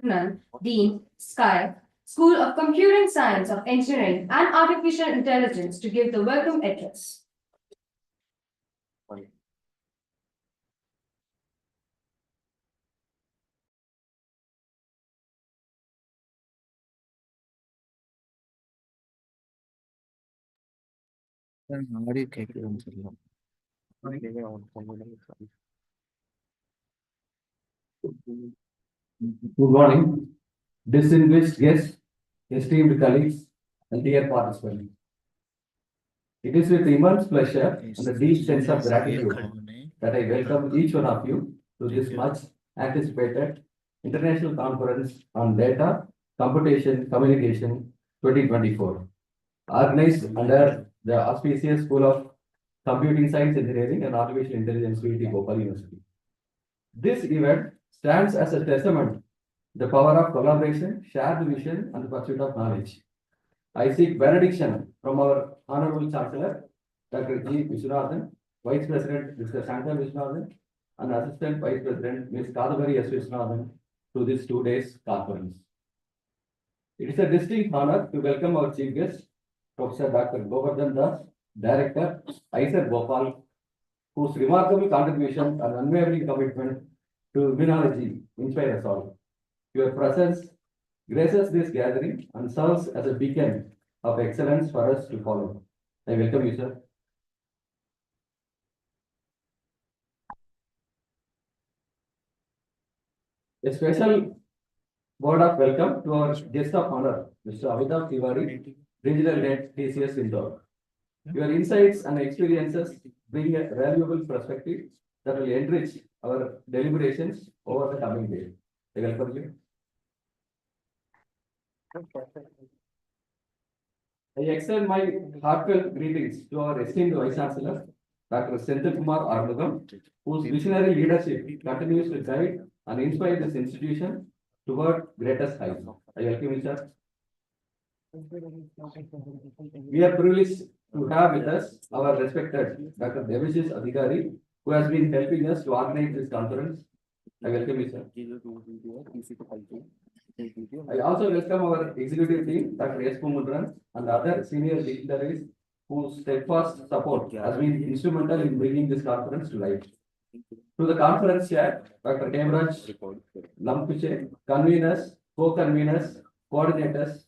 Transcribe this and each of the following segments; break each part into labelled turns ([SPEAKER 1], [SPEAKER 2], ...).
[SPEAKER 1] Krishnan, Dean, Sky, School of Computing Science of Engineering and Artificial Intelligence to give the welcome address.
[SPEAKER 2] Good morning, distinguished guests, esteemed colleagues, and dear participants. It is with immense pleasure and a deep sense of gratitude that I welcome each one of you to this much anticipated international conference on data, computation, communication 2024, organized under the auspicious School of Computing Science, Engineering and Artificial Intelligence, UT Bhopal University. This event stands as a testament to the power of collaboration, shared vision, and the pursuit of knowledge. I seek benediction from our Honorable Chancellor, Dr. G. Vishwanathan, Vice President, Mr. Shankar Vishwanathan, and Assistant Vice President, Ms. Kadambari S. Vishwanathan, to this 2 days conference. It is a distinct honor to welcome our chief guest, Professor Dr. Govardhan Das, Director, ISER Bhopal, whose remarkable contribution and unwavering commitment to immunology inspire us all. Your presence graces this gathering and serves as a beacon of excellence for us to follow. I welcome you, sir. A special word of welcome to our guest of honor, Mr. Avitav Tiwari, Regional Head, TCS Indore. Your insights and experiences bring a valuable perspective that will enrich our deliberations over the coming days. I welcome you. I extend my heartfelt greetings to our esteemed Vice Chancellor, Dr. Senthil Kumar Armugam, whose visionary leadership continues to guide and inspire this institution toward greatest heights. I welcome you, sir. We are privileged to have with us our respected Dr. Devashish Adhikari, who has been helping us to organize this conference. I welcome you, sir. I also welcome our executive team, Dr. S. Kumudran, and other senior dignitaries whose steadfast support has been instrumental in bringing this conference to life. To the conference chair, Dr. Hemaraj Lampuche, conveners, co-conveners, coordinators,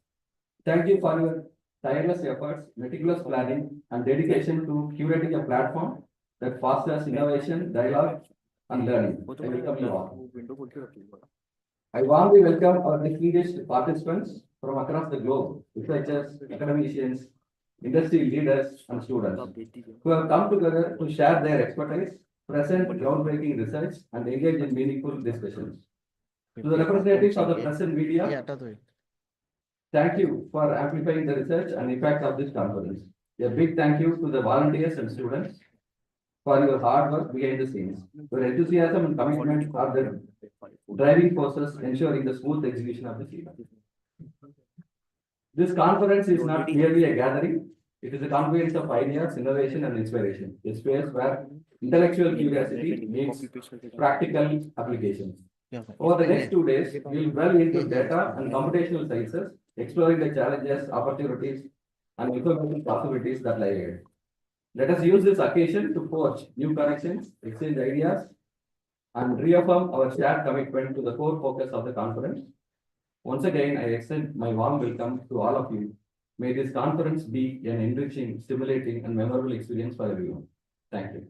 [SPEAKER 2] thank you for your tireless efforts, meticulous planning, and dedication to curating a platform that fosters innovation, dialogue, and learning. I welcome you all. I warmly welcome our distinguished participants from across the globe, researchers, academicians, industry leaders, and students who have come together to share their expertise, present groundbreaking research, and engage in meaningful discussions. To the representatives of the press and media, thank you for amplifying the research and impact of this conference. A big thank you to the volunteers and students for your hard work behind the scenes. Your enthusiasm and commitment are the driving forces ensuring the smooth execution of this event. This conference is not merely a gathering, it is a confluence of ideas, innovation, and inspiration. A space where intellectual curiosity meets practical applications. Over the next 2 days, we will delve into data and computational sciences, exploring the challenges, opportunities, and information possibilities that lie ahead. Let us use this occasion to forge new connections, exchange ideas, and reaffirm our shared commitment to the core focus of the conference. Once again, I extend my warm welcome to all of you. May this conference be an enriching, stimulating, and memorable experience for everyone. Thank you.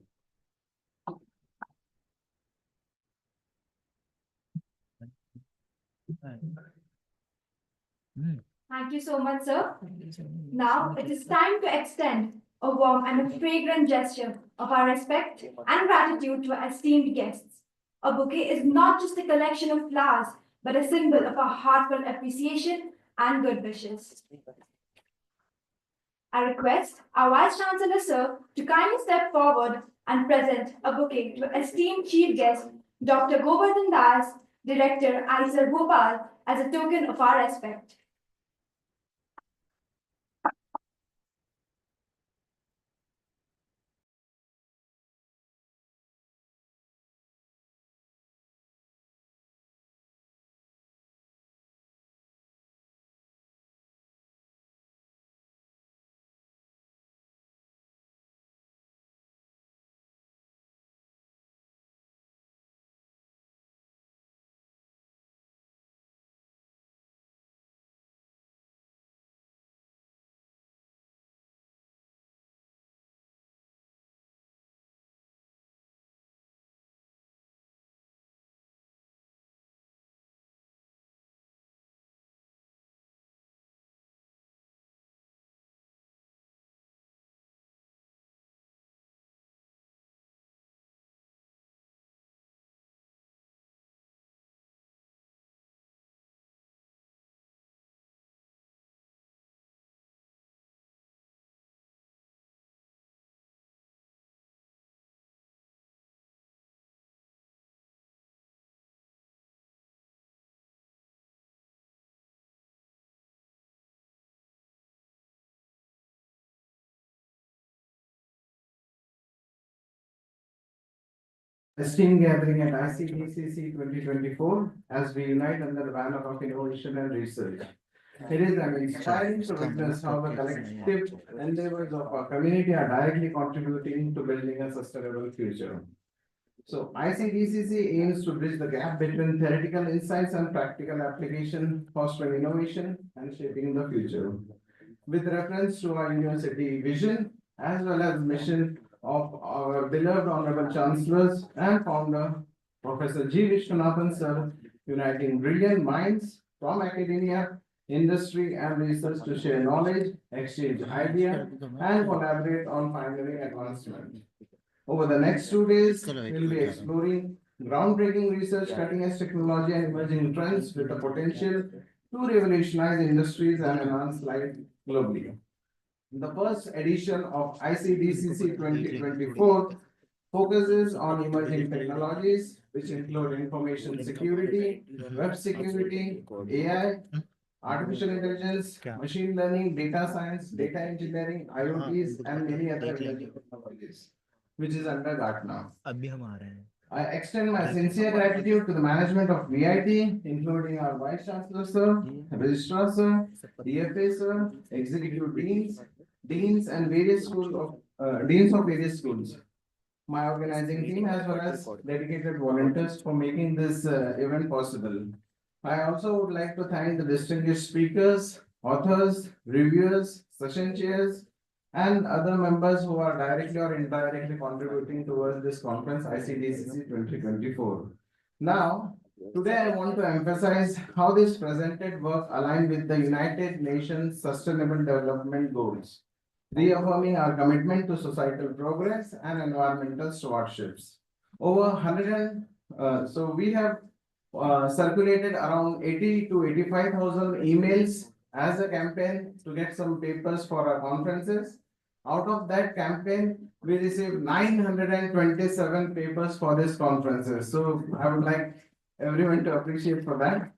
[SPEAKER 1] Thank you so much, sir. Now it is time to extend a warm and a fragrant gesture of our respect and gratitude to our esteemed guests. A bouquet is not just a collection of flowers, but a symbol of our heartfelt appreciation and good wishes. I request our Vice Chancellor, sir, to kindly step forward and present a bouquet to esteemed chief guest, Dr. Govardhan Das, Director, ISER Bhopal, as a token of our respect.
[SPEAKER 3] esteemed gathering at ICDCC 2024 as we unite under the banner of innovation and research. It is inspiring to witness how the collective endeavors of our community are directly contributing to building a sustainable future. So ICDCC aims to bridge the gap between theoretical insights and practical application, fostering innovation and shaping the future. With reference to our university vision as well as mission of our beloved Honorable Chancellors and founder, Professor G. Vishwanathan Sir, uniting brilliant minds from academia, industry, and research to share knowledge, exchange ideas, and collaborate on pioneering advancement. Over the next 2 days, we'll be exploring groundbreaking research, cutting-edge technology, and emerging trends with the potential to revolutionize industries and enhance life globally. The first edition of ICDCC 2024 focuses on emerging technologies, which include information security, web security, AI, artificial intelligence, machine learning, data science, data engineering, IoTs, and many other emerging technologies, which is under Gartner. I extend my sincere gratitude to the management of VIT, including our Vice Chancellor Sir, Registrar Sir, DFA Sir, Executive Deans, and Deans of various schools. My organizing team as well as dedicated volunteers for making this event possible. I also would like to thank the distinguished speakers, authors, reviewers, session chairs, and other members who are directly or indirectly contributing towards this conference ICDCC 2024. Now, today I want to emphasize how this presented work aligns with the United Nations Sustainable Development Goals, reaffirming our commitment to societal progress and environmental stewardships. So we have circulated around 80 to 85,000 emails as a campaign to get some papers for our conferences. Out of that campaign, we received 927 papers for this conferences. So I would like everyone to appreciate for that.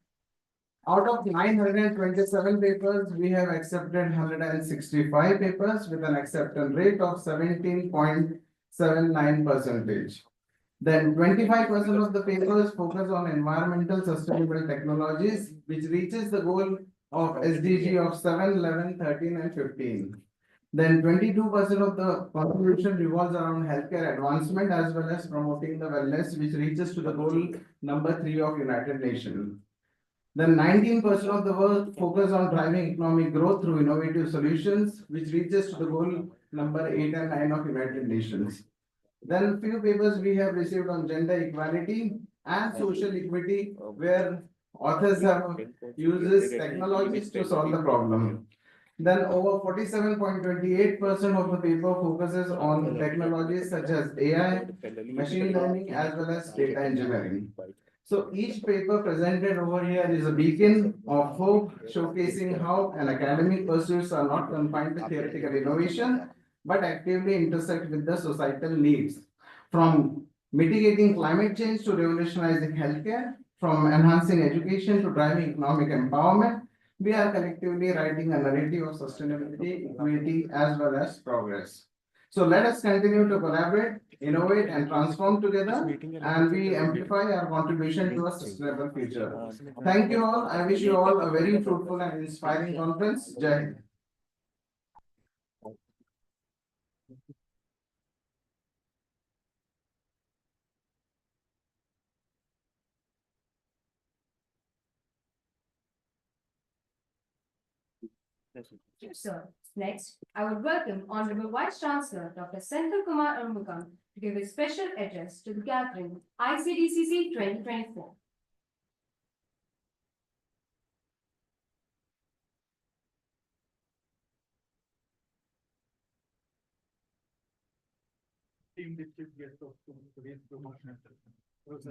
[SPEAKER 3] Out of 927 papers, we have accepted 165 papers with an acceptance rate of 17.79%. Then 25% of the papers focus on environmental sustainable technologies, which reaches the goal of SDG of 7, 11, 13, and 15. Then 22% of the contribution revolves around healthcare advancement as well as promoting the wellness, which reaches to the goal number 3 of United Nations. Then 19% of the work focus on driving economic growth through innovative solutions, which reaches to the goal number 8 and 9 of United Nations. Then few papers we have received on gender equality and social equity, where authors have uses technologies to solve the problem. Then over 47.28% of the paper focuses on technologies such as AI, machine learning, as well as data engineering. So each paper presented over here is a beacon of hope, showcasing how an academic pursuits are not confined to theoretical innovation, but actively intersect with the societal needs. From mitigating climate change to revolutionizing healthcare, from enhancing education to driving economic empowerment, we are collectively writing a narrative of sustainability, equity, as well as progress. So let us continue to collaborate, innovate, and transform together, and we amplify our contribution to a sustainable future. Thank you all. I wish you all a very fruitful and inspiring conference. Jai Hind.
[SPEAKER 1] Thank you, sir. Next, I would welcome Honorable Vice Chancellor Dr. Senthil Kumar Arumugam to give a special address to the gathering ICDCC 2024.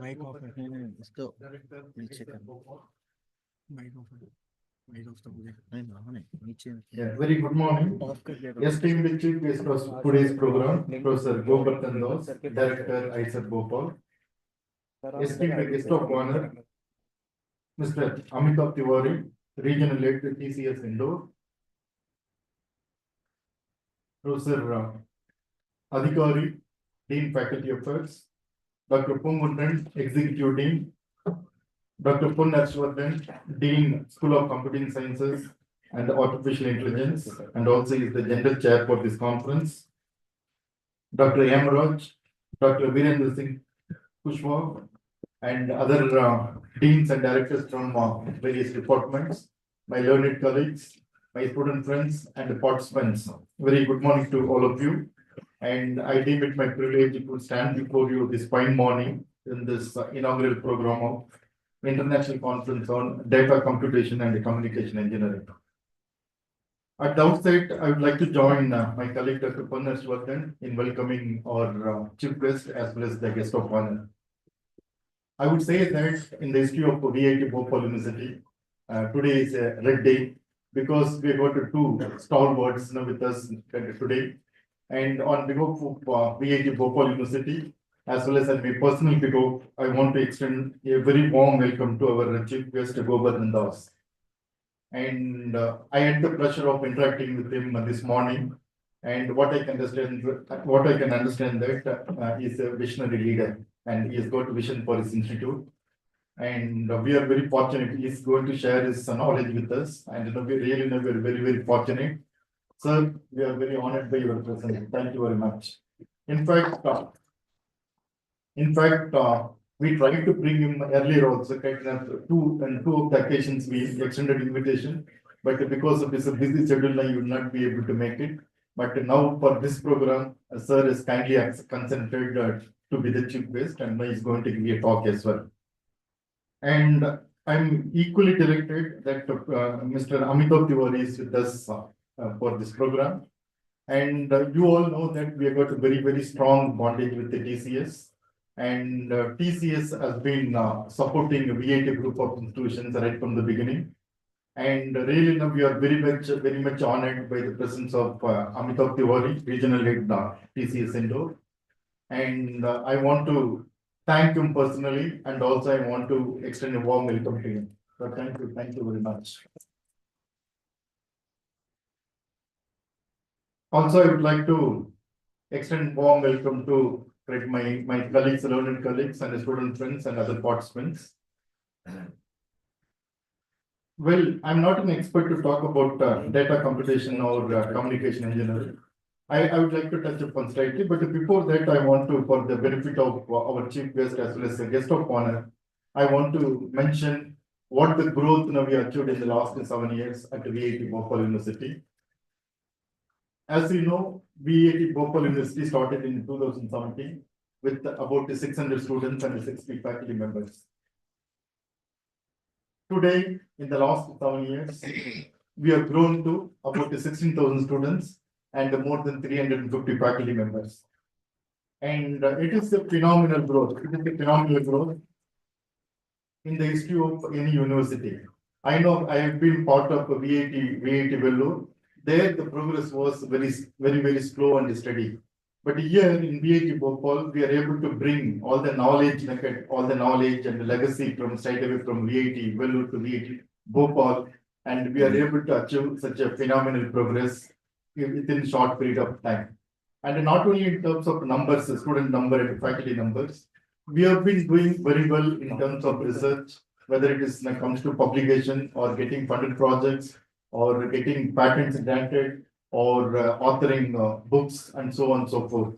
[SPEAKER 4] Mic off है इसको नीचे करना mic off है mic off तो मुझे नहीं ना होने नीचे
[SPEAKER 5] Very good morning.
[SPEAKER 4] ऑफ कर दिया
[SPEAKER 5] Esteemed chief guest of today's program, Professor Gopal Dos, Director ISET Bhopal. Esteemed guest of honor, Mr. Amitabh Tiwari, Regional Lead to TCS Indore. Professor Adhikari, Dean Faculty Affairs. Dr. Pungundran, Executive Dean, Dr. Pun Harshvardhan, Dean, School of Computing Sciences and Artificial Intelligence, and also is the General Chair for this conference. Dr. Yamaraj, Dr. Virendra Singh Kushwaha, and other deans and directors from various departments, my learned colleagues, my student friends, and the participants. Very good morning to all of you. And I deem it my privilege to stand before you this fine morning in this inaugural program of International Conference on Data Computation and Communication Engineering. At the outset, I would like to join my colleague Dr. Pun Harshvardhan in welcoming our chief guest as well as the guest of honor. I would say that in the history of VIT Bhopal University, today is a red day because we got two stalwarts with us today. And on behalf of VIT Bhopal University, as well as on my personal behalf, I want to extend a very warm welcome to our chief guest, Govardhan Das. And I had the pleasure of interacting with him this morning. And what I can understand that he's a visionary leader and he has got a vision for his institute. And we are very fortunate. He's going to share his knowledge with us. And we really know we're very, very fortunate. Sir, we are very honored by your presence. Thank you very much. In fact, we tried to bring him earlier also. Two of the occasions we extended invitation, but because of his busy schedule, he would not be able to make it. But now for this program, sir is kindly consented to be the chief guest, and he is going to give me a talk as well. And I'm equally delighted that Mr. Amitav Tiwari is with us for this program. And you all know that we have got a very, very strong bondage with the TCS. And TCS has been supporting a VIT group of institutions right from the beginning. And really now we are very much honored by the presence of Amitav Tiwari, regional head TCS Indore. And I want to thank him personally, and also I want to extend a warm welcome to him. So thank you very much. Also, I would like to extend warm welcome to my colleagues, learned colleagues, and student friends and other participants. Well, I'm not an expert to talk about data computation or communication engineering. I would like to touch upon slightly, but before that, I want to, for the benefit of our chief guest as well as the guest of honor, I want to mention what the growth we achieved in the last 7 years at VIT Bhopal University. As you know, VIT Bhopal University started in 2017 with about 600 students and 60 faculty members. Today, in the last 7 years, we have grown to about 16,000 students and more than 350 faculty members. And it is a phenomenal growth. It is a phenomenal growth in the history of any university. I know I have been part of VIT Vellore. There, the progress was very slow and steady. But here in VIT Bhopal, we are able to bring all the knowledge, and the legacy from straight away from VIT Vellore to VIT Bhopal, and we are able to achieve such a phenomenal progress within a short period of time. And not only in terms of numbers, student number and faculty numbers, we have been doing very well in terms of research, whether it is when it comes to publication or getting funded projects or getting patents granted or authoring books and so on and so forth.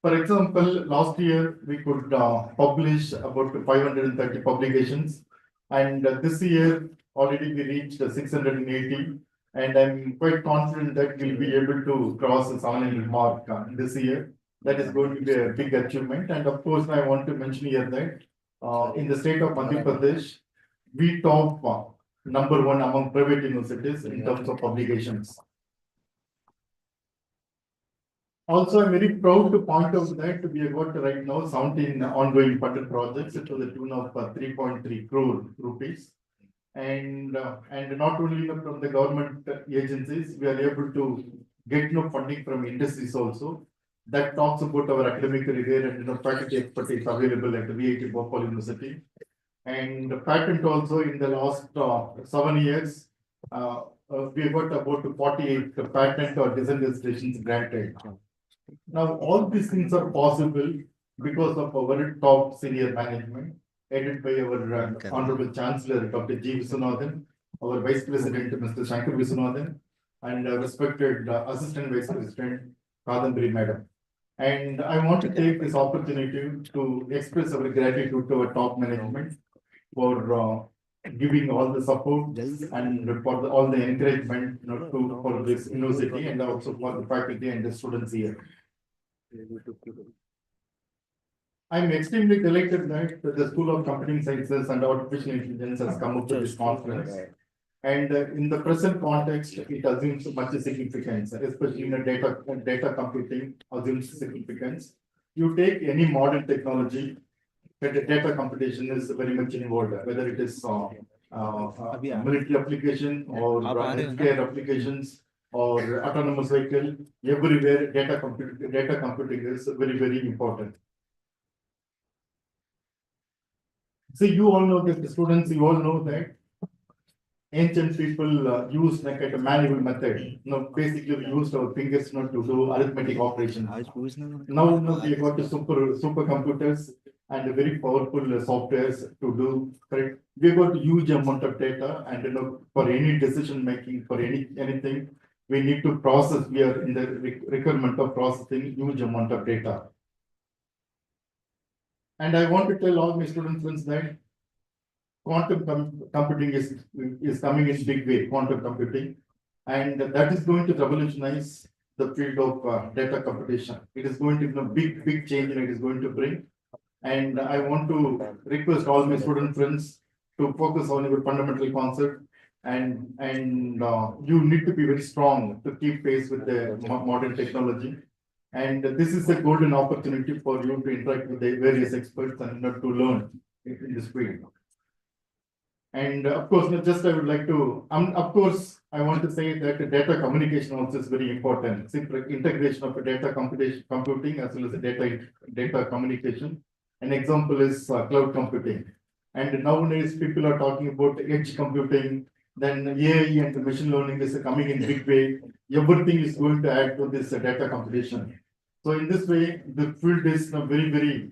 [SPEAKER 5] For example, last year we could publish about 530 publications, and this year already we reached 680. And I'm quite confident that we'll be able to cross the 700 mark this year. That is going to be a big achievement. And of course, I want to mention here that in the state of Madhya Pradesh, we top number one among private universities in terms of publications. Also, I'm very proud to point out that we have got right now 17 ongoing funded projects to the tune of 3.3 crore rupees. And not only from the government agencies, we are able to get funding from industries also. That talks about our academic rigor and faculty expertise available at the VIT Bhopal University. And patent also in the last 7 years, we got about 48 patent or design registrations granted. Now, all these things are possible because of our top senior management, headed by our Honorable Chancellor, Dr. G. Viswanathan, our Vice President, Mr. Shankar Viswanathan, and respected Assistant Vice President, Kadambari Madam. And I want to take this opportunity to express our gratitude to our top management for giving all the support and for all the encouragement, for this university and also for the faculty and the students here. I'm extremely delighted that the School of Computing Sciences and Artificial Intelligence has come up with this conference. And in the present context, it assumes much significance, especially in a data computing assumes significance. You take any modern technology, but the data computation is very much involved, whether it is military application or healthcare applications or autonomous vehicle, everywhere data computing is very, very important. So you all know that the students, you all know that ancient people used like a manual method. Basically we used our fingers to do arithmetic operations. Now we have got the supercomputers and very powerful softwares to do. Correct? We have got huge amount of data, and for any decision making, for anything, we need to process. We are in the requirement of processing huge amount of data. And I want to tell all my students that quantum computing is coming in big way, quantum computing, and that is going to revolutionize the field of data computation. It is going to be a big change, and it is going to bring. And I want to request all my student friends to focus on your fundamental concept, and you need to be very strong to keep pace with the modern technology. And this is a golden opportunity for you to interact with the various experts and to learn in this field. And of course, I would like to, of course, I want to say that data communication also is very important. Integration of data computing as well as data communication. An example is cloud computing. And nowadays people are talking about edge computing, then AI and machine learning is coming in big way. Everything is going to add to this data computation. So in this way, the field is very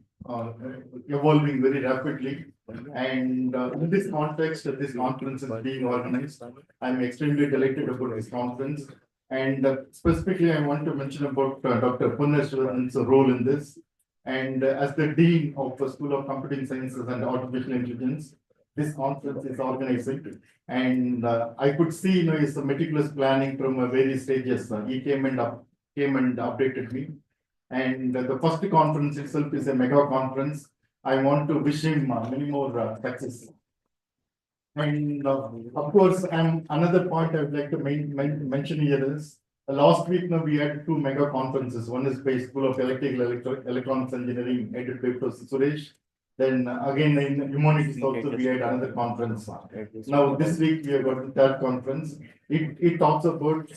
[SPEAKER 5] evolving very rapidly. And in this context, this conference is being organized. I'm extremely delighted about this conference. And specifically, I want to mention about Dr. Punneswaran's role in this. And as the Dean of the School of Computing Sciences and Artificial Intelligence, this conference is organizing. And I could see, his meticulous planning from various stages. He came and updated me. And the first conference itself is a mega conference. I want to wish him many more success. And of course, another point I would like to mention here is last week we had two mega conferences. One is by School of Electronics Engineering, headed by Professor Suresh. Then again in humanities also we had another conference. Now this week we have got the third conference. It talks about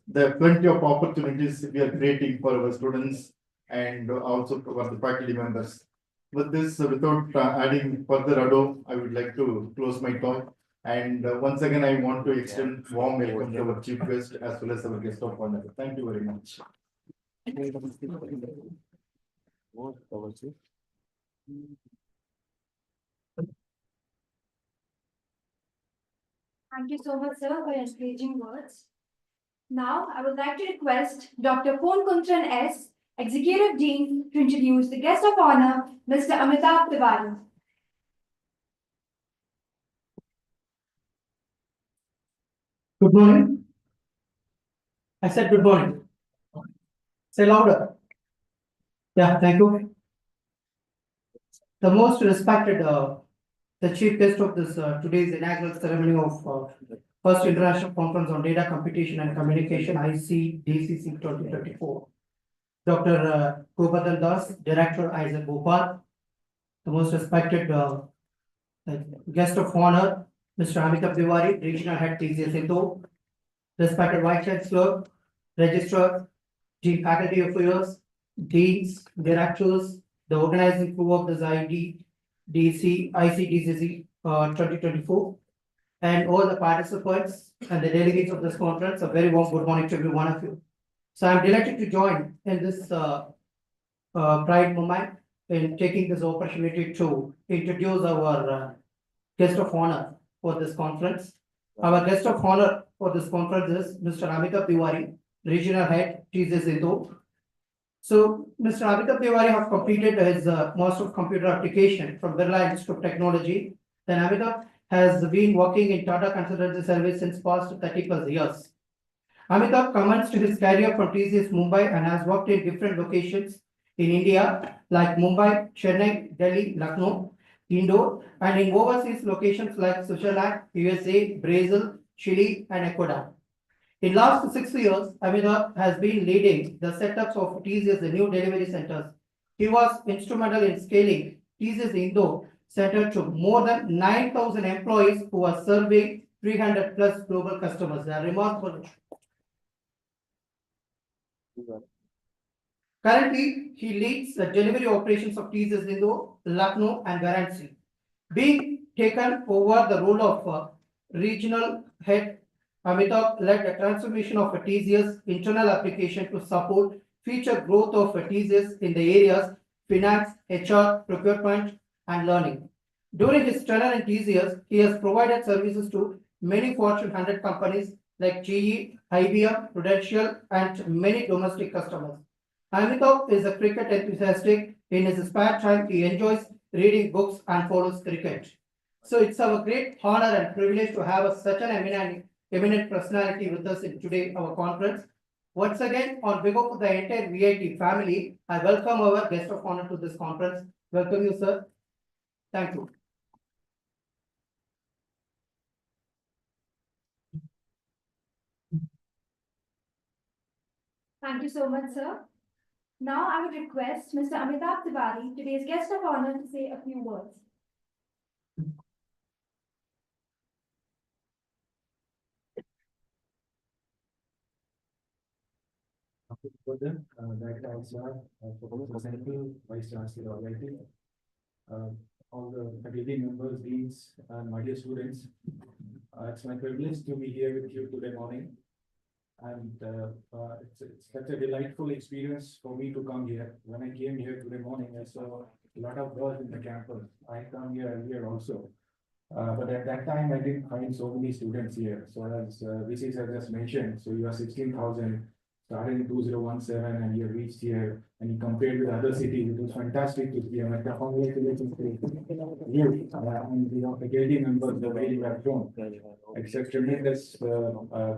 [SPEAKER 5] the plenty of opportunities we are creating for our students and also for the faculty members. With this, without adding further ado, I would like to close my talk. And once again, I want to extend warm welcome to our chief guest as well as our guest of honor. Thank you very much.
[SPEAKER 1] Thank you so much, sir, for your encouraging words. Now, I would like to request Dr. Ponkuntran S., Executive Dean, to introduce the guest of honor, Mr. Amitabh Tiwari.
[SPEAKER 6] Good morning. I said good morning. Say louder. Yeah, thank you. The most respected, the chief guest of this today's inaugural ceremony of First International Conference on Data Computation and Communication, ICDCC 2024. Dr. Gopal Das, Director, Isaac Bhopal. The most respected guest of honor, Mr. Amitabh Tiwari, Regional Head, TCS Indo. Respected Vice Chancellor, Registrar, Dean Faculty Affairs, Deans, Directors, the organizing crew of this ICDCC 2024, and all the participants and the delegates of this conference. A very warm good morning to every one of you. So I'm delighted to join in this pride moment in taking this opportunity to introduce our guest of honor for this conference. Our guest of honor for this conference is Mr. Amitabh Tiwari, Regional Head, TCS Indu. So Mr. Amitabh Tiwari have completed his Master of Computer Application from Birla Institute of Technology. Then Amitabh has been working in Tata Consultancy Service since past 30+ years. Amitabh commenced his career from TCS Mumbai and has worked in different locations in India like Mumbai, Chennai, Delhi, Lucknow, Indore, and in overseas locations like Switzerland, USA, Brazil, Chile, and Ecuador. In last 6 years, Amitabh has been leading the setups of TCS, the new delivery centers. He was instrumental in scaling TCS Indo Center to more than 9,000 employees who are serving 300+ global customers. They are remarkable. Currently, he leads the delivery operations of TCS Indo, Lucknow, and Varanasi. Being taken over the role of regional head, Amitabh led the transformation of a TCS internal application to support future growth of a TCS in the areas finance, HR, procurement, and learning. During his tenure in TCS, he has provided services to many Fortune 100 companies like GE, IBM, Prudential, and many domestic customers. Amitabh is a cricket enthusiastic. In his spare time, he enjoys reading books and follows cricket. So it's our great honor and privilege to have such an eminent personality with us in today our conference. Once again, on behalf of the entire VIT family, I welcome our guest of honor to this conference. Welcome you, sir. Thank you.
[SPEAKER 1] Thank you so much, sir. Now I would request Mr. Amitabh Tiwari, today's guest of honor, to say a few words.
[SPEAKER 2] Vice Chancellor already. All the faculty members, deans, and my dear students. It's my privilege to be here with you today morning. And it's such a delightful experience for me to come here. When I came here today morning, I saw a lot of girls in the campus. I come here earlier also. But at that time, I didn't find so many students here. So as VC has just mentioned, so you are 16,000, started in 2017, and you reached here, and you compared with other cities. It was fantastic to see. And I congratulations to you and faculty members, the way you have grown. It's a tremendous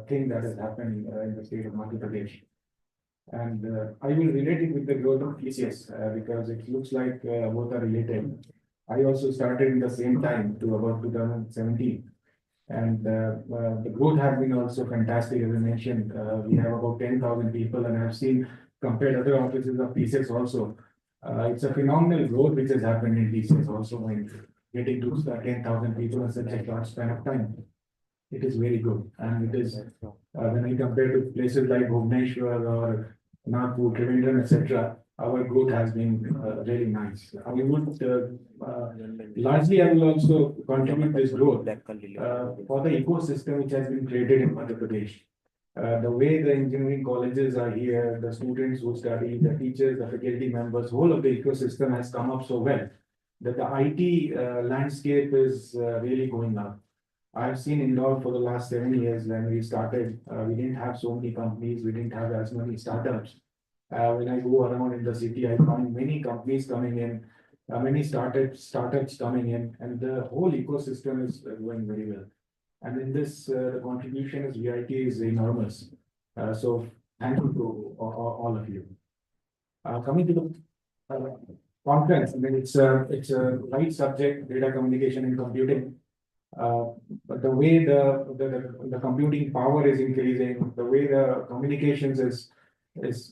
[SPEAKER 2] thing that has happened in the state of Madhya Pradesh. And I will relate it with the growth of TCS because it looks like both are related. I also started in the same time to about 2017. And the growth has been also fantastic. As I mentioned, we have about 10,000 people, and I've seen compared to other offices of TCS also. It's a phenomenal growth which has happened in TCS also when getting to 10,000 people in such a short span of time. It is very good. And it is, when I compare to places like Bhubaneswar or Nagpur, Trivandrum, etc., our growth has been really nice. I would largely, I will also contribute this growth for the ecosystem which has been created in Madhya Pradesh. The way the engineering colleges are here, the students who study, the teachers, the faculty members, whole of the ecosystem has come up so well that the IT landscape is really going up. I've seen Indore for the last 7 years when we started. We didn't have so many companies, we didn't have as many startups. When I go around in the city, I find many companies coming in, many startups coming in, and the whole ecosystem is going very well. And in this, the contribution as VIT is enormous. So thank you to all of you. Coming to the conference, I mean, it's a right subject, data communication and computing. But the way the computing power is increasing, the way the communications is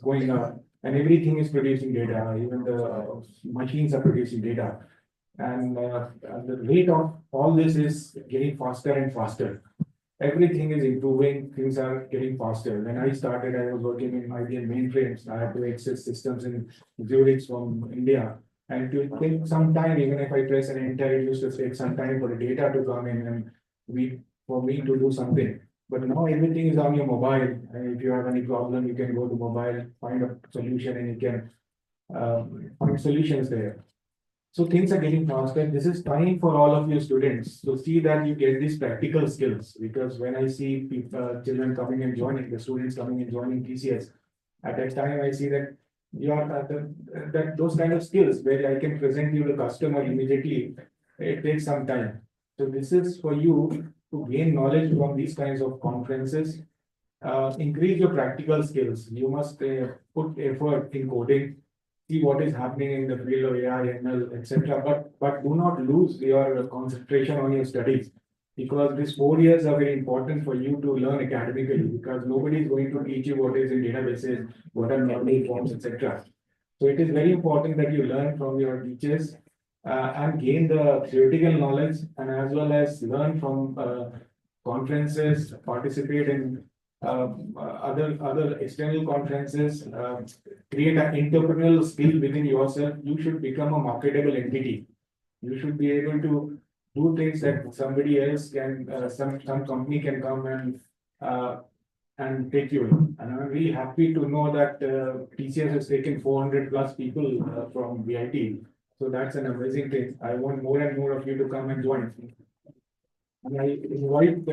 [SPEAKER 2] going up, and everything is producing data, even the machines are producing data. And the rate of all this is getting faster and faster. Everything is improving, things are getting faster. When I started, I was working in IBM mainframes. I had to access systems in Zurich from India. And it will take some time, even if I press an enter, it used to take some time for the data to come in and for me to do something. But now everything is on your mobile. And if you have any problem, you can go to mobile, find a solution, and you can
[SPEAKER 7] find solutions there. So things are getting faster. This is time for all of you students to see that you get these practical skills, because when I see people, children coming and joining, the students coming and joining TCS, at that time I see that that those kind of skills where I can present you the customer immediately, it takes some time. So this is for you to gain knowledge from these kinds of conferences. Increase your practical skills. You must put effort in coding, see what is happening in the field of AI, ML, etc. But do not lose your concentration on your studies, because these 4 years are very important for you to learn academically, because nobody is going to teach you what is in databases, what are memory forms, etc. So it is very important that you learn from your teachers and gain the theoretical knowledge, and as well as learn from conferences, participate in other external conferences, create an entrepreneurial skill within yourself. You should become a marketable entity. You should be able to do things that somebody else can, some company can come and take you in. And I'm really happy to know that TCS has taken 400 plus people from VIT. So that's an amazing thing. I want more and more of you to come and join. And I invite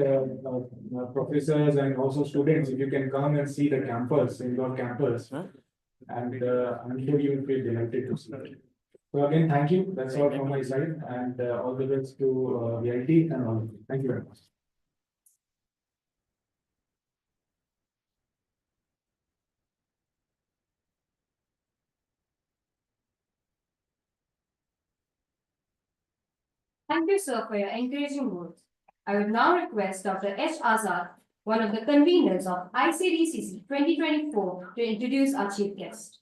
[SPEAKER 7] professors and also students, if you can come and see the campus, indoor campus. And I'm sure you will feel delighted to see it. So again, thank you. That's all from my side, and all the best to VIT and all of you. Thank you very much.
[SPEAKER 8] Thank you, sir, for your encouraging words. I would now request Dr. H. Azad, one of the conveners of ICDCC 2024, to introduce our chief guest.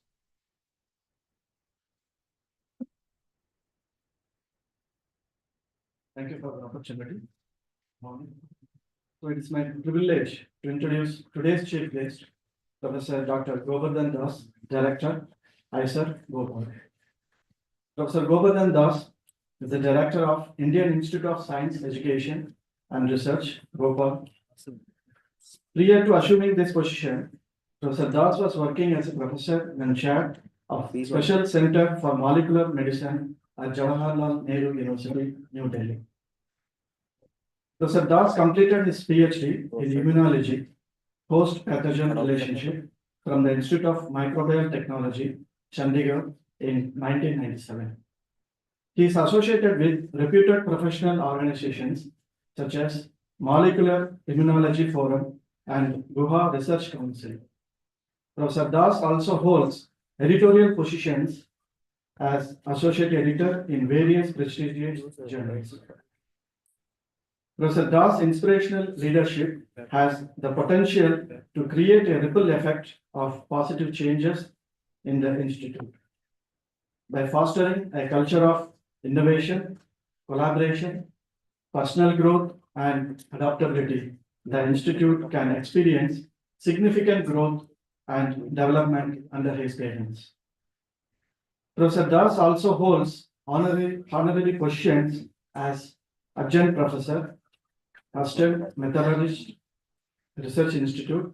[SPEAKER 9] Thank you for the opportunity. So it is my privilege to introduce today's chief guest, Professor Dr. Govardhan Das, Director, ICER, Bhopal. Professor Govardhan Das is the Director of Indian Institute of Science, Education and Research, Bhopal. Prior to assuming this position, Professor Das was working as a professor and chair of the Special Center for Molecular Medicine at Jawaharlal Nehru University, New Delhi. Professor Das completed his PhD in Immunology, Host-Pathogen Relationship from the Institute of Microbial Technology, Chandigarh in 1997. He is associated with reputed professional organizations such as Molecular Immunology Forum and Guha Research Council. Professor Das also holds editorial positions as associate editor in various prestigious journals. Professor Das' inspirational leadership has the potential to create a ripple effect of positive changes in the institute. By fostering a culture of innovation, collaboration, personal growth, and adaptability, the institute can experience significant growth and development under his guidance. Professor Das also holds honorary positions as adjunct professor, Houston Methodist Research Institute,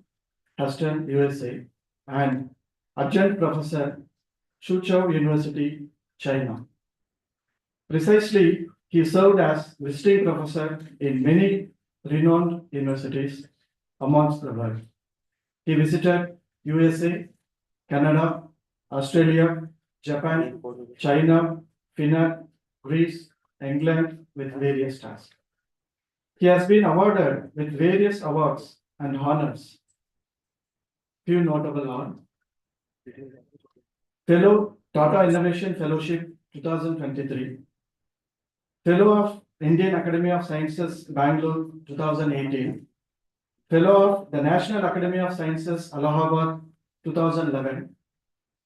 [SPEAKER 9] Houston, USA, and adjunct professor, Suzhou University, China. Precisely, he served as visiting professor in many renowned universities amongst the world. He visited USA, Canada, Australia, Japan, China, Finland, Greece, England with various tasks. He has been awarded with various awards and honors. Few notable are Fellow Tata Innovation Fellowship 2023, Fellow of Indian Academy of Sciences Bangalore 2018, Fellow of the National Academy of Sciences Allahabad 2011,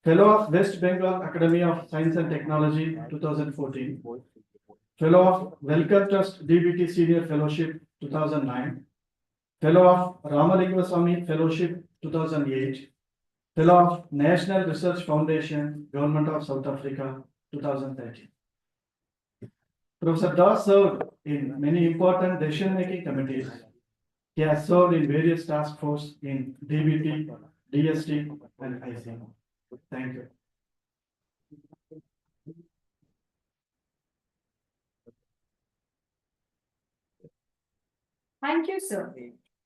[SPEAKER 9] Fellow of West Bengal Academy of Science and Technology 2014, Fellow of Wellcome Trust DBT Senior Fellowship 2009, Fellow of Ramalingam Fellowship 2008, Fellow of National Research Foundation, Government of South Africa 2013. Professor Das served in many important decision-making committees. He has served in various task forces in DBT, DST, and IC. Thank you.
[SPEAKER 8] Thank you, sir.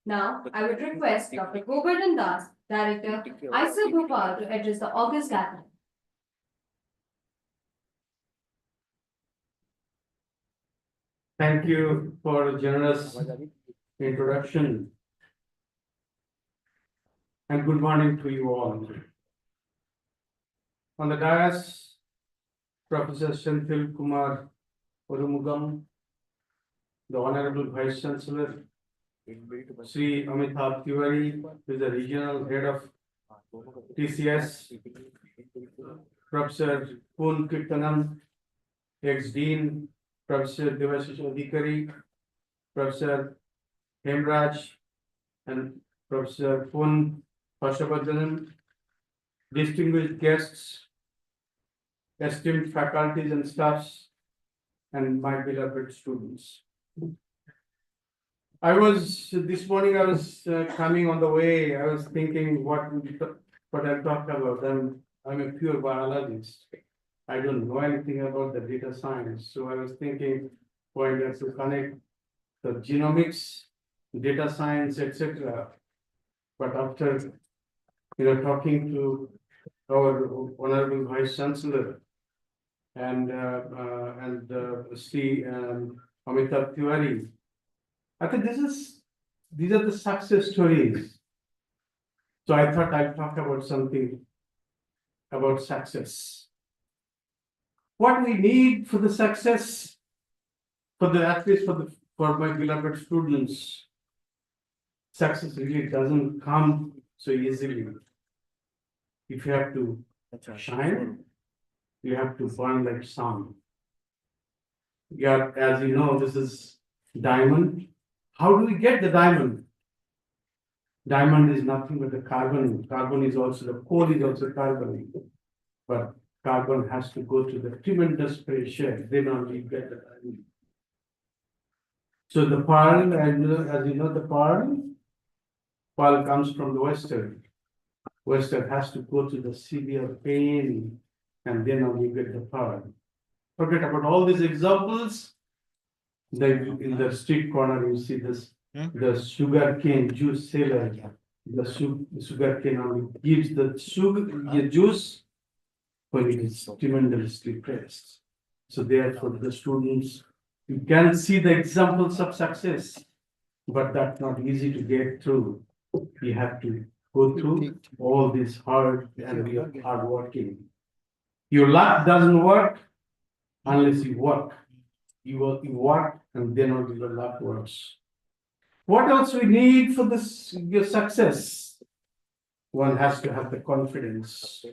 [SPEAKER 8] Now, I would request Dr. Govardhan Das, Director, ISA Bhopal, to address the August gathering.
[SPEAKER 3] Thank you for a generous introduction. And good morning to you all. On the dais, Professor Senthil Kumar Urumugam, the Honorable Vice Chancellor, Sri Amitabh Tiwari, who is the Regional Head of TCS, Professor Poon Kirtanam, ex-Dean, Professor Devashish Adhikari, Professor Hemraj, and Professor Poon Pashabadhanan, distinguished guests, esteemed faculties and staffs, and my beloved students. This morning I was coming on the way, I was thinking what I'll talk about. I'm a pure biologist. I don't know anything about the data science. So I was thinking, why not to connect the genomics, data science, etc. But after talking to our Honorable Vice Chancellor and Sri Amitabh Tiwari, I think these are the success stories. So I thought I'd talk about something about success. What we need for the success, at least for my beloved students, success really doesn't come so easily. If you have to shine, you have to burn like sun. Yeah, as you know, this is diamond. How do we get the diamond? Diamond is nothing but the carbon. Carbon is also the coal is also carbon. But carbon has to go to the tremendous pressure, then only you get the diamond. So the pearl, as you know, the pearl comes from the western. Western has to go to the severe pain, and then only you get the pearl. Forget about all these examples. In the street corner, you see this, the sugar cane juice seller. The sugar cane only gives the juice when it is tremendously pressed. So therefore, the students, you can see the examples of success, but that's not easy to get through. You have to go through all this hard working. Your luck doesn't work unless you work. You work, and then only the luck works. What else we need for your success? One has to have the confidence.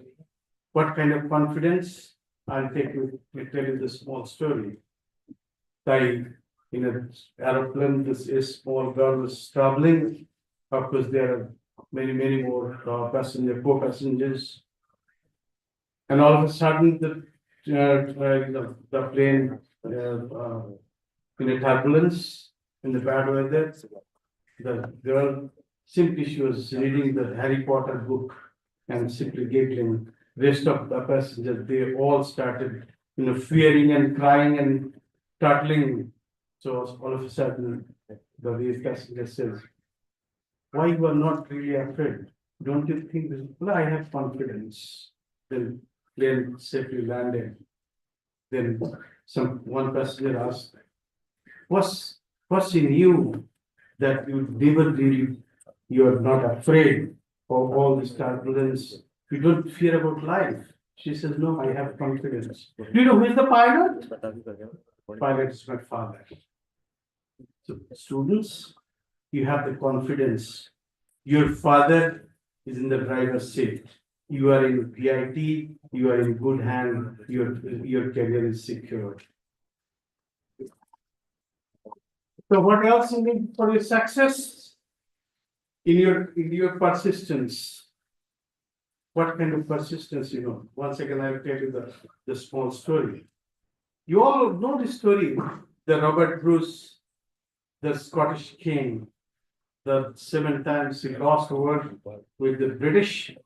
[SPEAKER 3] What kind of confidence? I'll tell you the small story. In an aeroplane, a small girl was traveling. Of course, there are many more co-passengers. And all of a sudden, the plane in a turbulence, in the bad weather, the girl she was reading the Harry Potter book and simply giggling. Rest of the passengers, they all started, fearing and crying and turtling. So all of a sudden, the race passenger says, "Why you are not really afraid? Don't you think this?" "Well, I have confidence." Then plane safely landed. Then one passenger asked, "What's in you that you are not afraid of all this turbulence? You don't fear about life?" She says, "No, I have confidence." "Do you know who is the pilot?" "Pilot is my father." So students, you have the confidence. Your father is in the driver's seat. You are in PIT, you are in good hand, your career is secure. So what else you need for your success? In your persistence. What kind of persistence, Once again, I'll tell you the small story. You all know the story, the Robert Bruce, the Scottish king, the 7 times he lost the war with the British,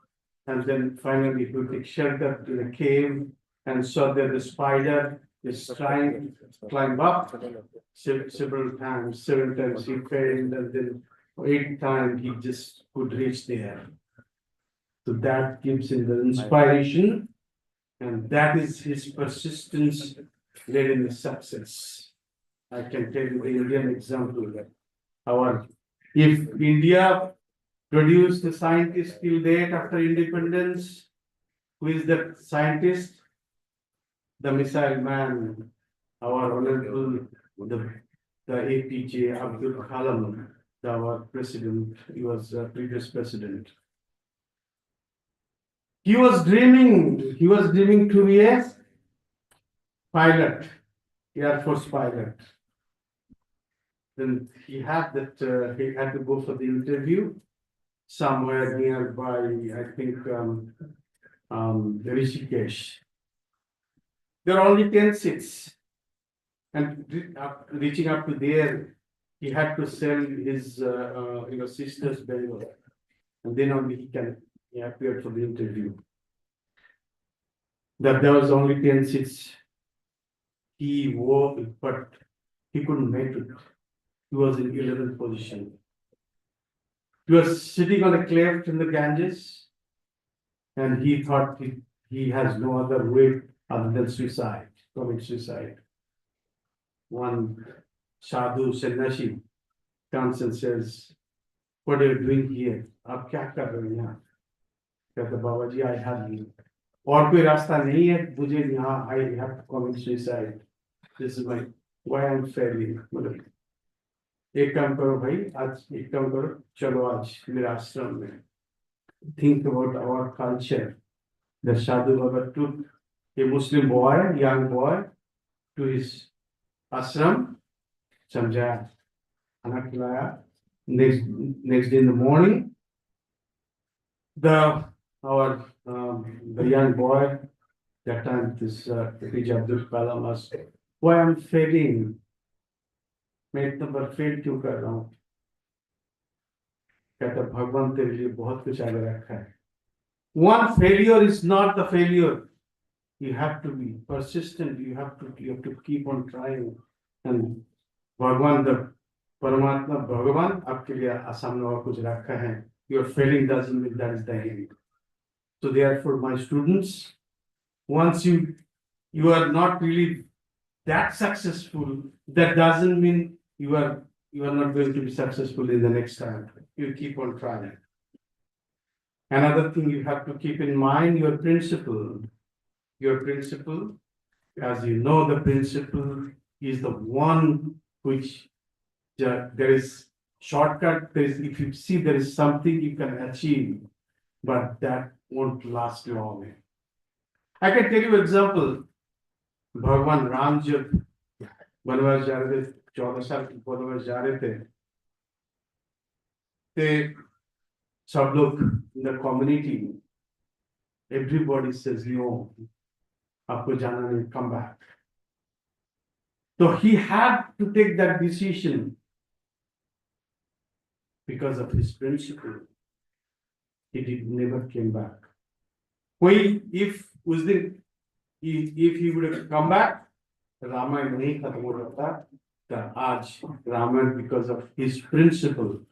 [SPEAKER 3] and then finally he took shelter in a cave and saw there the spider, is trying to climb up several times, 7 times he failed, and then 8th time he just could reach there. So that gives him the inspiration, and that is his persistence led in the success. I can tell you the Indian example that if India produced a scientist till date after independence, who is that scientist? The missile man, our honorable, the APJ Abdul Kalam, our president, he was a previous president. He was dreaming to be a pilot, Air Force pilot. Then he had to go for the interview somewhere nearby, I think, Rishikesh. There are only 10 seats. And reaching up to there, he had to sell his sister's burial. And then only he appeared for the interview. That there was only 10 seats. He walked, but he couldn't make it. He was in 11th position. He was sitting on a cliff in the Ganges, and he thought he has no other way other than suicide, commit suicide. One sadhu sannyasi comes and says, "What are you doing here? आप क्या कर रहे हो यहाँ?" कहता, "बाबा जी, I have you. और कोई रास्ता नहीं है मुझे यहाँ, I have to commit suicide. This is why I'm failing." मतलब एक काम करो भाई, आज एक काम करो, चलो आज मेरे आश्रम में. Think about our culture. The Sadhu Baba took a Muslim boy, young boy, to his ashram, समझाया, खाना खिलाया. Next day in the morning, the young boy, that time this APJ Abdul Kalam asked, "Why I'm failing? मैं इतना बार fail क्यों कर रहा हूँ?" कहता, "भगवान तेरे लिए बहुत कुछ आगे रखा है." One failure is not the failure. You have to be persistent. You have to keep on trying. And भगवान the परमात्मा भगवान आपके लिए सामने और कुछ रखा है. Your failing doesn't mean that is the end. So therefore, my students, once you are not really that successful, that doesn't mean you are not going to be successful in the next time. You keep on trying. Another thing you have to keep in mind, your principle. Your principle, as you know, the principle is the one which there is shortcut. If you see there is something you can achieve, but that won't last long. I can tell you an example. Bhagwan Ram jab बनवास जा रहे थे, 14 साल बनवास जा रहे थे, सब लोग in the community, everybody says no, आपको जाना नहीं, come back. So he had to take that decision because of his principle. He never came back. If he would have come back, Ramayana nahi khatam ho jata tha. Aaj Ramayana, because of his principle.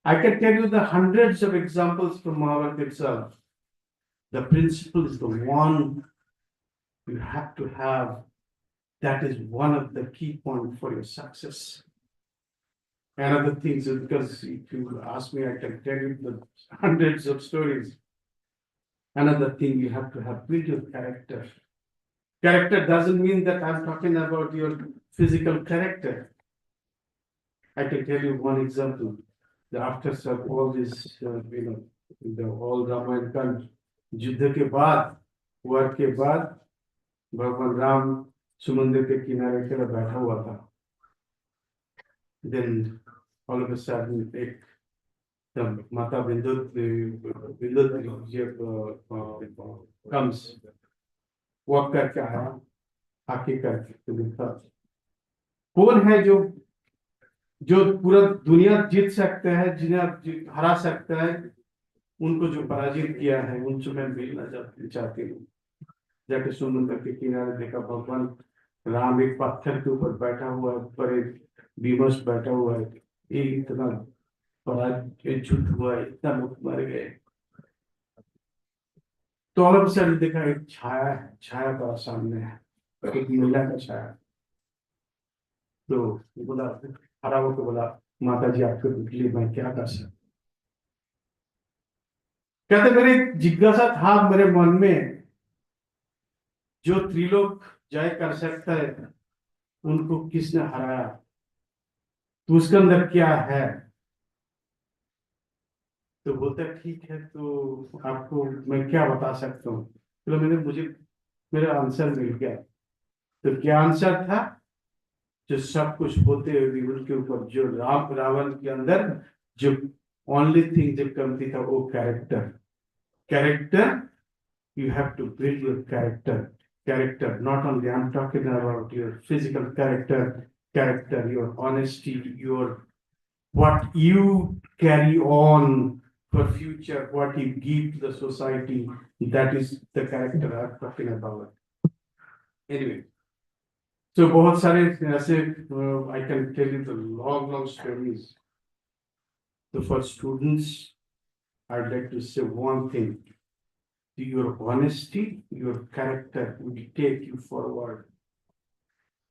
[SPEAKER 3] I can tell you the hundreds of examples from Mahabharata itself. The principle is the one you have to have. That is one of the key points for your success. Another thing is, because if you ask me, I can tell you the hundreds of stories. Another thing you have to have, build your character. Character doesn't mean that I'm talking about your physical character. I can tell you one example. After all this, the whole Ramayana Kand, युद्ध के बाद, war के बाद, भगवान राम समुद्र के किनारे पर बैठा हुआ था. Then all of a sudden, the Mata Bindudri comes, walk करके आया, आके करके दिखा. कौन है जो पूरा दुनिया जीत सकता है, जिन्हें हरा सकता है, उनको जो पराजित किया है, उनसे मैं मिलना चाहती हूँ. जाके समुद्र के किनारे देखा, भगवान राम एक पत्थर के ऊपर बैठा हुआ है, ऊपर एक बीमस बैठा हुआ है, ये इतना बड़ा युद्ध हुआ है, इतना लोग मर गए। तो ऑल ऑफ सडन देखा एक छाया है, छाया बड़ा सामने है, एक महिला का छाया। तो बोला, खड़ा होकर बोला, माता जी आपके लिए मैं क्या कर सकता। कहते मेरे जिज्ञासा था मेरे मन में, जो त्रिलोक जय कर सकता है उनको किसने हराया, तो उसके अंदर क्या है। तो बोलता है ठीक है, तो आपको मैं क्या बता सकता हूँ। तो मुझे मेरा आंसर मिल गया। तो क्या आंसर था, जो सब कुछ होते हुए भी उनके ऊपर जो रावण के अंदर जो ओनली थिंग जो कमती था वो character you have to build your character, not only I'm talking about your physical character, your honesty, your what you carry on for future, what you give to the society, that is the character I'm talking about. Anyway, so बहुत सारे ऐसे I can tell you the long stories. So for students, I'd like to say one thing. Your honesty, your character will take you forward.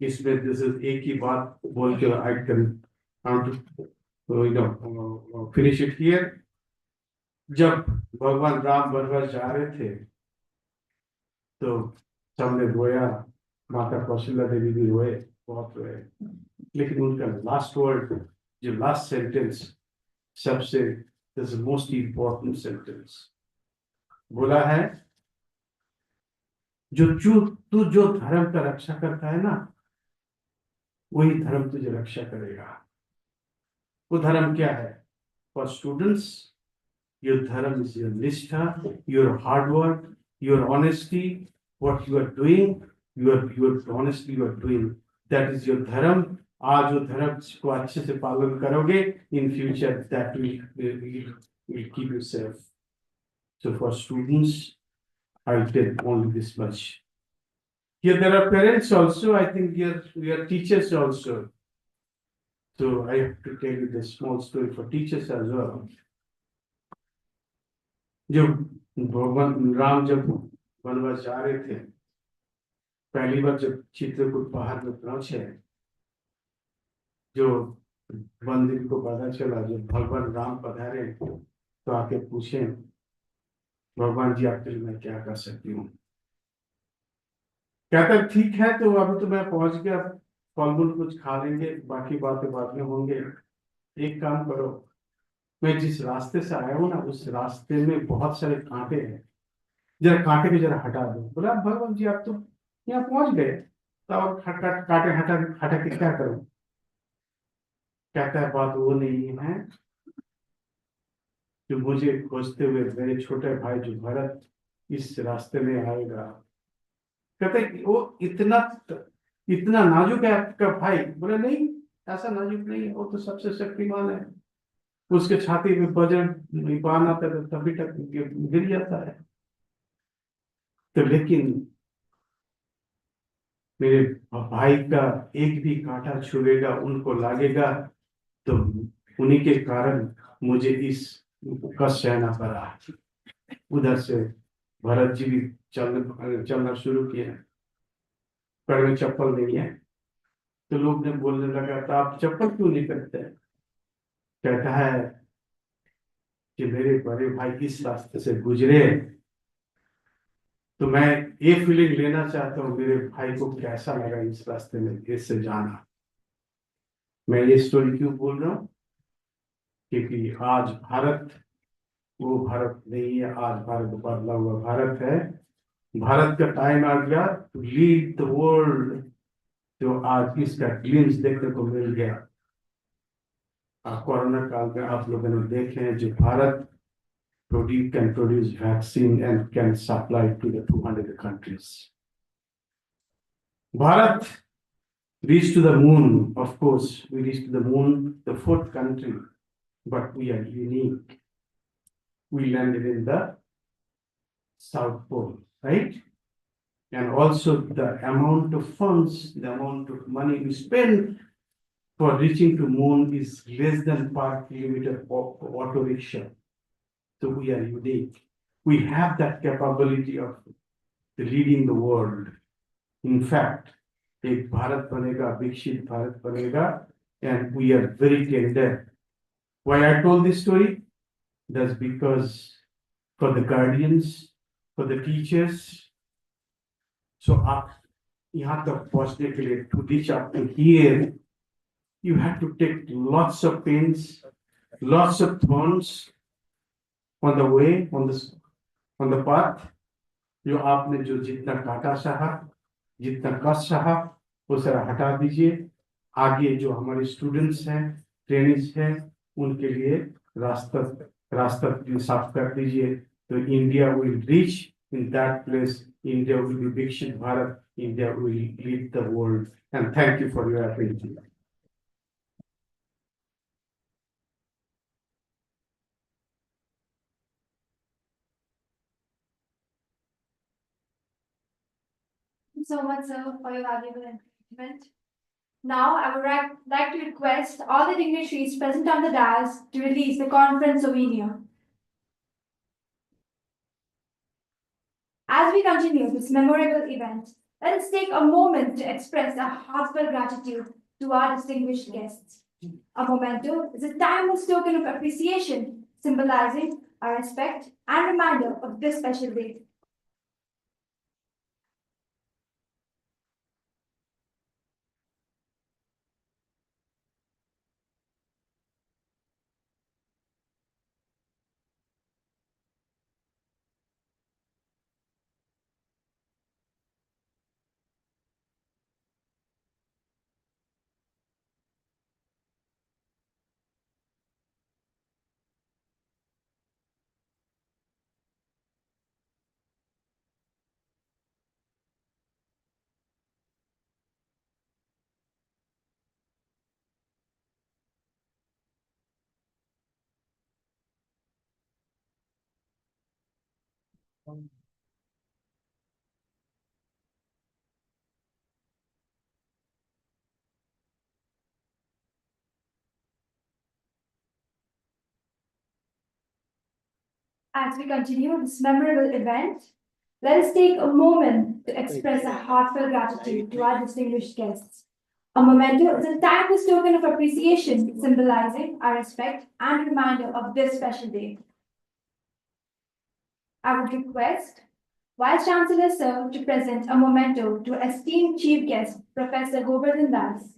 [SPEAKER 3] इसमें this is एक ही बात बोल के I can finish it here. जब भगवान राम वनवास जा रहे थे तो सबने रोया, माता कौशल्या देवी भी रोए, बहुत रोए, लेकिन उनका लास्ट वर्ड, जो लास्ट सेंटेंस सबसे this is most important sentence बोला है, तू जो धर्म का रक्षा करता है ना, वही धर्म तुझे रक्षा करेगा। वो धर्म क्या है? For students, your dharma is your nishtha, your hard work, your honesty, what you are doing, your honestly you are doing, that is your dharma. आज वो धर्म को अच्छे से पालन करोगे, in future that will keep you safe. So for students, I'll tell only this much. Here there are parents also, I think we are teachers also. So I have to tell you the small story for teachers as well. जब भगवान राम जब वनवास जा रहे थे, पहली बार जब चित्रकूट पहाड़ में पहुंचे, जो बंदी को पता चला जब भगवान राम पधारे, तो आके पूछे, भगवान जी आपके लिए मैं क्या कर सकती हूँ। कहता ठीक है, तो अभी तो मैं पहुंच गया, फल मूल कुछ खा लेंगे, बाकी बातें बाद में होंगे। एक काम करो, मैं जिस रास्ते से आया हूँ ना, उस रास्ते में बहुत सारे कांटे हैं, जरा कांटे को जरा हटा दो। बोला भगवान जी आप तो यहाँ पहुंच गए, तो अब कांटे हटा के क्या करूं। कहता है बात वो नहीं है, जो मुझे खोजते हुए मेरे छोटे भाई जो भरत इस रास्ते में आएगा। कहते वो इतना नाजुक है आपका भाई। बोले नहीं, ऐसा नाजुक नहीं है, वो तो सबसे शक्तिमान है, उसके छाती में वज्र बाण आता है तो तभी तक गिर जाता है। तो लेकिन मेरे भाई का एक भी कांटा छुएगा, उनको लागेगा, तो उन्हीं के कारण मुझे इस कष्ट सहना पड़ा। उधर से भरत जी भी चलना शुरू किया, पैर में चप्पल नहीं है। तो लोग ने बोलने लगा, तो आप चप्पल क्यों नहीं करते? कहता है कि मेरे बड़े भाई इस रास्ते से गुजरे, तो मैं ये फीलिंग लेना चाहता हूँ मेरे भाई को कैसा लगा इस रास्ते में इससे जाना। मैं ये स्टोरी क्यों बोल रहा हूँ? क्योंकि आज भारत वो भारत नहीं है, आज भारत बदला हुआ भारत है। भारत का टाइम आ गया टू लीड द वर्ल्ड, जो आज इसका ग्लिम्स देखने को मिल गया। कोरोना काल में आप लोगों ने देखे हैं, जो Bharat can produce vaccine and can supply to the 200 countries. Bharat reached to the moon, of course, we reached to the moon, the fourth country, but we are unique. We landed in the South Pole, right?
[SPEAKER 9] And also the amount of funds, the amount of money we spend for reaching to moon is less than per kilometer of auto rickshaw. So we are unique. We have that capability of leading the world. In fact, एक भारत बनेगा, विकसित भारत बनेगा, and we are very tender. Why I told this story? That's because for the guardians, for the teachers. So यहाँ तक पहुँचने के लिए to reach up to here, you have to take lots of pains, lots of thorns on the way, on the path. जो आपने जो जितना काटा सहा, जितना कष्ट सहा, वो सारा हटा दीजिए. आगे जो हमारे स्टूडेंट्स हैं, ट्रेनिंग्स हैं, उनके लिए रास्ता साफ कर दीजिए. तो India will reach in that place. India will be Vikshit Bharat. India will lead the world. And thank you for your attention.
[SPEAKER 1] Thank you so much, sir, for your valuable encouragement. Now, I would like to request all the dignitaries present on the dais to release the conference souvenir. As we continue this memorable event, let us take a moment to express our heartfelt gratitude to our distinguished guests. A memento is a timeless token of appreciation, symbolizing our respect and reminder of this special day. As we continue this memorable event, let us take a moment to express our heartfelt gratitude to our distinguished guests. A memento is a timeless token of appreciation, symbolizing our respect and reminder of this special day. I would request Vice Chancellor Sir to present a memento to esteemed chief guest, Professor Govardhan Das.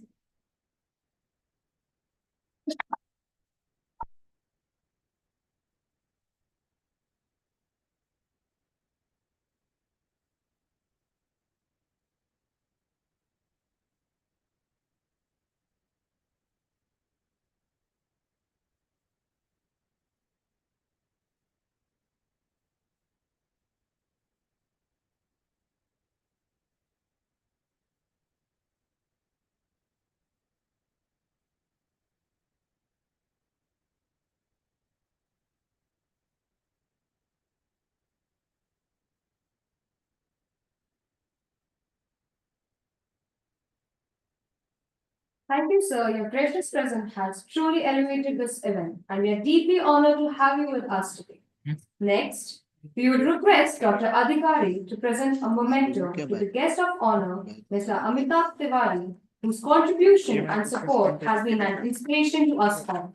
[SPEAKER 8] Thank you, sir. Your gracious presence has truly elevated this event, and we are deeply honored to have you with us today. Next, we would request Dr. Adhikari to present a memento to the guest of honor, Mr. Amitabh Tiwari, whose contribution and support has been an inspiration to us all.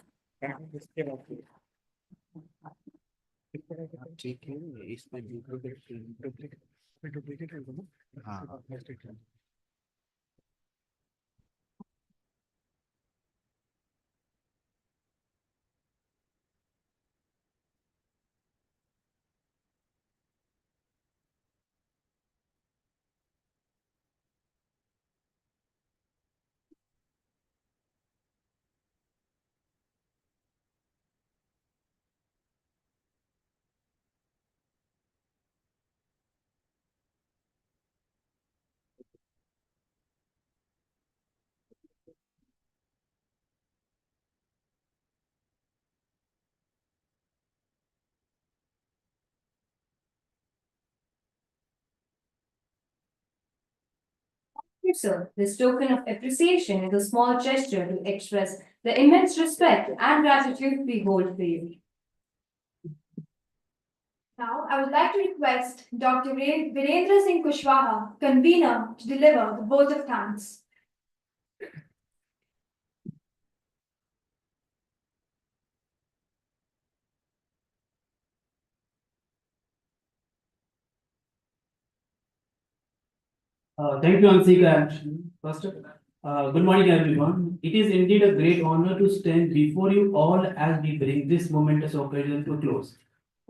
[SPEAKER 8] you, sir. This token of appreciation is a small gesture to express the immense respect and gratitude we hold for you.
[SPEAKER 1] Now, I would like to request Dr. Virendra Singh Kushwaha, convener, to deliver the vote of thanks.
[SPEAKER 6] Thank you, Ansika. First, good morning, everyone. It is indeed a great honor to stand before you all as we bring this momentous occasion to a close.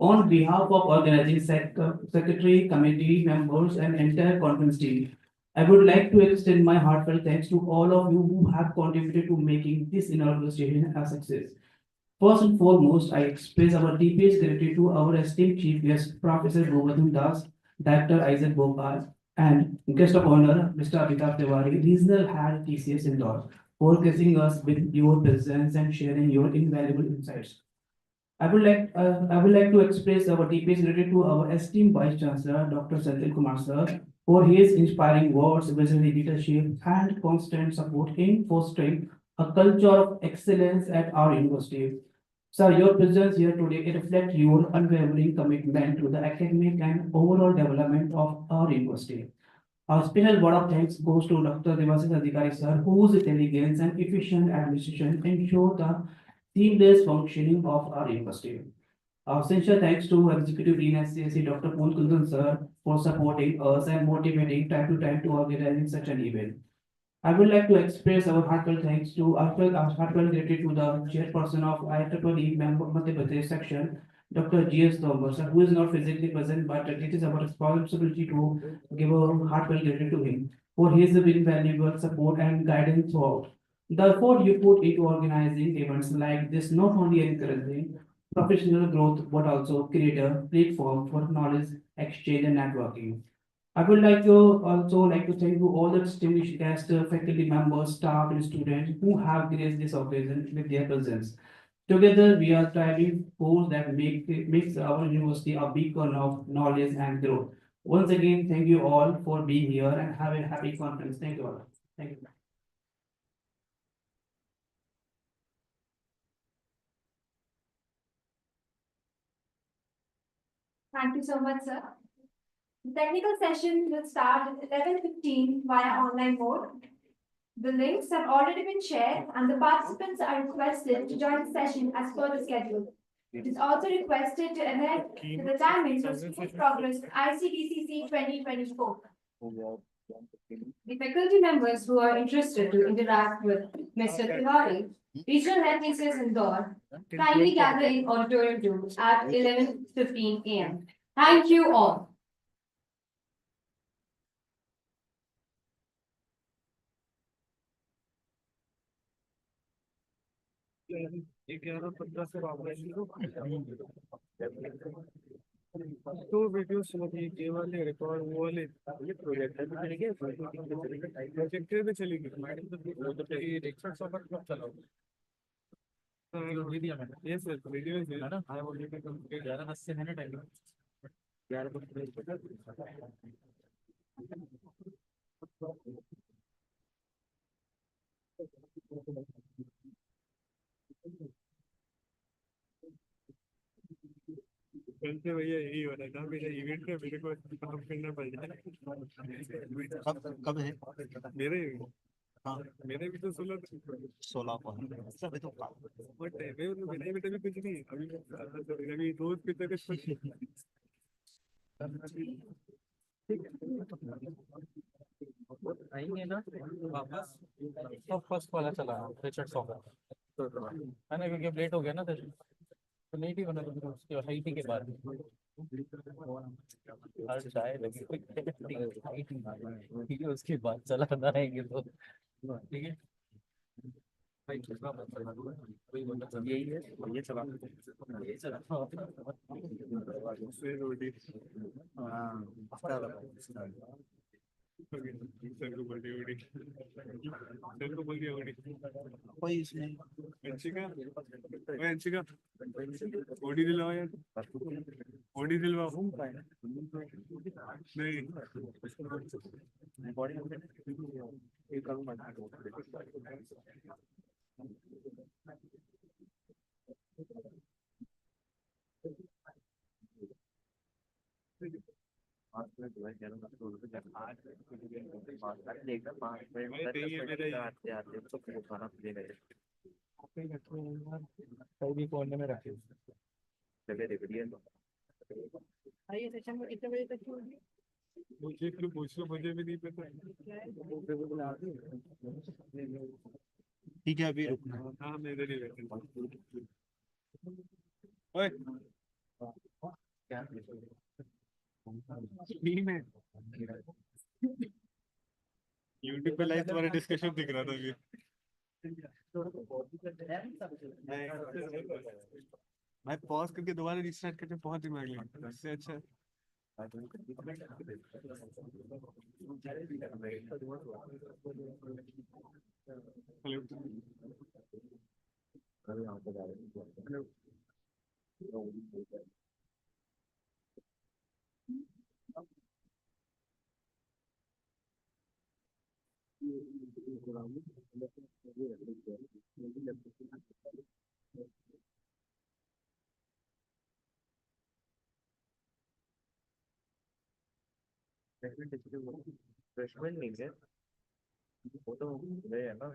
[SPEAKER 6] On behalf of organizing secretary, committee members, and entire conference team, I would like to extend my heartfelt thanks to all of you who have contributed to making this inaugural session a success. First and foremost, I express our deepest gratitude to our esteemed chief guest, Professor Govardhan Das, Dr. Isaac Bhopal, and guest of honor, Mr. Amitabh Tiwari, Regional Head TCS Indore, for gracing us with your presence and sharing your invaluable insights. I would like to express our deepest gratitude to our esteemed Vice Chancellor, Dr. Sanjay Kumar Sir, for his inspiring words, visionary leadership, and constant support in fostering a culture of excellence at our university. Sir, your presence here today reflects your unwavering commitment to the academic and overall development of our university. Our special word of thanks goes to Dr. Devasis Adhikari sir, whose intelligence and efficient administration ensure the seamless functioning of our university. Our sincere thanks to Executive Dean SCSC Dr. Poon Kundan sir for supporting us and motivating time to time to organizing such an event. I would like to express our heartfelt thanks to heartfelt gratitude to the chairperson of IEEE member Madhya Pradesh section, Dr. G.S. Thomas, who is not physically present, but it is our responsibility to give a heartfelt gratitude to him for his invaluable support and guidance throughout. The effort you put into organizing events like this not only encouraging professional growth but also create a platform for knowledge exchange and networking. I would like to thank you all the distinguished guests, faculty members, staff, and students who have graced this occasion with their presence. Together, we are driving force that makes our university a beacon of knowledge and growth. Once again, thank you all for being here and have a happy conference. Thank you all. Thank you.
[SPEAKER 1] Thank you so much, sir. The technical session will start at 11:15 via online mode. The links have already been shared and the participants are requested to join the session as per the schedule. It is also requested to adhere to the timings of smooth progress ICDCC 2024.
[SPEAKER 8] The faculty members who are interested to interact with Mr. Tiwari, Regional Head TCS Indore, kindly gather in Auditorium 2 at 11:15 a.m. Thank you all.
[SPEAKER 7] तो videos केवल record वो वाले project है projector पे चलेगी expert software कब चलाओ ये सर वीडियो है ना आई वांट टू कंप्लीट 11:10 से है ना टाइम 11:10 कल से भैया यही हो रहा था मेरा इवेंट में मेरे को काम करना पड़ रहा है
[SPEAKER 4] कब है
[SPEAKER 7] मेरे
[SPEAKER 4] हाँ
[SPEAKER 7] मेरे भी तो
[SPEAKER 4] 16 को है सब तो
[SPEAKER 7] बट मेरे बेटा भी कुछ नहीं अभी दोस्त की तरह आएंगे ना वापस तो फर्स्ट वाला चला रिचर्ड सॉफ्टवेयर है ना क्योंकि लेट हो गया ना तो नहीं भी बना उसके हाईटी के बाद हर चाय लगी ठीक है उसके बाद चला रहेंगे तो ठीक है यही है ये चला सर को बोल दिया
[SPEAKER 4] कोई इसमें
[SPEAKER 7] अंशिका ओडी दिलाओ यार बॉडी दिलवा नहीं कहीं कोने में रखे मुझे क्यों पूछ लो मुझे भी नहीं पता
[SPEAKER 4] ठीक है अभी रुकना।
[SPEAKER 7] हाँ मैं इधर ही बैठा ओए टीम है यूट्यूब पे लाइव तुम्हारा डिस्कशन दिख रहा था अभी मैं पॉज करके दोबारा रिस्टार्ट करके बहुत दिमाग लगा इससे अच्छा
[SPEAKER 10] फ्रेशमैन नहीं है वो तो गए है ना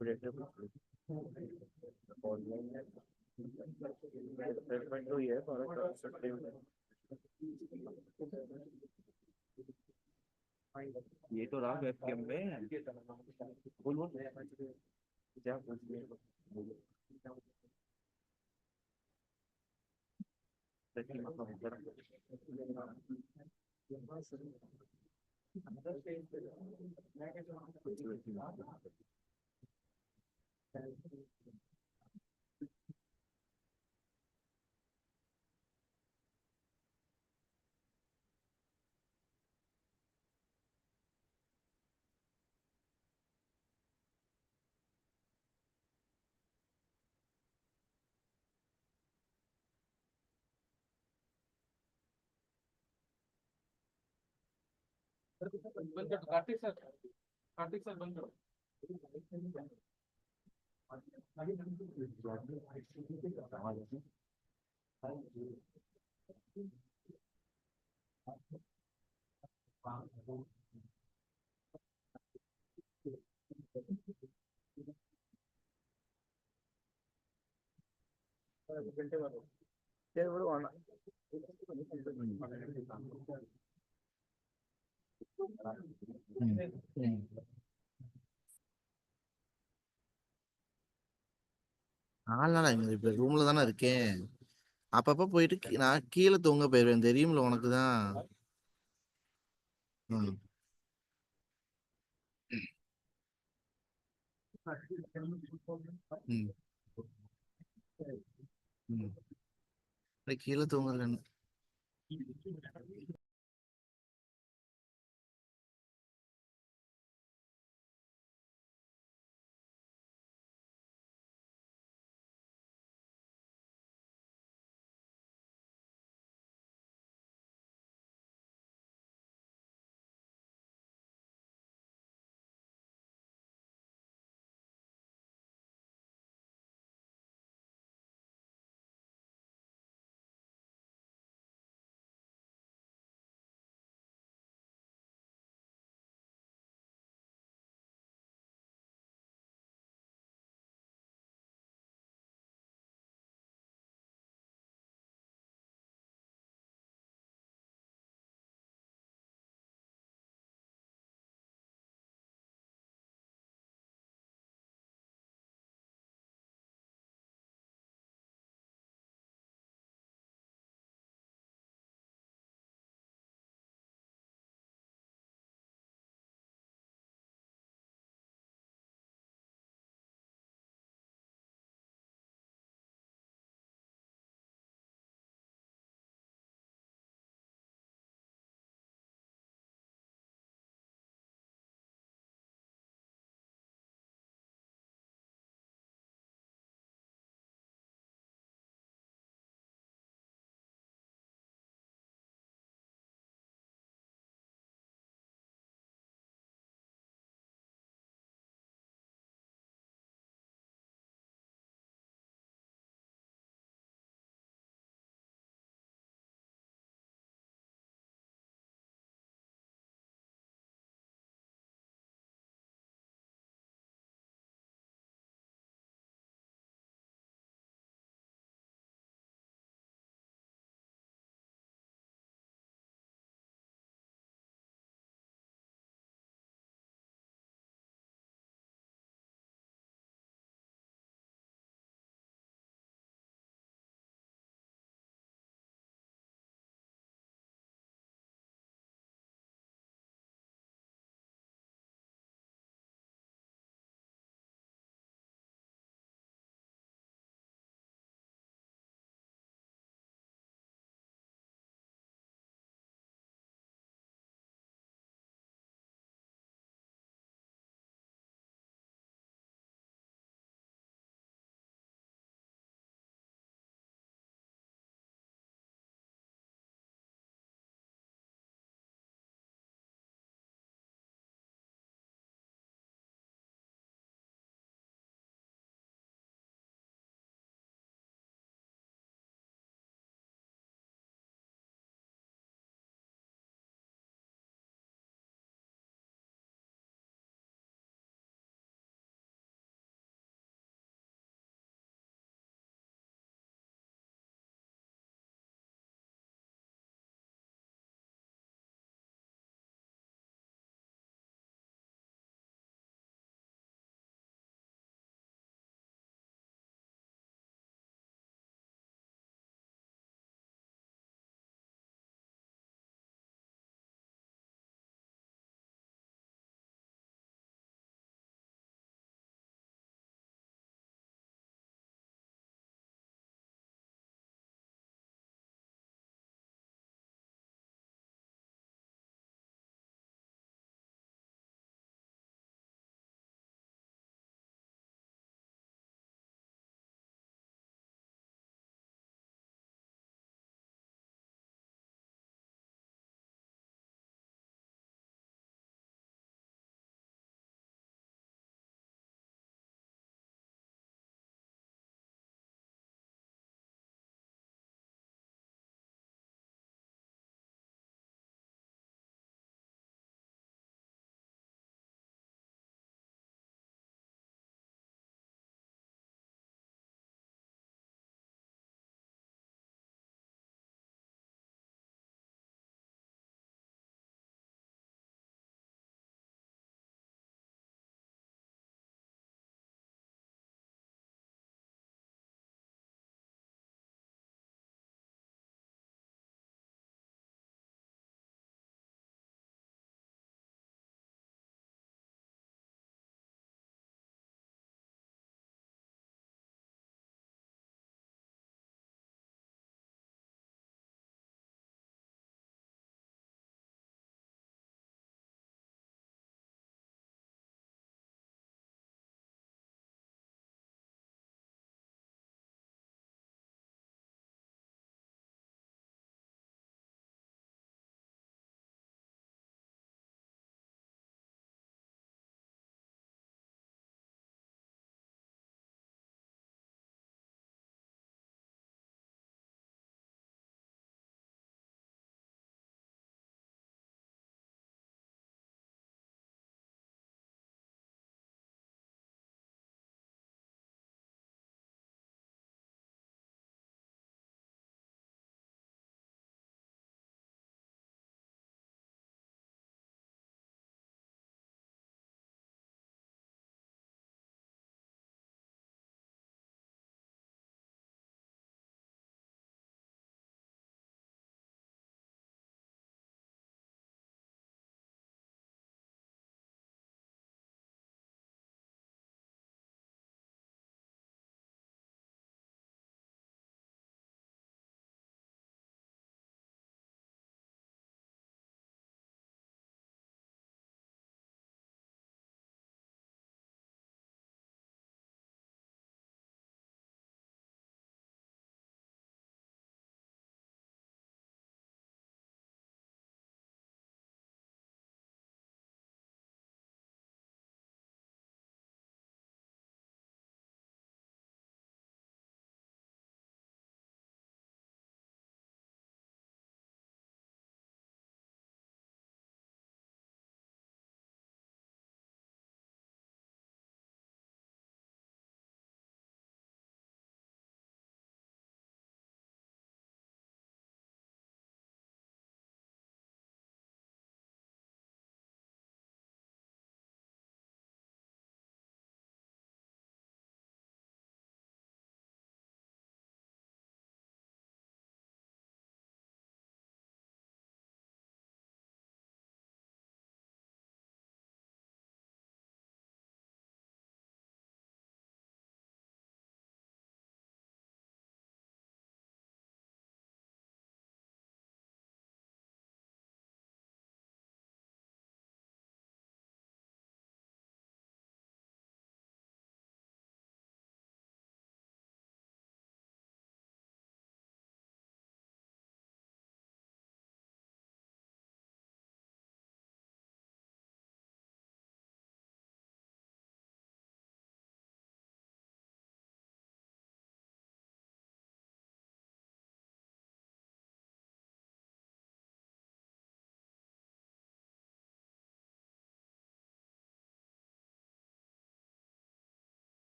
[SPEAKER 10] प्रोजेक्ट ऑनलाइन है फ्रेशमैन तो ही है और ये तो रहा वेबकैम में बोल बोल क्या पूछ
[SPEAKER 7] कार्तिक सर बंद करो
[SPEAKER 4] ஆள்லாம் இங்க இப்ப ரூம்ல தானே இருக்கேன். அப்பப்ப போயிட்டு நான் கீழே தூங்க போயிருவேன் தெரியும்ல உனக்கு தான். ம். ம். ம். கீழே தூங்குறேன்.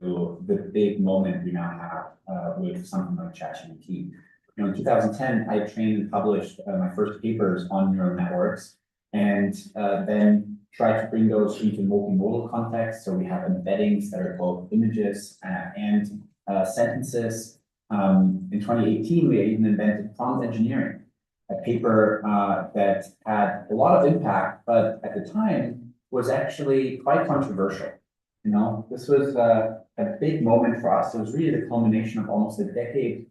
[SPEAKER 11] the big moment we now have with something like ChatGPT. You know, in 2010, I trained and published my first papers on neural networks, and then tried to bring those into multimodal context. So we have embeddings that are both images and sentences. In 2018, we even invented prompt engineering, a paper that had a lot of impact, but at the time was actually quite controversial. You know, this was a big moment for us. It was really the culmination of almost a decade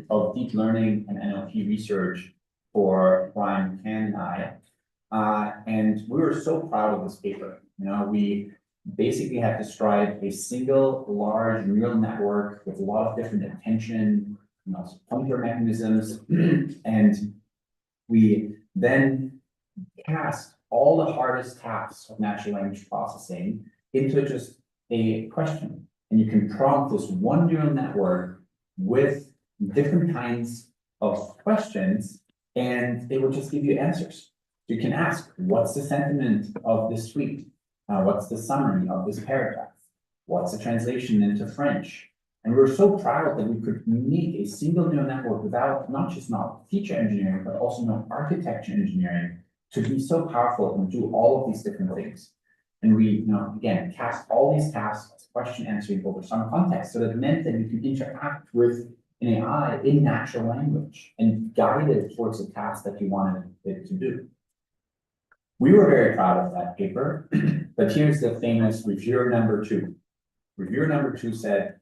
[SPEAKER 11] of deep learning and NLP research for Brian McCann and I. And we were so proud of this paper. You know, we basically had described a single large neural network with a lot of different attention, you know, pointer mechanisms, and we then cast all the hardest tasks of natural language processing into just a question. And you can prompt this one neural network with different kinds of questions, and it will just give you answers. You can ask, what's the sentiment of this tweet? What's the summary of this paragraph? What's the translation into French? And we were so proud that we could make a single neural network without not feature engineering, but also no architecture engineering to be so powerful and do all of these different things. And we, you know, again, cast all these tasks, question answering over some context. So that meant that you can interact with an AI in natural language and guide it towards the task that you wanted it to do. We were very proud of that paper, but here's the famous reviewer number 2. Reviewer number 2 said,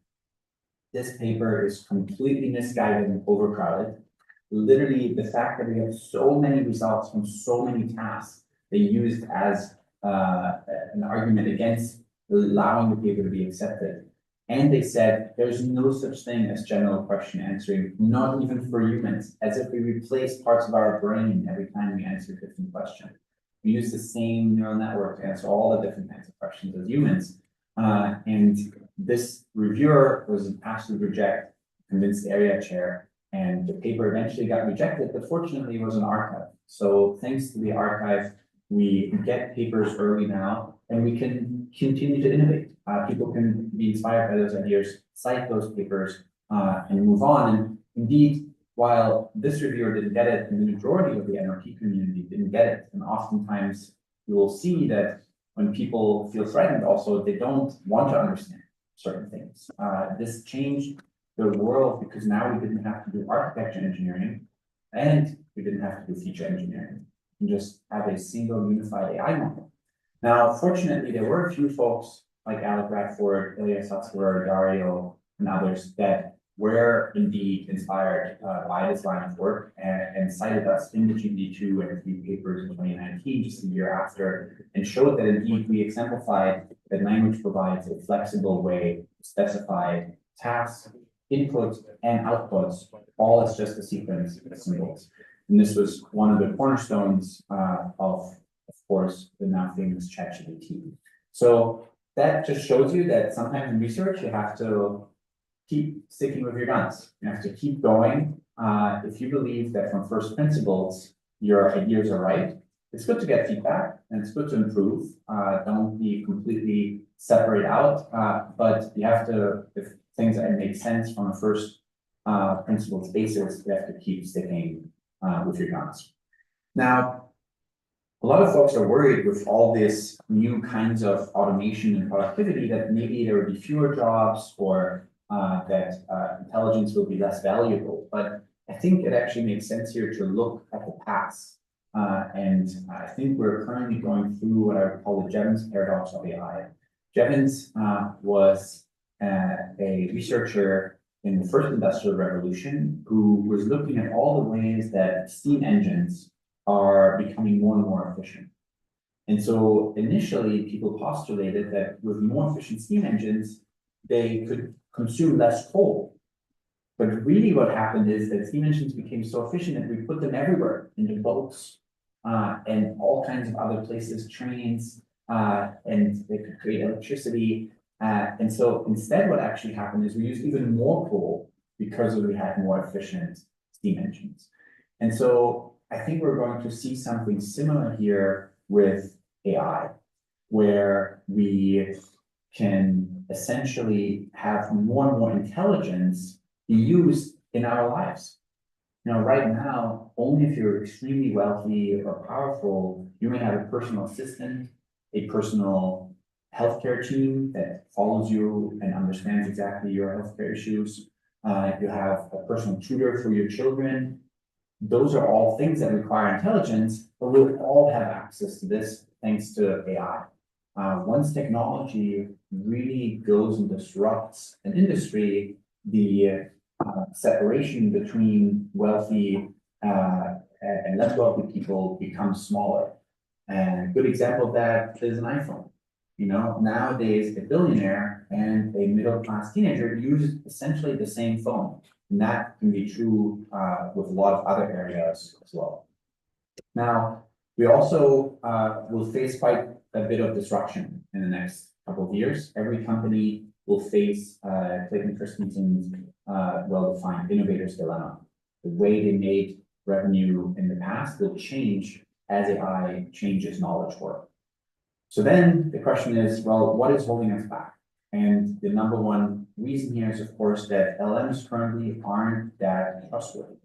[SPEAKER 11] this paper is completely misguided and overcrowded. Literally, the fact that we have so many results from so many tasks they used as an argument against allowing the paper to be accepted. And they said, there's no such thing as general question answering, not even for humans, as if we replace parts of our brain every time we answer a different question. We use the same neural network to answer all the different kinds of questions as humans. And this reviewer was an absolute reject, convinced the area chair, and the paper eventually got rejected, but fortunately it was an archive. So thanks to the archive, we get papers early now, and we can continue to innovate. People can be inspired by those ideas, cite those papers, and move on. And indeed, while this reviewer didn't get it, and the majority of the NLP community didn't get it, and oftentimes you will see that when people feel threatened, also they don't want to understand certain things. This changed the world because now we didn't have to do architecture engineering, and we didn't have to do feature engineering. We just have a single unified AI model. Now, fortunately, there were a few folks like Alec Bradford, Ilya Sutskever, Dario, and others that were indeed inspired by this line of work and cited us in the GPT-2 and 3 papers in 2019, just a year after, and showed that indeed we exemplified that language provides a flexible way to specify tasks, inputs, and outputs, all as just a sequence of symbols. And this was one of the cornerstones of course, the now famous ChatGPT. So that just shows you that sometimes in research, you have to keep sticking with your guns. You have to keep going. If you believe that from first principles, your ideas are right, it's good to get feedback and it's good to improve. Don't be completely separate out, but you have to, if things that make sense from a first principles basis, you have to keep sticking with your guns. Now, a lot of folks are worried with all this new kinds of automation and productivity that maybe there will be fewer jobs or that intelligence will be less valuable. But I think it actually makes sense here to look at the past. And I think we're currently going through what I would call the Jevons paradox of AI. Jevons was a researcher in the first industrial revolution who was looking at all the ways that steam engines are becoming more and more efficient. And so initially people postulated that with more efficient steam engines, they could consume less coal. But really what happened is that steam engines became so efficient that we put them everywhere, into boats and all kinds of other places, trains, and they could create electricity. And so instead what actually happened is we used even more coal because we had more efficient steam engines. And so I think we're going to see something similar here with AI, where we can essentially have more and more intelligence be used in our lives. You know, right now, only if you're extremely wealthy or powerful, you may have a personal assistant, a personal healthcare team that follows you and understands exactly your healthcare issues. You have a personal tutor for your children. Those are all things that require intelligence, but we'll all have access to this thanks to AI. Once technology really goes and disrupts an industry, the separation between wealthy and less wealthy people becomes smaller. And a good example of that is an iPhone. You know, nowadays a billionaire and a middle-class teenager use essentially the same phone. And that can be true with a lot of other areas as well. Now, we also will face quite a bit of disruption in the next couple of years. Every company will face Clayton Christensen's well-defined innovator's dilemma. The way they made revenue in the past will change as AI changes knowledge work. So then the question is, well, what is holding us back? And the number one reason here is, of course, that LLMs currently aren't that trustworthy,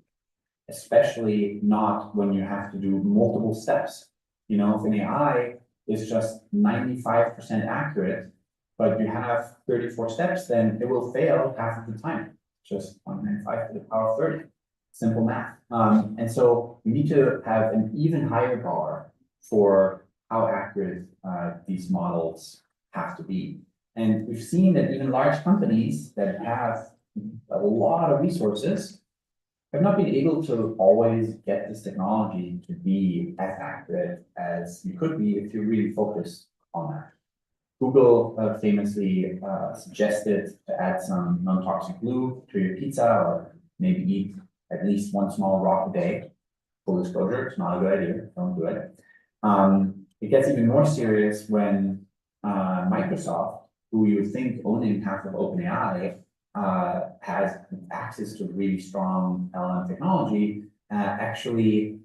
[SPEAKER 11] especially not when you have to do multiple steps. You know, if an AI is just 95% accurate, but you have 34 steps, then it will fail half of the time. Just 195 to the power of 30. Simple math. And so we need to have an even higher bar for how accurate these models have to be. And we've seen that even large companies that have a lot of resources have not been able to always get this technology to be as accurate as you could be if you really focused on that. Google famously suggested to add some non-toxic glue to your pizza, or maybe eat at least one small rock a day. Full disclosure, it's not a good idea, don't do it. It gets even more serious when Microsoft, who you would think owning half of OpenAI, has access to really strong LLM technology, actually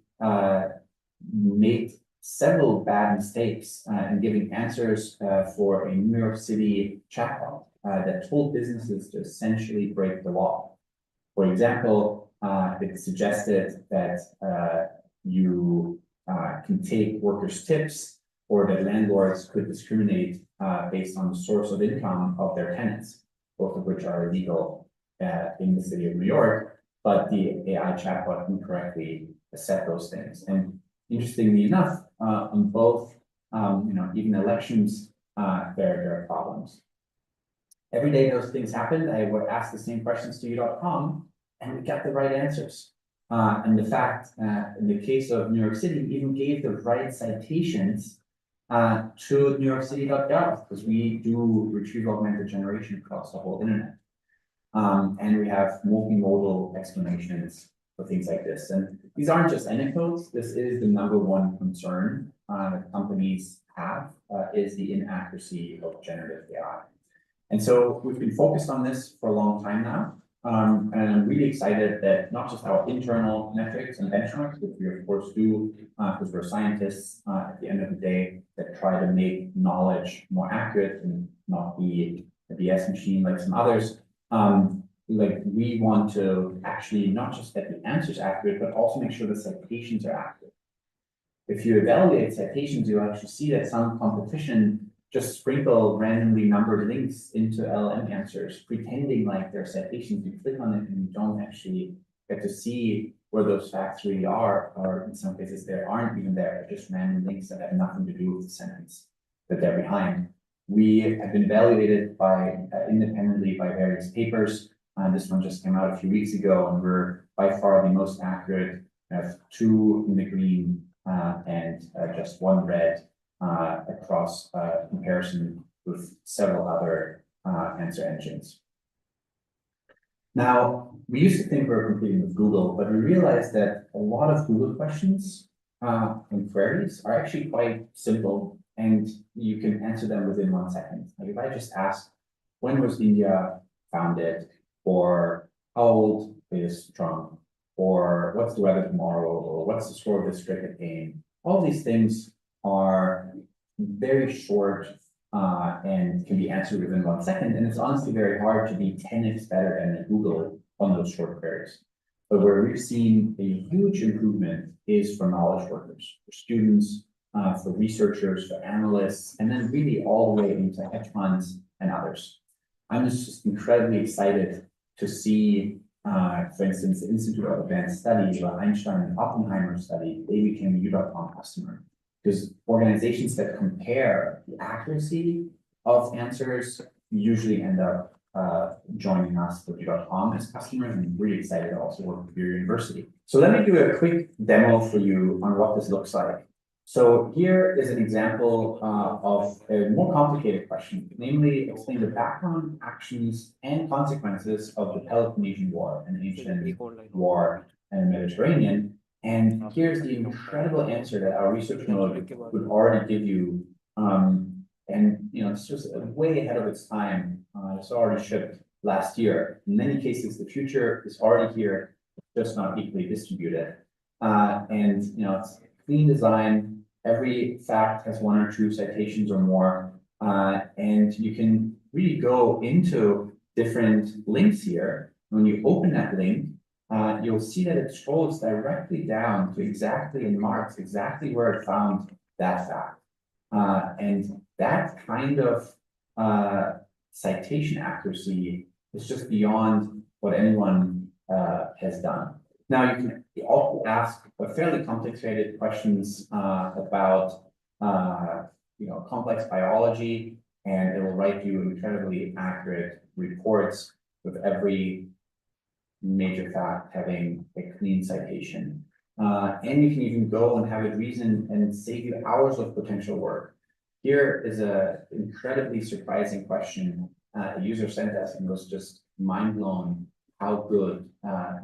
[SPEAKER 11] made several bad mistakes in giving answers for a New York City chatbot that told businesses to essentially break the law. For example, it suggested that you can take workers' tips, or that landlords could discriminate based on the source of income of their tenants, both of which are illegal in the city of New York, but the AI chatbot incorrectly said those things. And interestingly enough, on both, even elections, there are problems. Every day those things happened, I would ask the same questions to U.com, and we got the right answers. And the fact, in the case of New York City, we even gave the right citations to NewYorkCity.gov, because we do retrieval augmented generation across the whole internet. And we have multimodal explanations for things like this. And these aren't just anecdotes. This is the number one concern that companies have, is the inaccuracy of generative AI. And so we've been focused on this for a long time now. And I'm really excited that not just our internal metrics and benchmarks, which we of course do, because we're scientists at the end of the day that try to make knowledge more accurate and not be a BS machine like some others. Like we want to actually not just get the answers accurate, but also make sure the citations are accurate. If you evaluate citations, you'll actually see that some competition just sprinkle randomly numbered links into LLM answers, pretending like they're citations. You click on it and you don't actually get to see where those facts really are, or in some cases they aren't even there, they're just random links that have nothing to do with the sentence that they're behind. We have been evaluated by independently by various papers. This one just came out a few weeks ago, and we're by far the most accurate. We have 2 in the green and just 1 red across comparison with several other answer engines. Now, we used to think we were competing with Google, but we realized that a lot of Google questions and queries are actually quite simple, and you can answer them within 1 second. Like if I just ask, when was India founded? Or how old is Trump? Or what's the weather tomorrow? Or what's the score of this cricket game? All these things are very short and can be answered within 1 second. And it's honestly very hard to be 10x better than Google on those short queries. But where we've seen a huge improvement is for knowledge workers, for students, for researchers, for analysts, and then really all the way into hedge funds and others. I'm just incredibly excited to see, for instance, the Institute of Advanced Studies, the Einstein and Oppenheimer study, they became a U.com customer. Because organizations that compare the accuracy of answers usually end up joining us with U.com as customers, and I'm really excited to also work with your university. So let me do a quick demo for you on what this looks like. So here is an example of a more complicated question, namely explain the background, actions, and consequences of the Peloponnesian War, an ancient war in the Mediterranean. And here's the incredible answer that our research node would already give you. And you know, it's just way ahead of its time. It's already shipped last year. In many cases, the future is already here, just not equally distributed. And you know, it's clean design. Every fact has 1 or 2 citations or more. And you can really go into different links here. When you open that link, you'll see that it scrolls directly down to exactly and marks exactly where it found that fact. And that kind of citation accuracy is just beyond what anyone has done. Now, you can also ask fairly complicated questions about you know, complex biology, and it will write you incredibly accurate reports with every major fact having a clean citation. And you can even go and have it reason and save you hours of potential work. Here is an incredibly surprising question a user sent us and was just mind blown how good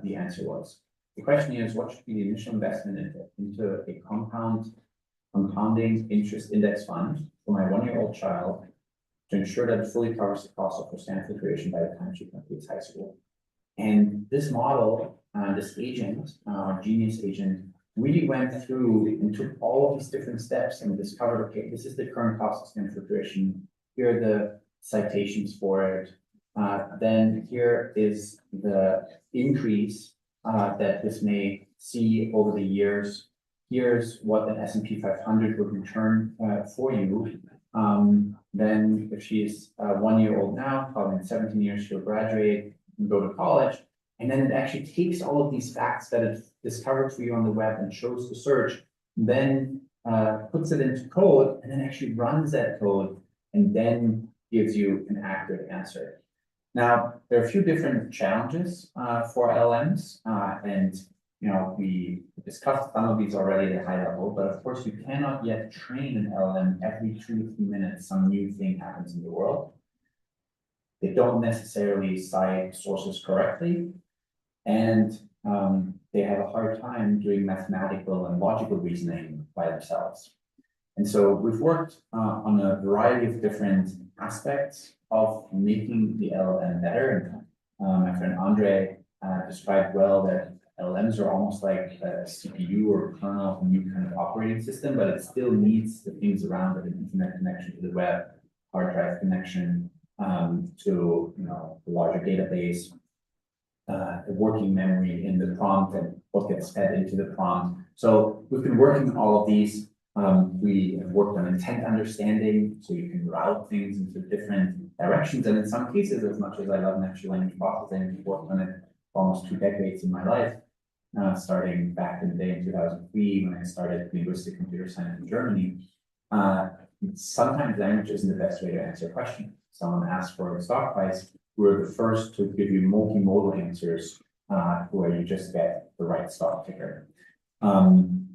[SPEAKER 11] the answer was. The question is, what should be the initial investment into a compounding interest index fund for my 1-year-old child to ensure that it fully covers the cost of her Stanford tuition by the time she completes high school? And this model, this agent, genius agent, really went through and took all of these different steps and discovered, okay, this is the current cost of Stanford tuition. Here are the citations for it. Then here is the increase that this may see over the years. Here's what an S&P 500 would return for you. Then if she's 1 year old now, probably in 17 years, she'll graduate and go to college. And then it actually takes all of these facts that it discovered for you on the web and shows the search, then puts it into code, and then actually runs that code, and then gives you an accurate answer. Now, there are a few different challenges for LLMs, and you know, we discussed some of these already at a high level, but of course, you cannot yet train an LLM every 2 to 3 minutes. Some new thing happens in the world. They don't necessarily cite sources correctly, and they have a hard time doing mathematical and logical reasoning by themselves. And so we've worked on a variety of different aspects of making the LLM better. And my friend Andre described well that LLMs are almost like a CPU or a kernel of a new kind of operating system, but it still needs the things around it: an internet connection to the web, hard drive connection to the larger database, a working memory in the prompt and what gets fed into the prompt. So we've been working on all of these. We have worked on intent understanding, so you can route things into different directions. And in some cases, as much as I love natural language processing, I've worked on it for almost 2 decades in my life, starting back in the day in 2003 when I started linguistic computer science in Germany. Sometimes language isn't the best way to answer a question. Someone asks for a stock price, we're the first to give you multimodal answers where you just get the right stock ticker.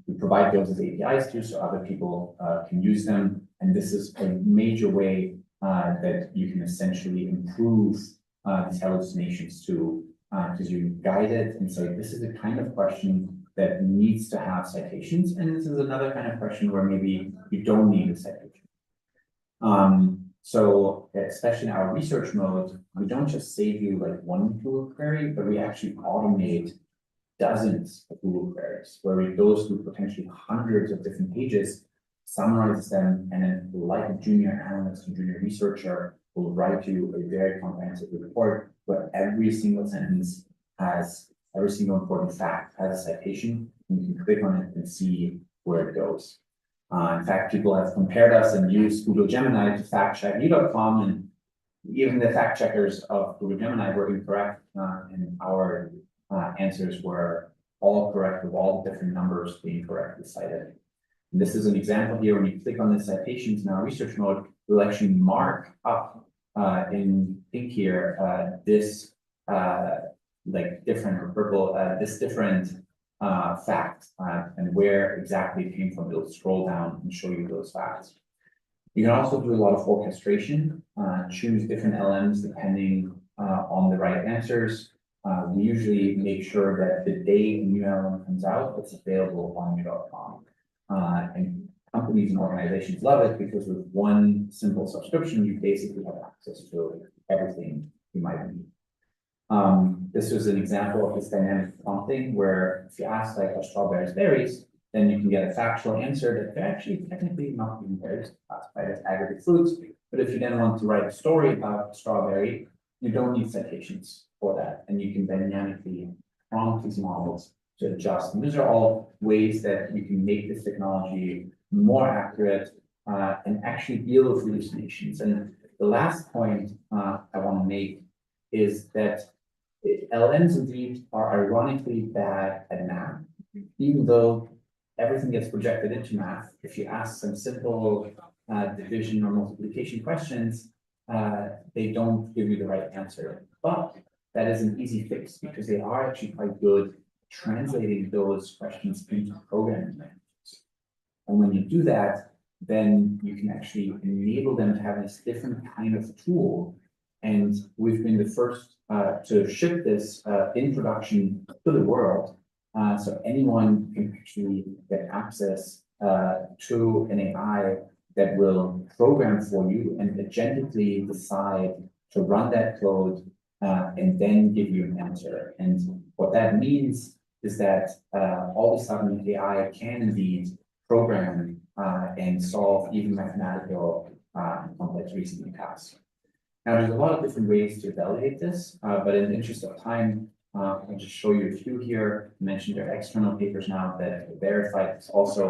[SPEAKER 11] We provide those as APIs too, so other people can use them. And this is a major way that you can essentially improve these hallucinations too, because you guide it and say, this is the kind of question that needs to have citations. And this is another kind of question where maybe you don't need a citation. So especially in our research mode, we don't just save you like one Google query, but we actually automate dozens of Google queries where we go through potentially hundreds of different pages, summarizes them, and then like a junior analyst or junior researcher will write you a very comprehensive report where every single sentence has, every single important fact has a citation, and you can click on it and see where it goes. In fact, people have compared us and used Google Gemini to fact check u.com, and even the fact checkers of Google Gemini were incorrect, and our answers were all correct with all the different numbers being correctly cited. And this is an example here. When you click on the citations in our research mode, we'll actually mark up in pink here this like different or purple this different fact and where exactly it came from. It'll scroll down and show you those facts. You can also do a lot of orchestration, choose different LMs depending on the right answers. We usually make sure that the day a new LM comes out, it's available on u.com. And companies and organizations love it because with one simple subscription, you basically have access to everything you might need. This was an example of this dynamic prompting where if you ask like are strawberries berries, then you can get a factual answer that they're actually technically not even berries, classified as aggregate fruits. But if you then want to write a story about strawberry, you don't need citations for that. And you can dynamically prompt these models to adjust. And these are all ways that you can make this technology more accurate and actually deal with hallucinations. And the last point I want to make is that LMs indeed are ironically bad at math, even though everything gets projected into math. If you ask some simple division or multiplication questions, they don't give you the right answer. But that is an easy fix because they are actually quite good translating those questions into programming languages. And when you do that, then you can actually enable them to have this different kind of tool. And we've been the first to ship this in production to the world. So anyone can actually get access to an AI that will program for you and agentically decide to run that code and then give you an answer. And what that means is that all of a sudden AI can indeed program and solve even mathematical complex reasoning tasks. Now, there's a lot of different ways to validate this, but in the interest of time, I'll just show you a few here. I mentioned there are external papers now that verify this also,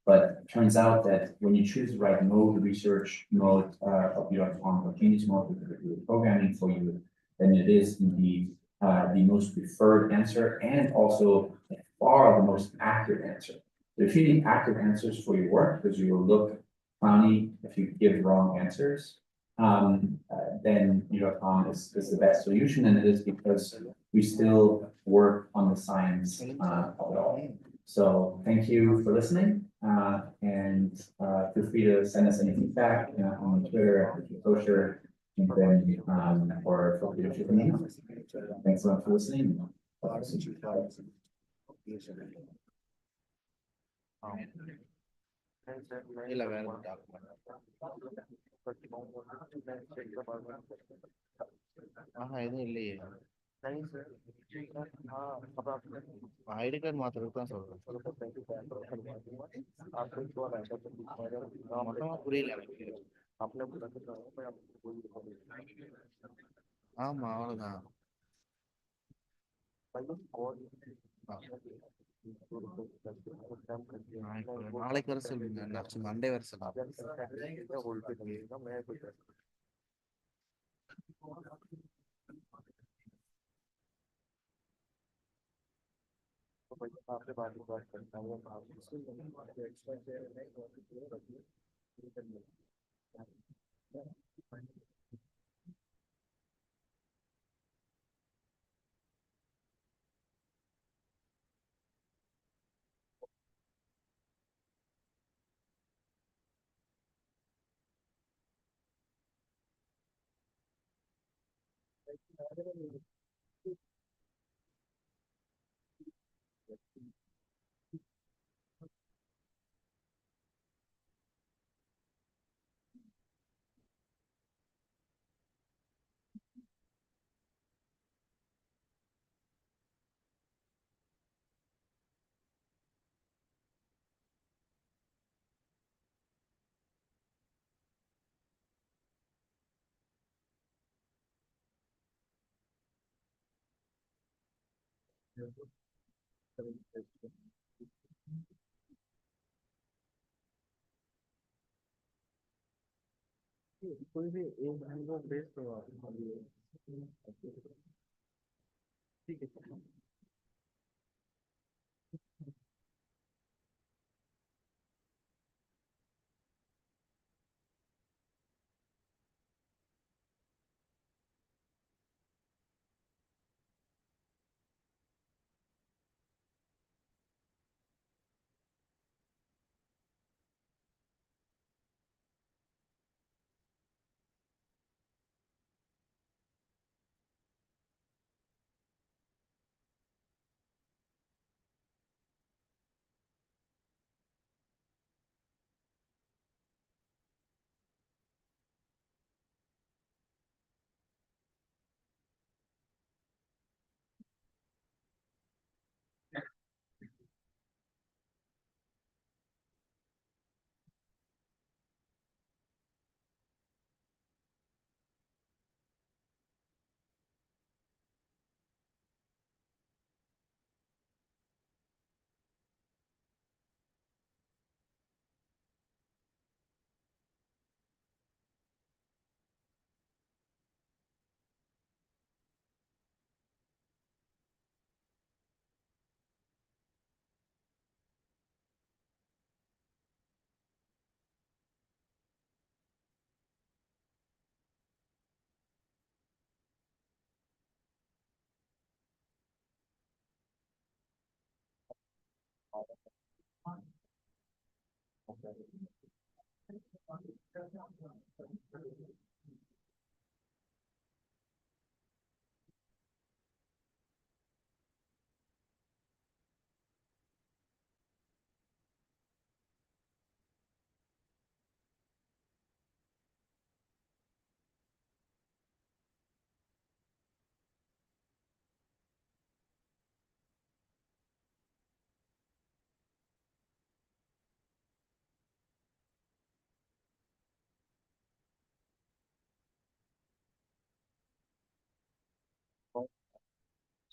[SPEAKER 11] but it turns out that when you choose the right mode, the research mode of u.com or Genius mode, with the programming for you, then it is indeed the most preferred answer and also by far the most accurate answer. So if you need accurate answers for your work, because you will look clowny if you give wrong answers, then u.com is the best solution, and it is because we still work on the science of it all. So thank you for listening, and feel free to send us any feedback on Twitter, social, and then or feel free to shoot an email. Thanks so much for listening.
[SPEAKER 4] ಇಲ್ಲ வேற ಇದು ಇಲ್ಲಿ ID card மாத்திரம் சொல்றேன் மொத்தமா புரியல எனக்கு ஆமா அவ்வளவுதான் நாளைக்கு வர சொல்லுங்க நெக்ஸ்ட் மண்டே வர சொல்லுங்க
[SPEAKER 10] कोई भी एक को बेस करवा ठीक है।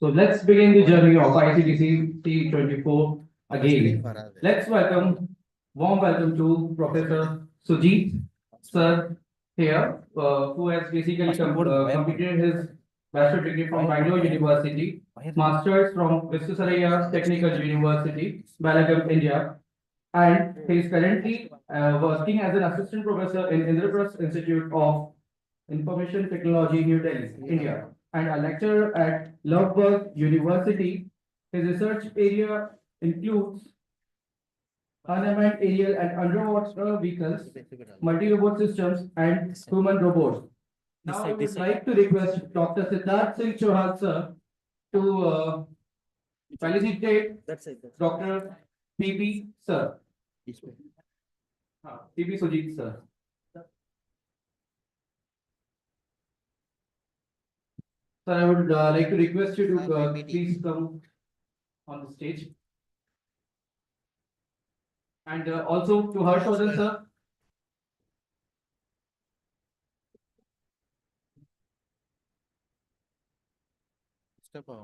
[SPEAKER 2] So let's begin the journey of ICTC T24 again. Let's warm welcome to Professor Sujit sir here, who has basically completed his bachelor degree from Bangalore University, master's from Visvesvaraya Technical University, Belagavi, India, and he is currently working as an assistant professor in Indraprasth Institute of Information Technology, New Delhi, India, and a lecturer at Loughborough University. His research area includes unmanned aerial and underwater vehicles, multi-robot systems, and human robots. Now, I would like to request Dr. Siddharth Singh Chauhan, sir, to felicitate Dr. PB, sir. PB Sujit, sir. Sir, I would like to request you to please come on the stage. And also to Harshvardhan, sir.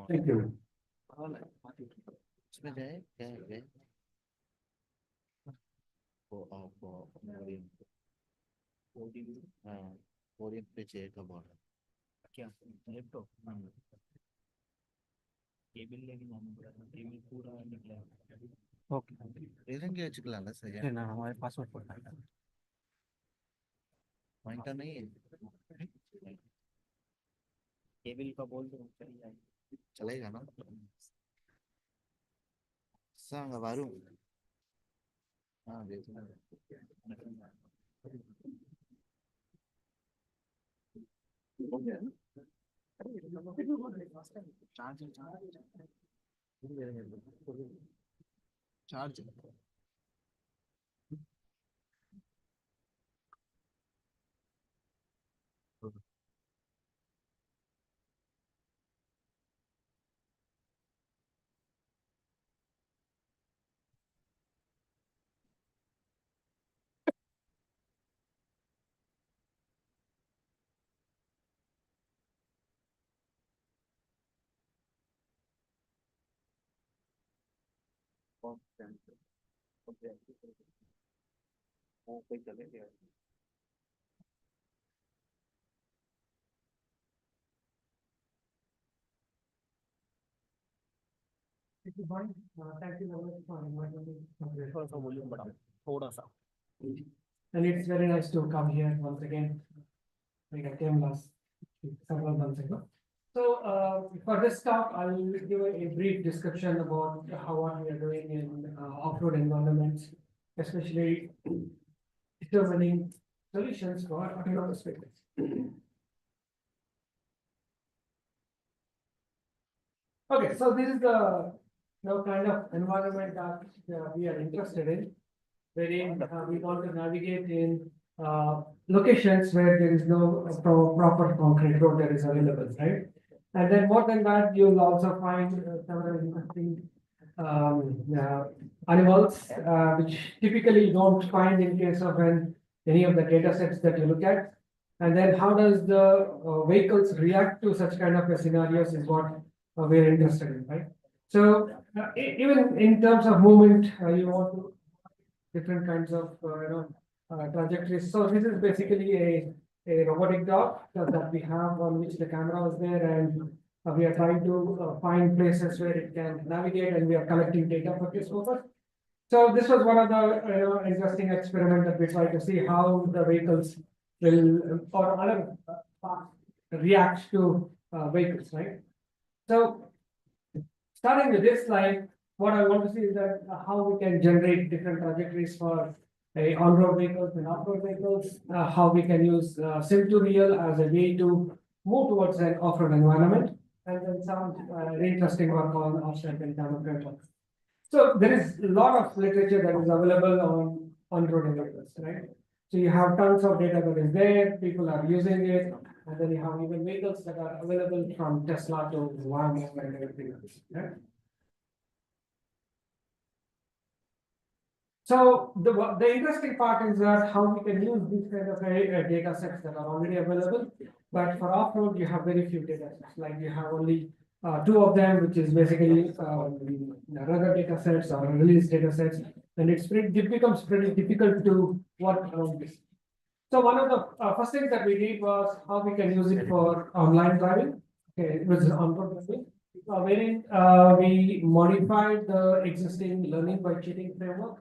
[SPEAKER 2] Thank you.
[SPEAKER 4] इसमें जाए क्या है वो हाँ orient पे चाहिए border क्या laptop cable लेके जाना पड़ा था केबल पूरा निकला ओके रीजन क्या चिकला ना सही है ना हमारे पासवर्ड पड़ता है पॉइंटर नहीं है केबल का बोल दो चलेगा ना सांग बारू हाँ देखो charge
[SPEAKER 6] Thank you very much for inviting me.
[SPEAKER 4] थोड़ा सा वॉल्यूम बढ़ाओ थोड़ा सा
[SPEAKER 6] And it's very nice to come here once again. Like I came last several months ago. So for this talk, I'll give a brief description about how what we are doing in off-road environments, especially determining solutions for autonomous vehicles. Okay, so this is the kind of environment that we are interested in, wherein we want to navigate in locations where there is no proper concrete road that is available, right? And then more than that, you'll also find several interesting animals, which typically you don't find in case of any of the data sets that you look at. And then how does the vehicles react to such kind of a scenarios is what we're interested in, right? So even in terms of movement, you want to different kinds of trajectories. So this is basically a robotic dog that we have on which the camera is there, and we are trying to find places where it can navigate, and we are collecting data for this purpose. So this was one of the interesting experiments that we tried to see how the vehicles will or other parts react to vehicles, right? So starting with this slide, what I want to see is that how we can generate different trajectories for on-road vehicles and off-road vehicles, how we can use sim to real as a way to move towards an off-road environment, and then some interesting work on offset and downward. So there is a lot of literature that is available on road vehicles, right? So you have tons of data that is there, people are using it, and then you have even vehicles that are available from Tesla to Waymo and everything else, right? So the interesting part is that how we can use these kind of data sets that are already available, but for off-road you have very few data sets, like you have only two of them, which is basically rugged data sets or release data sets, and it becomes pretty difficult to work around this. So one of the first things that we did was how we can use it for online driving, okay, which is on-road driving, wherein we modified the existing learning by cheating framework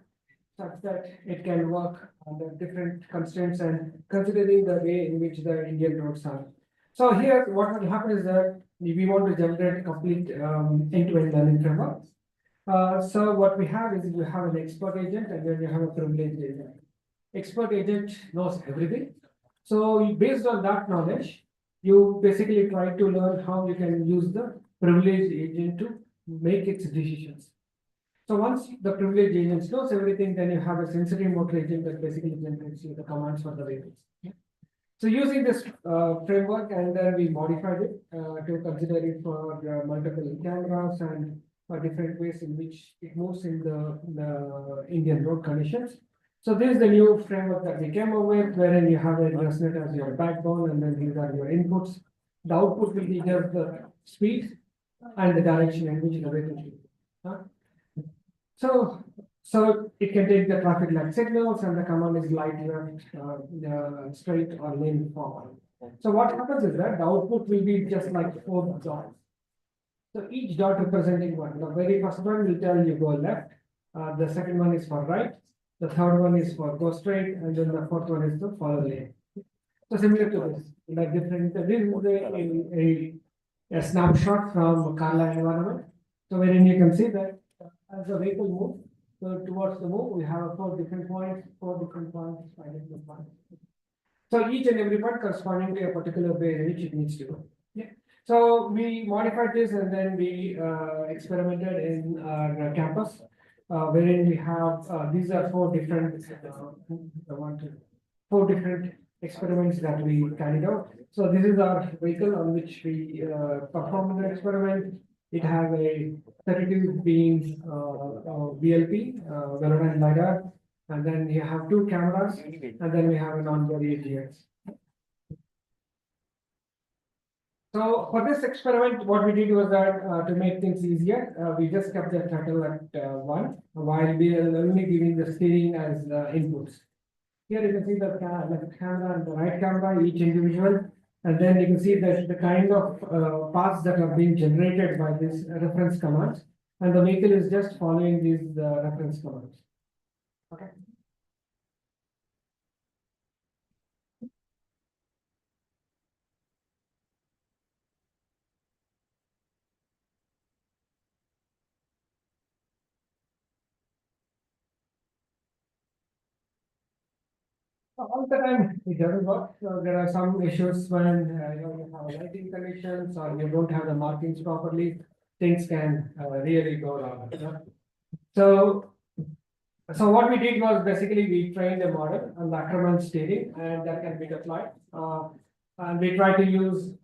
[SPEAKER 6] such that it can work under different constraints and considering the way in which the Indian roads are. So here, what will happen is that we want to generate a complete end-to-end learning framework. So what we have is you have an expert agent and then you have a privileged agent. Expert agent knows everything. So based on that knowledge, you basically try to learn how you can use the privileged agent to make its decisions. So once the privileged agent knows everything, then you have a sensory motor agent that basically generates you the commands for the vehicles. So using this framework, and then we modified it to consider it for multiple cameras and different ways in which it moves in the Indian road conditions. So this is the new framework that we came up with, wherein you have a ResNet as your backbone, and then these are your inputs. The output will be just the speed and the direction in which the vehicle should. So it can take the traffic light signals, and the command is light left, straight or lane forward. So what happens is that the output will be just like 4 dots. So each dot representing one. The very first one will tell you go left. The second one is for right. The third one is for go straight, and then the fourth one is to follow lane. So similar to this, like different. This is a snapshot from Carla environment. So wherein you can see that as the vehicle moves, so towards the move, we have 4 different points, 5 different points. So each and every point corresponding to a particular way in which it needs to go. Yeah. So we modified this, and then we experimented in our campus, wherein we have these are 4 different 4 different experiments that we carried out. So this is our vehicle on which we performed the experiment. It has a 32 beam VLP, Velodyne LiDAR, and then you have 2 cameras, and then we have an onboard AGX.
[SPEAKER 12] So for this experiment, what we did was that to make things easier, we just kept the throttle at 1 while we are only giving the steering as inputs. Here you can see the left camera and the right camera, each individual, and then you can see that the kind of paths that are being generated by this reference commands, and the vehicle is just following these reference commands. Okay. All the time it doesn't work. So there are some issues when you have lighting conditions or you don't have the markings properly. Things can really go wrong. So, what we did was basically we trained a model on the Ackermann steering, and that can be deployed. And we try to use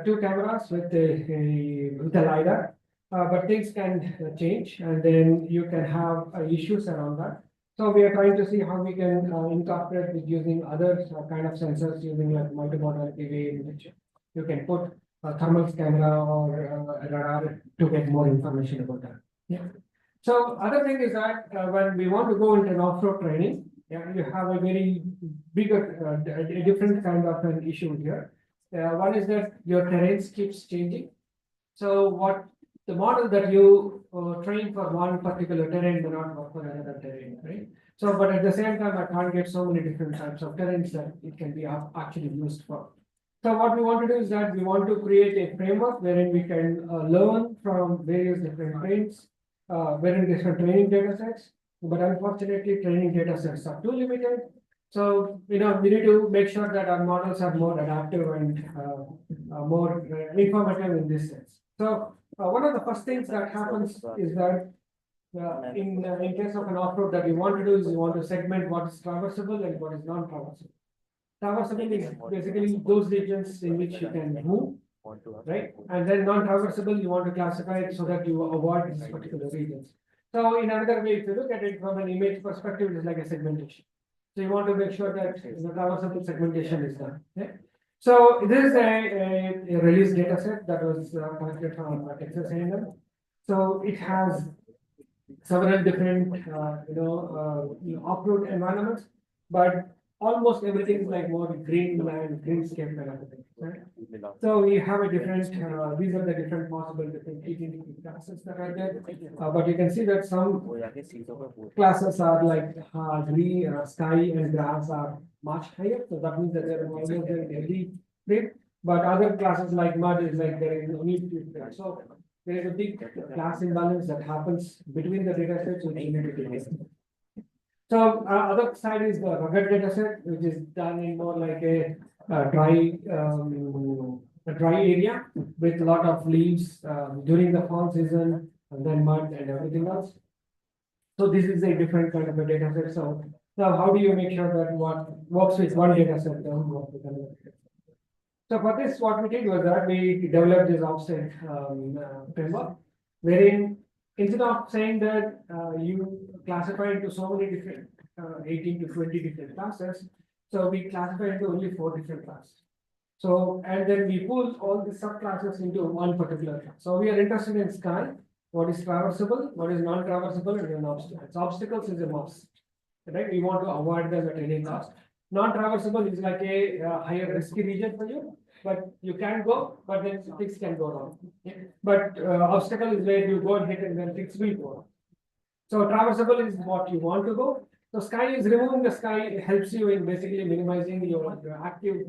[SPEAKER 12] 2 cameras with a LiDAR, but things can change, and then you can have issues around that. So we are trying to see how we can incorporate with using other kind of sensors, using like multimodality way in which you can put a thermal camera or a radar to get more information about that. Yeah. So other thing is that when we want to go into an off-road training, yeah, you have a very bigger, a different kind of an issue here. One is that your terrain keeps changing. So what the model that you train for one particular terrain may not work for another terrain, right? So, but at the same time, I can't get so many different types of terrains that it can be actually used for. So what we want to do is that we want to create a framework wherein we can learn from various different terrains, various different training data sets. But unfortunately, training data sets are too limited. So, we need to make sure that our models are more adaptive and more informative in this sense. So, one of the first things that happens is that in case of an off-road that you want to do is you want to segment what is traversable and what is non-traversable. Traversable is basically those regions in which you can move, right? And then non-traversable, you want to classify it so that you avoid these particular regions. So in another way, if you look at it from an image perspective, it's like a segmentation. So you want to make sure that the traversable segmentation is done. Okay? So this is a release data set that was collected from Texas A&M. So it has several different, off-road environments, but almost everything is like more green land, greenscape kind of a thing, right? So we have a different, these are the different possible different heating classes that are there. But you can see that some classes are like green, sky and grass are much higher. So that means that there are always a heavy trip. But other classes like mud is like there is only trip. So there is a big class imbalance that happens between the data sets which you need to do. So other side is the rugged data set, which is done in more like a dry area with a lot of leaves during the fall season, and then mud and everything else. So this is a different kind of a data set. So now how do you make sure that what works with one data set doesn't work with another data set? So for this, what we did was that we developed this offset framework, wherein instead of saying that you classify into so many different 18 to 20 different classes, so we classify into only 4 different classes. So, and then we pull all the subclasses into one particular class. So we are interested in sky, what is traversable, what is non-traversable, and then obstacles. Obstacles is a must, right? We want to avoid them at any cost. Non-traversable is like a higher risky region for you, but you can go, but then things can go wrong. But obstacle is where you go and hit and then things will go wrong. So traversable is what you want to go. So sky is removing the sky. It helps you in basically minimizing your active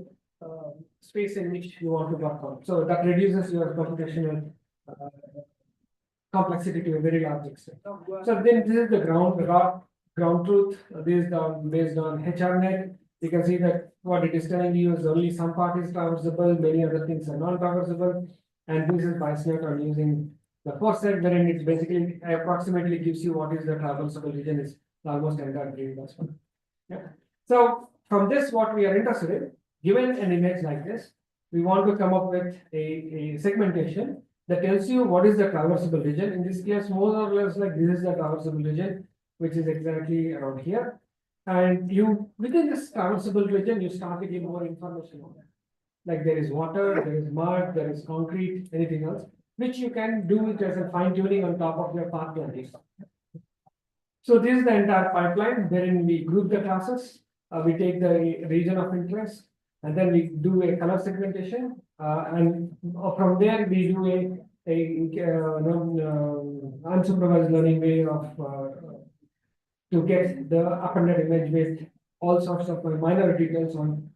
[SPEAKER 12] space in which you want to work on. So that reduces your computational complexity to a very large extent. So then this is the ground truth based on HRNet. You can see that what it is telling you is only some part is traversable, many other things are non-traversable, and this is Bayesian on using the first set wherein it basically approximately gives you what is the traversable region is almost entire green box. Yeah. So from this, what we are interested in, given an image like this, we want to come up with a segmentation that tells you what is the traversable region. In this case, more or less like this is the traversable region, which is exactly around here. And you, within this traversable region, you start to give more information on that. like there is water, there is mud, there is concrete, anything else, which you can do it as a fine tuning on top of your path planning. So this is the entire pipeline wherein we group the classes, we take the region of interest, and then we do a color segmentation, and from there we do unsupervised learning way of to get the appended image with all sorts of minor details on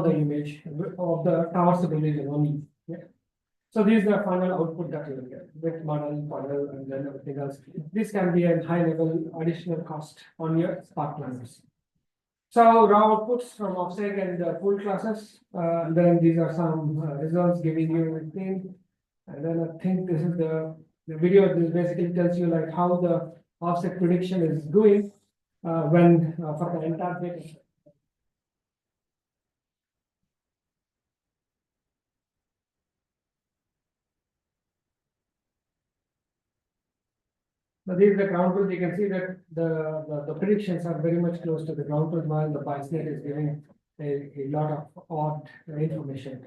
[SPEAKER 12] the image of the traversable region only. Yeah. So this is the final output that you will get with model, funnel, and then everything else. This can be a high level additional cost on your spark planners. So raw outputs from offset and pool classes, then these are some results giving you everything. And then I think this is the video. This basically tells you like how the offset prediction is doing when for the entire data. So this is the ground truth. You can see that the predictions are very much close to the ground truth, while the biasnet is giving a lot of odd information.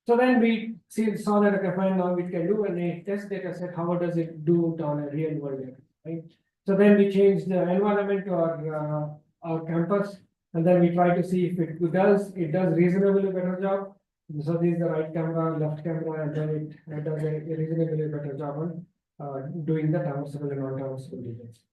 [SPEAKER 12] So then we saw that okay, fine, now we can do a test data set. How does it do on a real world data, right? So then we change the environment to our campus, and then we try to see if it does reasonably better job. So this is the right camera, left camera, and then it does a reasonably better job on doing the traversable and non-traversable regions.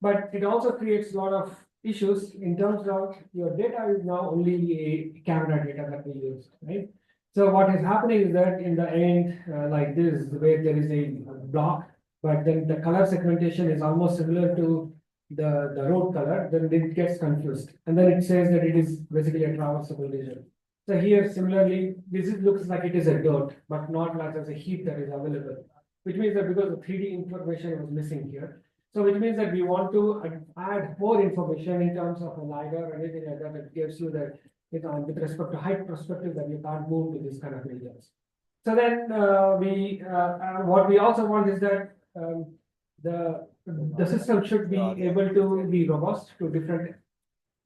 [SPEAKER 12] But it also creates a lot of issues in terms of your data is now only a camera data that we use, right? So what is happening is that in the end, like this, where there is a block, but then the color segmentation is almost similar to the road color, then it gets confused. And then it says that it is basically a traversable region. So here, similarly, looks like it is a dirt, but not like as a heap that is available, which means that because the 3D information was missing here. So which means that we want to add more information in terms of a LiDAR or anything like that that gives you that with respect to height perspective that you can't move to these kind of regions. So then what we also want is that the system should be able to be robust to different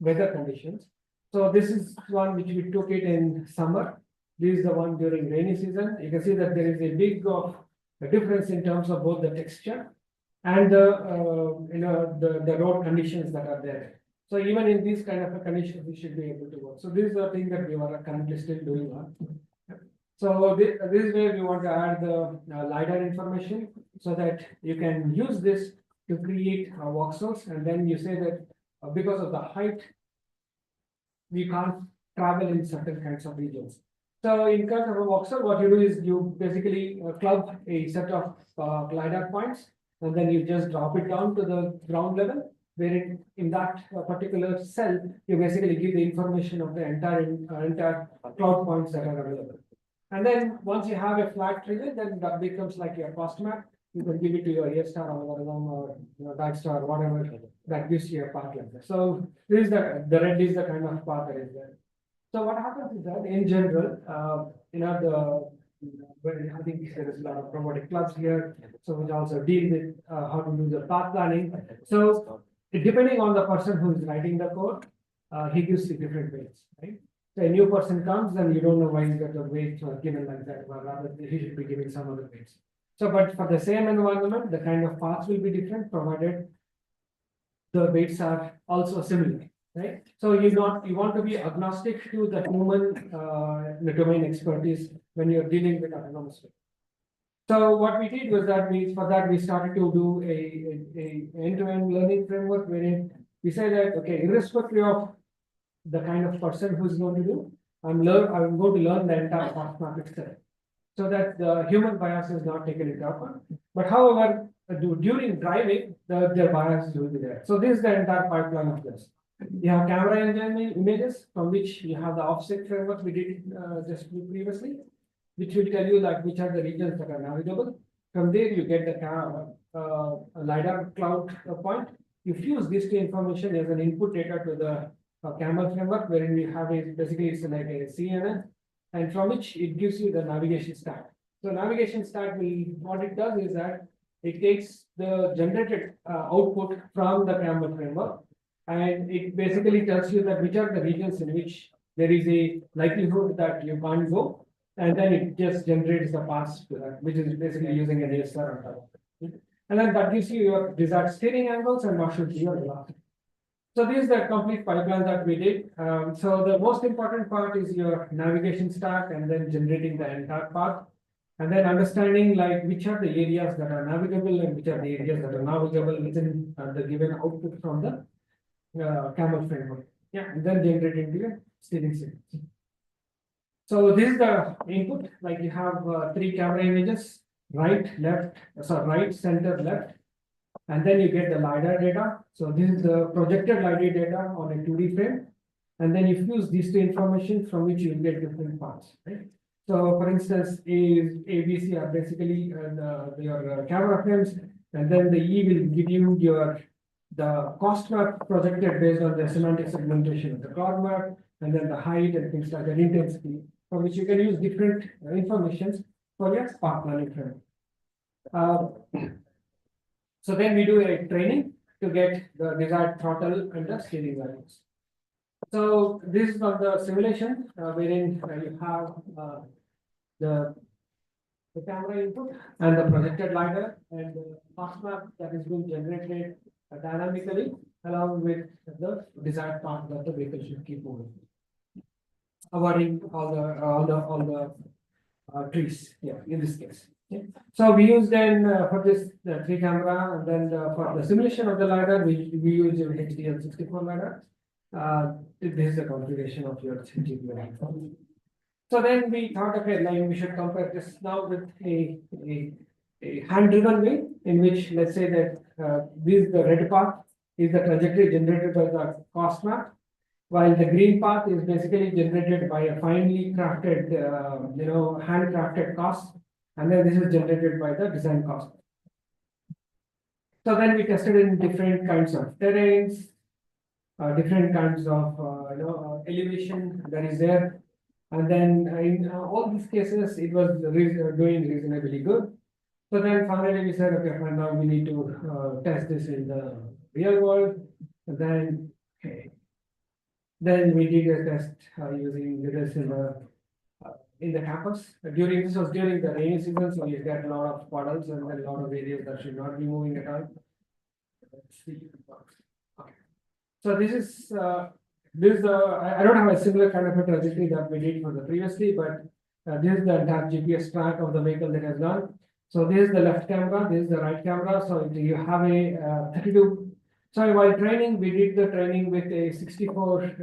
[SPEAKER 12] weather conditions. So this is one which we took it in summer. This is the one during rainy season. You can see that there is a big difference in terms of both the texture and the road conditions that are there. So even in these kind of a conditions, we should be able to work. So this is the thing that we are currently still doing on. So this is where we want to add the LiDAR information so that you can use this to create voxels, and then you say that because of the height, we can't travel in certain kinds of regions. So in terms of a voxel, what you do is you basically club a set of LiDAR points, and then you just drop it down to the ground level, where in that particular cell, you basically give the information of the entire cloud points that are available. And then once you have a flat region, then that becomes like your cost map. You can give it to your A-star algorithm or Darkstar or whatever that gives you a path like that. So this is the red is the kind of path that is there. So what happens is that in general, I think there is a lot of robotic clubs here, so which also deal with how to do the path planning. So depending on the person who is writing the code, he gives you different weights, right? So a new person comes and you don't know why you got the weights given like that, but rather he should be giving some other weights. So, but for the same environment, the kind of paths will be different, provided the weights are also similar, right? So you want to be agnostic to the human the domain expertise when you're dealing with autonomous. So what we did was that we started to do a end-to-end learning framework wherein we say that okay, irrespective of the kind of person who's going to do, I'm going to learn the entire path map itself, so that the human bias is not taken into account. But however, during driving, their bias will be there. So this is the entire pipeline of this. You have camera images from which you have the offset framework we did just previously, which will tell you like which are the regions that are navigable. From there, you get the LiDAR cloud point. You fuse these two information as an input data to the camera framework, wherein we have basically it's like a CNN, and from which it gives you the navigation stack. So navigation stack what it does is that it takes the generated output from the camera framework, And it basically tells you that which are the regions in which there is a likelihood that you can't go. And then it just generates the paths to that, which is basically using an ASR on top of it. And then that gives you your desired steering angles and what should be your velocity. So this is the complete pipeline that we did. So the most important part is your navigation stack and then generating the entire path. And then understanding like which are the areas that are navigable and which are the areas that are navigable within the given output from the camel framework. Yeah, and then generating the steering signals. So this is the input, like you have 3 camera images, right, left, right, center, left. And then you get the LiDAR data. So this is the projected LiDAR data on a 2D frame. And then you fuse these 2 information from which you will get different parts, right? So for instance, A, B, C are basically your camera frames. And then the E will give you the cost map projected based on the semantic segmentation of the cloud map. And then the height and things like that, intensity, for which you can use different informations for your path planning frame. So then we do a training to get the desired throttle and the steering values. So this is on the simulation wherein you have the camera input and the projected LiDAR and the path map that is being generated dynamically along with the desired path that the vehicle should keep moving, avoiding all the trees. Yeah, in this case. Yeah. So we use then for this 3 camera, and then for the simulation of the LiDAR, we use your HDL64 LiDAR. This is the configuration of your GPU. So then we thought, okay, like we should compare this now with a hand-driven way, in which let's say that this the red path is the trajectory generated by the cost map, while the green path is basically generated by a finely crafted, handcrafted cost. And then this is generated by the design cost. So then we tested in different kinds of terrains, different kinds of elevation that is there. And then in all these cases, it was doing reasonably good. So then finally we said, okay, fine, now we need to test this in the real world. And then we did a test using this in the campus. This was during the rainy season, so you get a lot of puddles and then a lot of areas that should not be moving at all. Okay. So this is I don't have a similar kind of a trajectory that we did for the previously, but this is the entire GPS track of the vehicle that has done. So this is the left camera, this is the right camera. So you have a 32. So while training, we did the training with a 64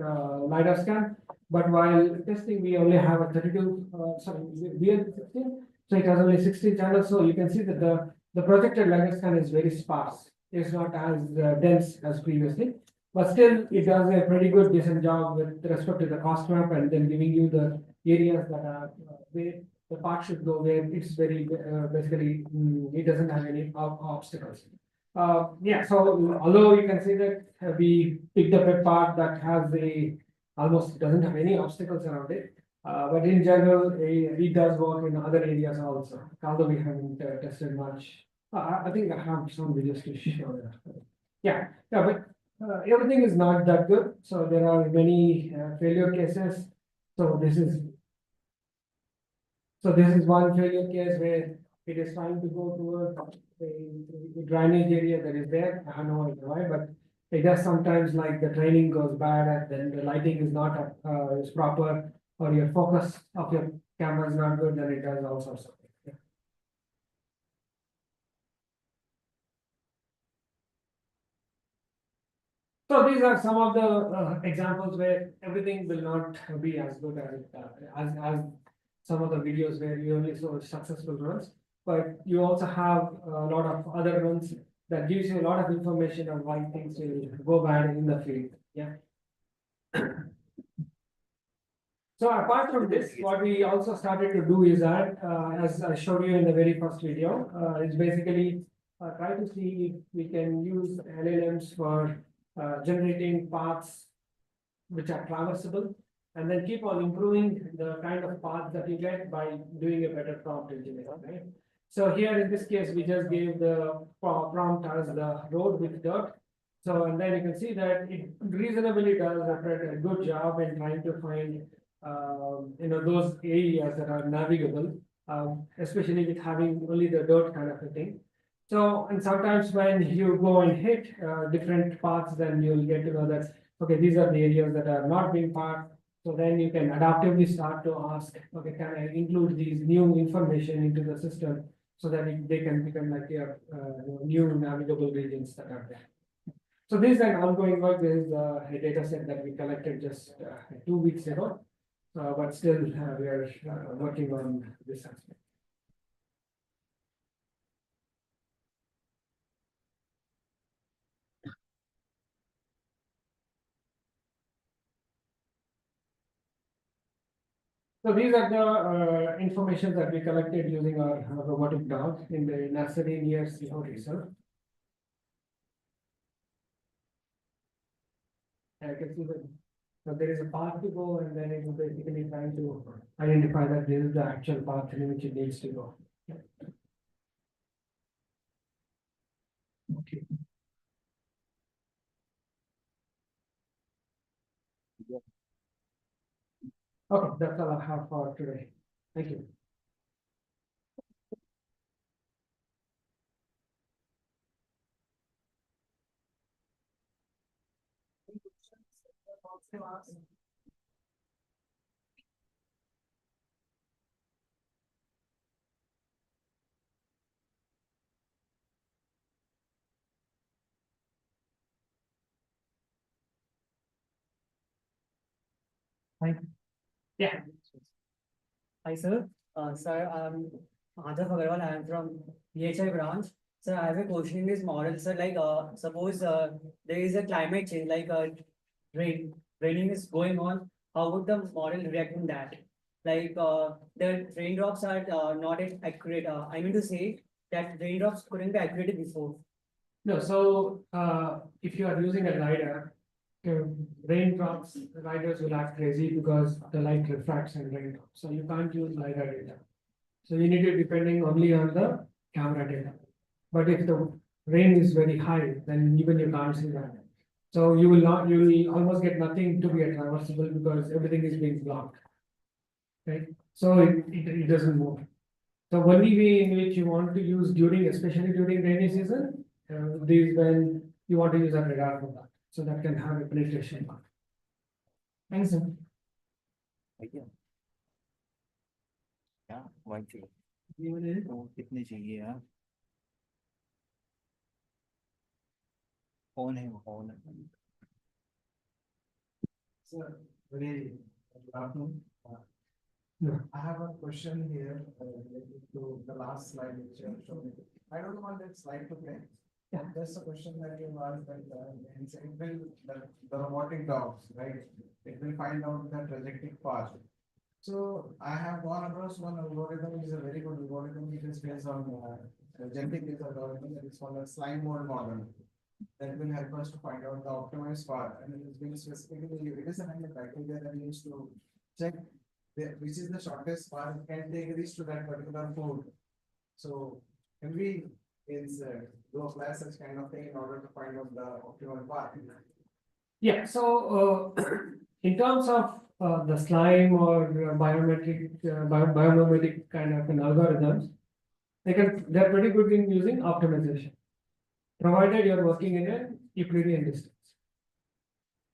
[SPEAKER 12] LiDAR scan. But while testing, we only have a 32, we have 16, so it has only 16 channels. So you can see that the projected LiDAR scan is very sparse. It's not as dense as previously, but still it does a pretty good decent job with respect to the cost map and then giving you the areas that are where the path should go, where it's very basically it doesn't have any obstacles. Yeah, so although you can see that we picked up a path that has almost doesn't have any obstacles around it. But in general, it does work in other areas also, although we haven't tested much. I think I have some videos to show that. Yeah, but everything is not that good. So there are many failure cases. So this is one failure case where it is trying to go towards the drainage area that is there. I don't know why, but it does sometimes like the training goes bad and then the lighting is not is proper, or your focus of your camera is not good, then it does all sorts of things. Yeah. So these are some of the examples where everything will not be as good as some of the videos where you only saw successful runs, but you also have a lot of other runs that gives you a lot of information on why things will go bad in the field. Yeah. So apart from this, what we also started to do is that, as I showed you in the very first video, is basically try to see if we can use LLMs for generating paths which are traversable, and then keep on improving the kind of path that you get by doing a better prompt engineering, right? So here in this case, we just gave the prompt as the road with dirt. So, and then you can see that it reasonably does a good job in trying to find, those areas that are navigable, especially with having only the dirt kind of a thing. So, and sometimes when you go and hit, different paths, then you'll get to know that, okay, these are the areas that are not being parked. So then you can adaptively start to ask, okay, can I include these new information into the system so that they can become like your, new navigable regions that are there. So this is an ongoing work. This is a data set that we collected just 2 weeks ago, but still we are working on this aspect. So these are the information that we collected using our robotic dog in the nursery near Seahole Reserve. I can see that so there is a path to go, and then it is basically trying to identify that this is the actual path in which it needs to go. Okay. Okay, that's all I have for today. Thank you. Yeah.
[SPEAKER 13] Hi, sir. Sir, I'm Adhav Agarwal. I am from BHI branch. Sir, I have a question in this model. Sir, like, suppose there is a climate change, like raining is going on. How would the model react in that? Like, the raindrops are not yet accurate. I mean to say that raindrops couldn't be accurate before.
[SPEAKER 12] No, so if you are using a LiDAR, raindrops, riders will act crazy because the light refracts and raindrops. So you can't use LiDAR data. So you need it depending only on the camera data. But if the rain is very high, then even you can't see that. So you will almost get nothing to be a traversable because everything is being blocked. Right? So it doesn't move. So only way in which you want to use during, especially during rainy season, these when you want to use a radar for that. So that can have a penetration mark. Thanks, sir.
[SPEAKER 4] क्या white चाहिए तो कितने चाहिए यार कौन है वो कौन है
[SPEAKER 3] Sir, very good afternoon. I have a question here related to the last slide which you have shown. I don't want that slide to play.
[SPEAKER 12] Yeah.
[SPEAKER 3] Just a question that you asked that it will the robotic dogs, right? It will find out the trajectory path. So I have gone across one algorithm, which is a very good algorithm. It is based on genetic based algorithm that is called a slime mold model. That will help us to find out the optimized path. And it is being specifically, it is a kind of criteria that we use to check which is the shortest path can take reach to that particular food. So can we do apply such kind of thing in order to find out the optimal path?
[SPEAKER 12] Yeah, so in terms of the slime or biomimetic kind of an algorithms, they're pretty good in using optimization, provided you're working in an Euclidean distance.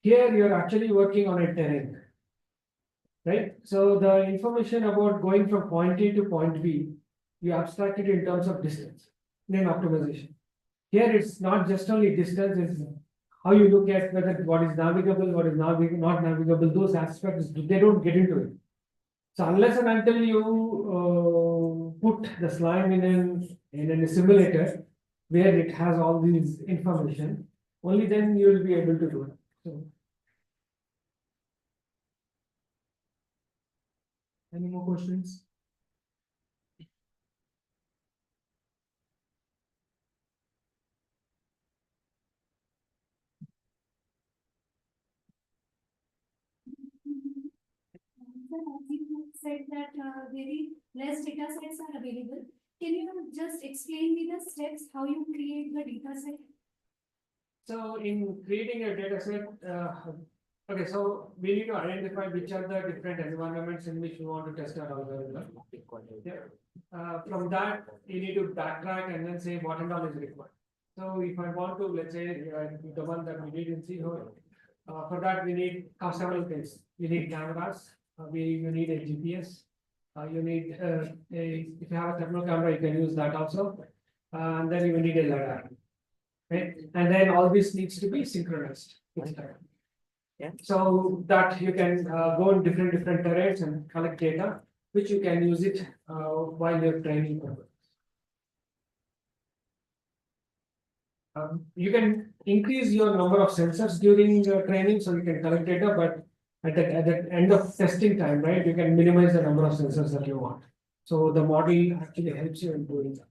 [SPEAKER 12] Here you're actually working on a terrain, right? So the information about going from point A to point B, you abstract it in terms of distance, then optimization. Here it's not just only distance, it's how you look at whether what is navigable, what is not navigable, those aspects, they don't get into it. So unless and until you put the slime in a simulator where it has all these information, only then you will be able to do it. So, any more questions?
[SPEAKER 1] As you said that very less data sets are available. Can you just explain me the steps how you create the data set?
[SPEAKER 12] So in creating a data set, okay, so we need to identify which are the different environments in which we want to test our algorithm. Yeah. From that, you need to backtrack and then say what and all is required. So if I want to, let's say, the one that we did in Seahoe, for that we need several things. You need cameras, you need a GPS, you need if you have a thermal camera, you can use that also, and then you need a LiDAR. Right? And then all this needs to be synchronized. Yeah. So that you can go in different terrains and collect data, which you can use it while you're training. You can increase your number of sensors during training, so you can collect data, but at the end of testing time, right, you can minimize the number of sensors that you want. So the model actually helps you in doing that.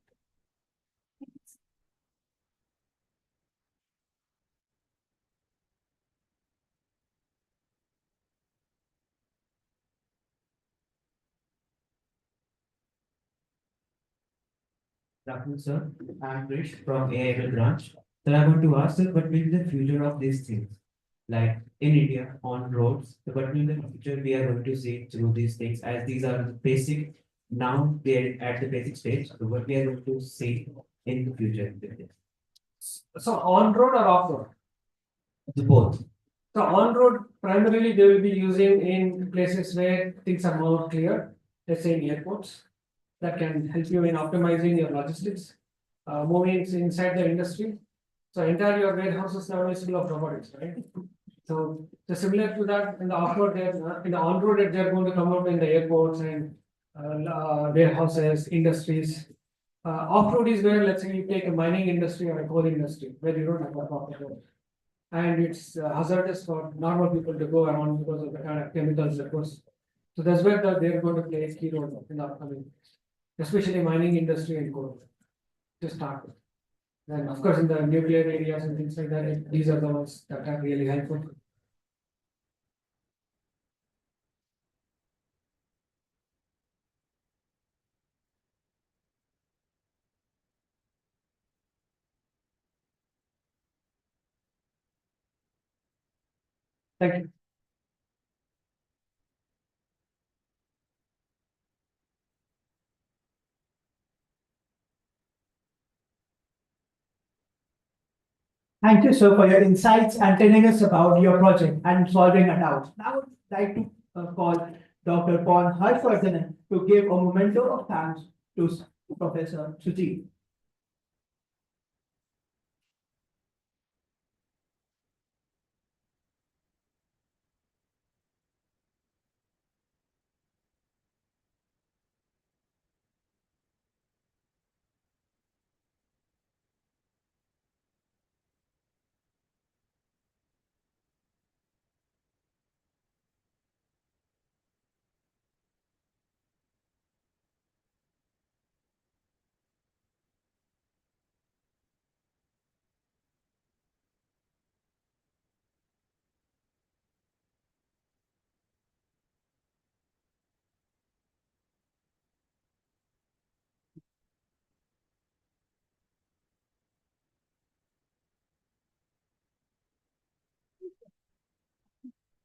[SPEAKER 14] Good afternoon, sir. I'm Krish from AIML branch. So I want to ask, sir, what will be the future of these things? Like in India, on roads, so what will be the future we are going to see through these things, as these are basic, now they're at the basic stage, so what we are going to see in the future with this?
[SPEAKER 12] So on road or off road?
[SPEAKER 14] Both.
[SPEAKER 12] So on road, primarily they will be using in places where things are more clear, let's say in airports, that can help you in optimizing your logistics, moving inside the industry. So entire your warehouses now is full of robotics, right? So similar to that in the off-road, in the on-road, they're going to come out in the airports and warehouses, industries. Off-road is where, let's say, you take a mining industry or a coal industry where you don't have a proper road, and it's hazardous for normal people to go around because of the kind of chemicals that goes. So that's where they're going to play a key role in the upcoming, especially mining industry and coal to start with. And of course, in the nuclear areas and things like that, these are the ones that are really helpful. Thank you.
[SPEAKER 6] Thank you, sir, for your insights and telling us about your project and solving a doubt. Now I would like to call Dr. Paul Harshvardhanan to give a memento of thanks to Professor Sujit.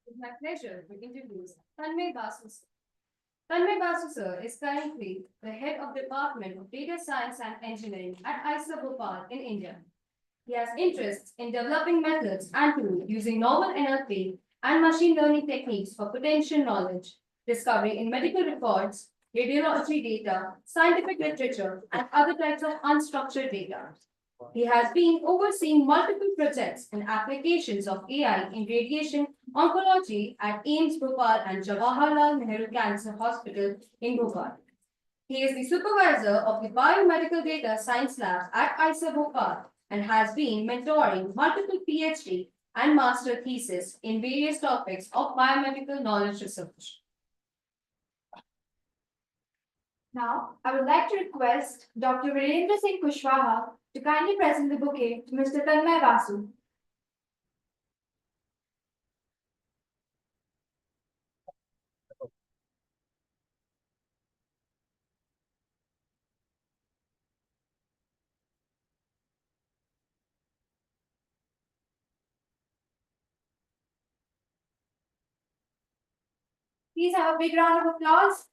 [SPEAKER 8] It's my pleasure to introduce Tanmay Basu sir. Tanmay Basu sir is currently the head of Department of Data Science and Engineering at IISER Bhopal in India. He has interests in developing methods and tools using novel NLP and machine learning techniques for potential knowledge, discovery in medical records, radiology data, scientific literature, and other types of unstructured data. He has been overseeing multiple projects and applications of AI in radiation oncology at AIIMS Bhopal and Jawaharlal Nehru Cancer Hospital in Bhopal. He is the supervisor of the Biomedical Data Science Labs at IISER Bhopal and has been mentoring multiple PhD and master theses in various topics of biomedical knowledge research.
[SPEAKER 1] Now, I would like to request Dr. Virendra Singh Kushwaha to kindly present the bouquet to Mr. Tanmay Basu. Please have a big round of applause.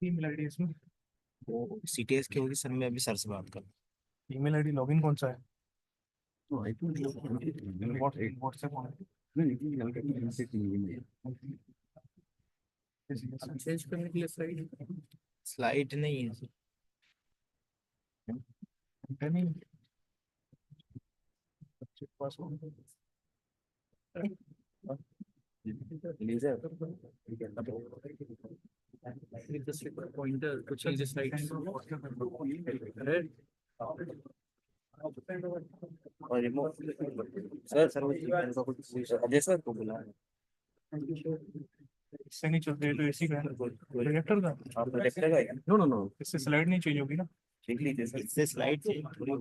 [SPEAKER 7] Email ID इसमें
[SPEAKER 4] वो CTS की होगी sir, मैं अभी sir से बात कर।
[SPEAKER 7] Email ID login कौन सा है?
[SPEAKER 4] चेंज करने के लिए स्लाइड नहीं है sir.
[SPEAKER 7] Pointer to change the slides.
[SPEAKER 4] और रिमूव सर अजय सर को बुला
[SPEAKER 7] इससे नहीं चलते तो एसी का प्रोजेक्टर का
[SPEAKER 4] आप प्रोजेक्टर का है? नो नो नो,
[SPEAKER 7] इससे स्लाइड नहीं चेंज होगी ना।
[SPEAKER 4] देख लीजिए सर, इससे स्लाइड चेंज थोड़ी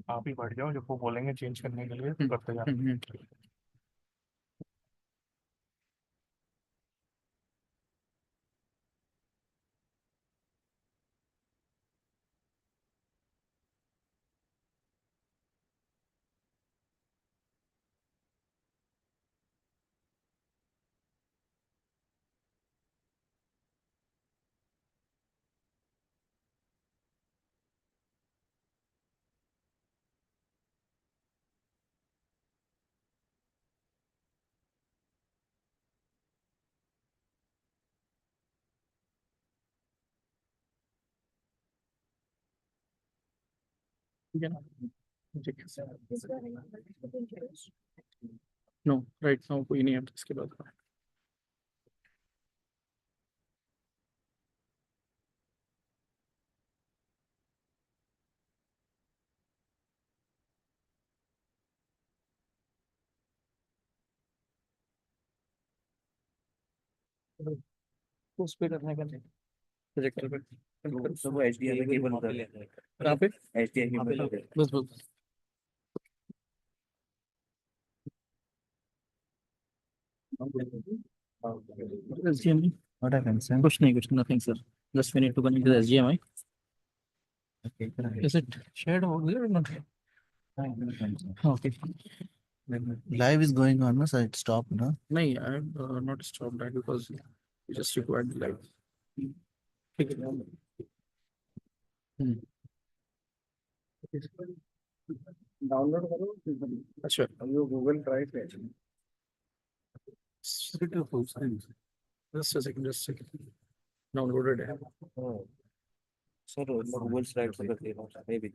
[SPEAKER 7] आप ही बैठ जाओ, जब वो बोलेंगे चेंज करने के लिए तो करते जाओ। ठीक है ना? नो राइट नाउ कोई नहीं है इसके बाद। उस पे करने का नहीं, प्रोजेक्टर पे
[SPEAKER 4] सब वो HDMI केबल उधर ले
[SPEAKER 7] कहाँ पे?
[SPEAKER 4] HDMI केबल
[SPEAKER 7] बस बस SGMI
[SPEAKER 4] What happens?
[SPEAKER 7] कुछ नहीं, कुछ nothing sir, just we need to connect the SGMI.
[SPEAKER 4] Okay,
[SPEAKER 7] Is it shared over there or not? Okay.
[SPEAKER 4] live is going on, no? So it stopped, no?
[SPEAKER 7] नहीं, I have not stopped that because we just required the live. ठीक है।
[SPEAKER 10] Download करो।
[SPEAKER 7] अच्छा
[SPEAKER 10] वो Google drive पे
[SPEAKER 7] just a second, just a second. Downloaded है।
[SPEAKER 4] Sir Google slide से कर देगा मे बी।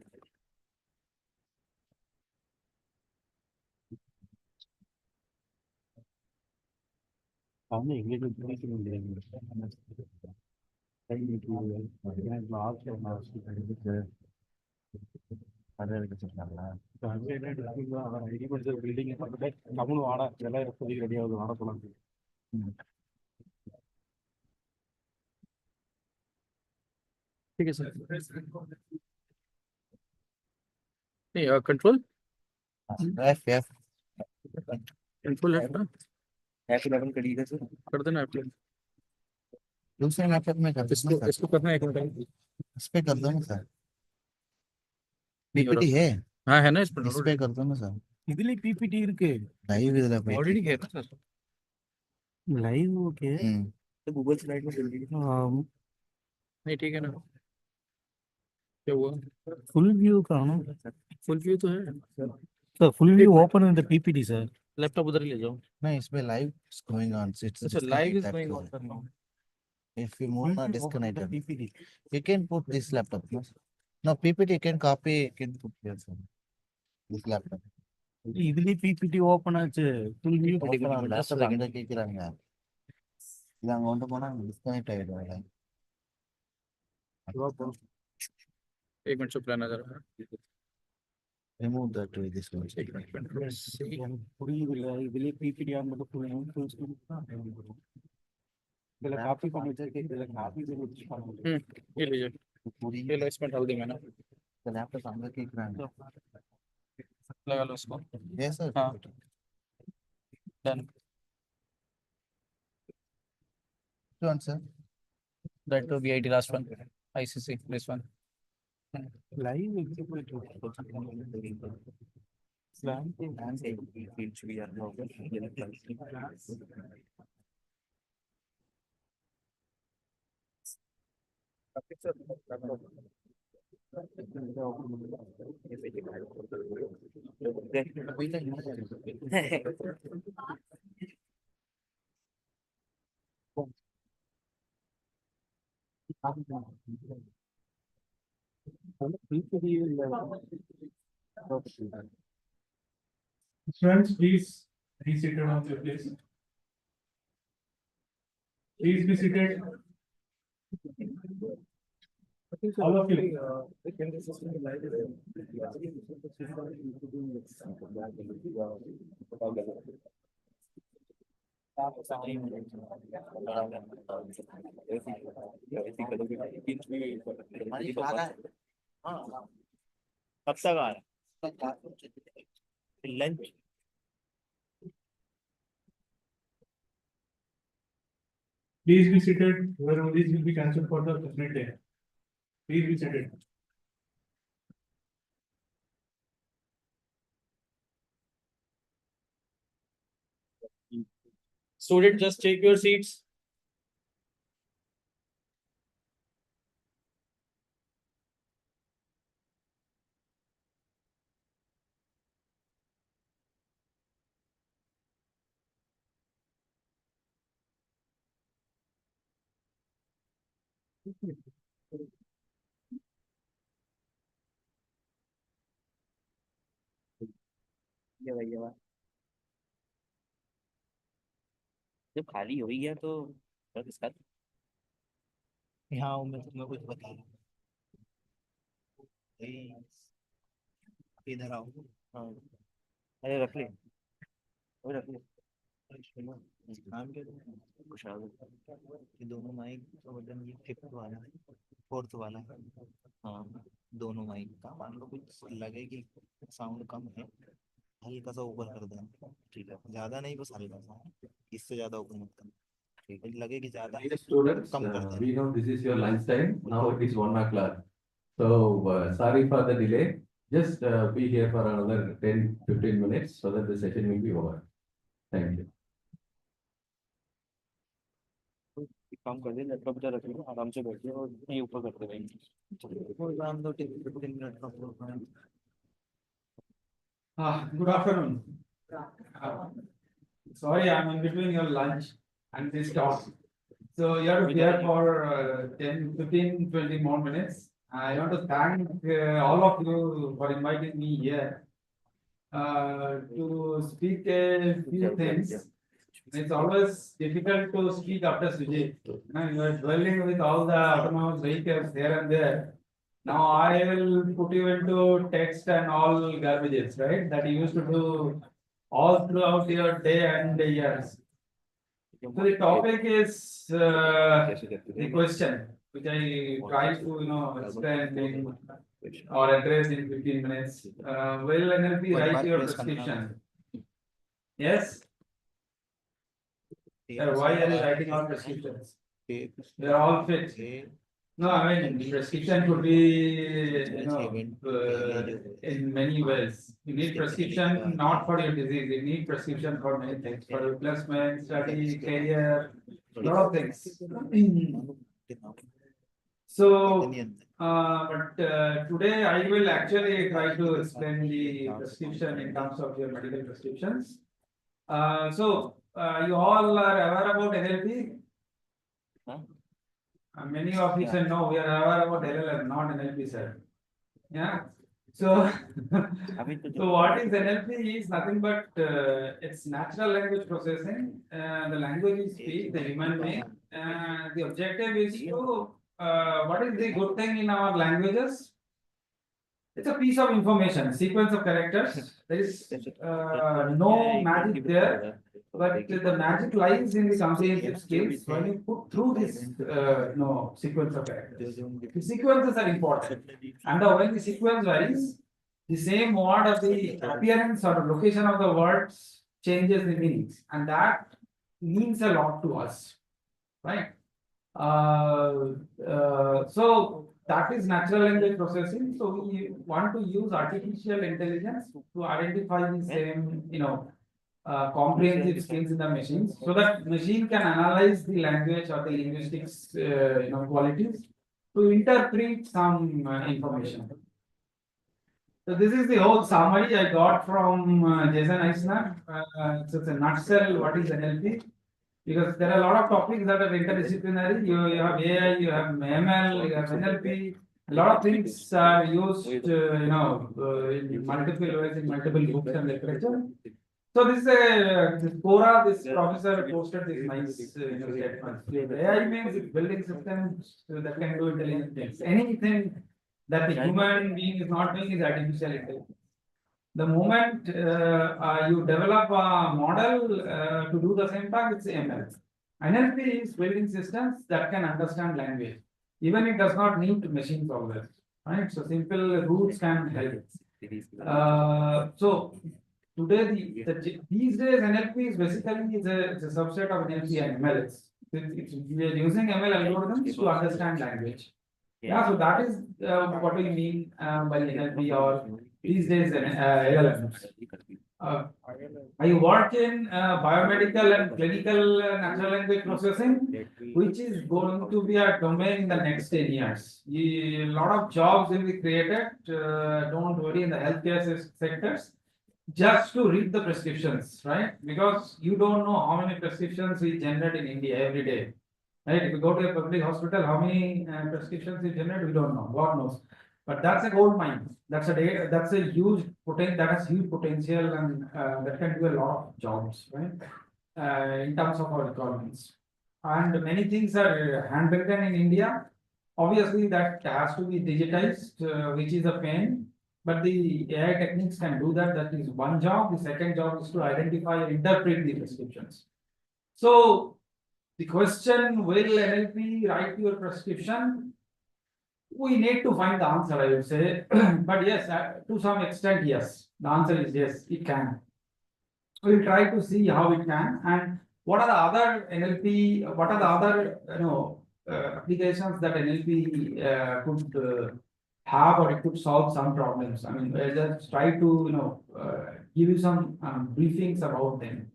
[SPEAKER 7] பில்டிங் கம்முனு வாடா எல்லாம் இப்போதைக்கு ரெடி ஆகுது வாட போலாம். ठीक है सर. नहीं कंट्रोल कंट्रोल लेफ्ट ना
[SPEAKER 4] F11 करिएगा सर.
[SPEAKER 7] कर देना F11.
[SPEAKER 4] दूसरे लैपटॉप में कर
[SPEAKER 7] इसको
[SPEAKER 4] देना
[SPEAKER 7] इसको करना है एक मिनट.
[SPEAKER 4] इस पे कर दो ना सर. पीपीटी है.
[SPEAKER 7] हाँ है ना इस पर
[SPEAKER 4] इस पे कर दो ना सर.
[SPEAKER 7] इधर पीपीटी இருக்கு
[SPEAKER 4] लाइव इधर पे
[SPEAKER 7] ऑलरेडी है ना सर.
[SPEAKER 12] लाइव ओके
[SPEAKER 4] तो गूगल स्लाइड में जल्दी.
[SPEAKER 7] नहीं ठीक है ना. क्या हुआ
[SPEAKER 12] फुल व्यू का ना
[SPEAKER 7] फुल व्यू तो है
[SPEAKER 12] sir full view open in the PPT sir
[SPEAKER 7] laptop उधर ही ले जाओ.
[SPEAKER 4] नहीं इसमें लाइव गोइंग ऑन.
[SPEAKER 7] अच्छा लाइव इज गोइंग ऑन कर रहा हूँ.
[SPEAKER 4] If you move on disconnected, you can put this laptop. No PPT you can copy. You can put here sir. This laptop.
[SPEAKER 12] இதுலயே பிபிடி ஓபன் ஆச்சு full view
[SPEAKER 4] laptop எங்க கேக்குறாங்க. இது அங்க வந்து போனா டிஸ்கனெக்ட் ஆயிடும்.
[SPEAKER 7] एक मिनट चुप रहना जरा.
[SPEAKER 4] Remove that with this one.
[SPEAKER 12] புரியல இதுலயே பிபிடி ஆன் பண்ண ஃபுல் ஸ்கிரீன் இதுல காப்பி பண்ணி வச்சிருக்கேன் இதுல காப்பி பண்ணி வச்சிருக்காங்க.
[SPEAKER 7] ये लीजिए
[SPEAKER 4] पूरी
[SPEAKER 7] ये लो इसमें डाल दी मैंने.
[SPEAKER 4] लैपटॉप अंदर केக்குறாங்க.
[SPEAKER 7] लगा लो इसको.
[SPEAKER 4] Yes sir.
[SPEAKER 7] हाँ done.
[SPEAKER 4] Which one sir?
[SPEAKER 7] That to BIT last one. ICC this one.
[SPEAKER 12] Live execute slam
[SPEAKER 4] Which we are now.
[SPEAKER 7] Friends, please be seated on your place. Please be seated. All of you.
[SPEAKER 4] कब तक आ रहा है lunch.
[SPEAKER 7] Please be seated. Your orders will be cancelled for the complete day. Please be seated. Student, just take your seats.
[SPEAKER 4] जब खाली हो ही गया तो इसका यहाँ मैं तुम्हें कुछ बता रहा हूँ. इधर आओ. हाँ अरे रख ले रख ले. नाम क्या खुशहाल. ये दोनों माइक बटन ये 5th वाला है 4th वाला है. हाँ दोनों माइक का मान लो कुछ लगे कि साउंड कम है हल्का सा ऊपर कर देना. ठीक है ज्यादा नहीं बस हल्का सा. इससे ज्यादा ऊपर मत करना. ठीक है लगे कि ज्यादा
[SPEAKER 2] Students,
[SPEAKER 4] कम कर देना.
[SPEAKER 2] we know this is your lunch time. Now it is 1 o'clock. So sorry for the delay. Just be here for another 10-15 minutes so that the session will be over. Thank you.
[SPEAKER 7] काम कर दे laptop इधर रख लो आराम से बैठिए और ये ऊपर करते रहेंगे.
[SPEAKER 4] प्रोग्राम दो 15 मिनट का programme.
[SPEAKER 7] Good afternoon. Sorry, I'm in between your lunch and this talk. So you have to be here for 10, 15, 20 more minutes. I want to thank all of you for inviting me here to speak a few things.
[SPEAKER 15] It's always difficult to speak after Sujit. You are dwelling with all the autonomous vehicles here and there. Now I will put you into text and all garbages, right? That you used to do all throughout your day and years. So the topic is the question, which I try to explain in or address in 15 minutes. Will NLP write your prescription? Yes. Why are you writing all prescriptions? They are all fit. No, I mean prescription could be in many ways. You need prescription not for your disease. You need prescription for many things, for replacement, study, career, lot of things. So, but today I will actually try to explain the prescription in terms of your medical prescriptions. You all are aware about NLP? Many of you said no, we are aware about LLM, not NLP, sir. Yeah. So, so what is NLP is nothing but it's natural language processing. The language we speak, the human being. The objective is to what is the good thing in our languages? It's a piece of information, sequence of characters. There is no magic there, but the magic lies in the comprehensive skills when you put through this sequence of characters. The sequences are important, and when the sequence varies, the same word of the appearance or the location of the words changes the meanings, and that means a lot to us, right? So that is natural language processing. So we want to use artificial intelligence to identify the same, comprehensive skills in the machines, so that machine can analyze the language or the linguistics, qualities to interpret some information. So this is the whole summary I got from Jason Eisner. So it's a nutshell what is NLP. Because there are a lot of topics that are interdisciplinary. You have AI, you have ML, you have NLP. A lot of things are used, in multiple ways in multiple books and literature. So this Quora, this professor posted this nice statement. AI means building systems that can do intelligent things. Anything that the human being is not doing is artificial intelligence. The moment you develop a model to do the same task, it's ML. NLP is building systems that can understand language. Even it does not need machines always, right? So simple rules can help. So today, these days NLP is basically it's a subset of NLP and ML. We are using ML algorithms to understand language. Yeah, so that is what we mean by NLP or these days LLMs. I work in biomedical and clinical natural language processing, which is going to be a domain in the next 10 years. A lot of jobs will be created, don't worry, in the healthcare sectors, just to read the prescriptions, right? Because you don't know how many prescriptions we generate in India every day. Right? If you go to a public hospital, how many prescriptions you generate, we don't know. God knows. But that's a gold mine. That's a huge potential. That has huge potential, and that can do a lot of jobs, right? In terms of our requirements. And many things are handwritten in India. Obviously, that has to be digitized, which is a pain. But the AI techniques can do that. That is one job. The second job is to identify and interpret the prescriptions. So the question, will NLP write your prescription? We need to find the answer, I would say. But yes, to some extent, yes. The answer is yes, it can. We'll try to see how it can, and what are the other NLP, what are the other applications that NLP could have, or it could solve some problems. I mean, we'll just try to give you some briefings about them.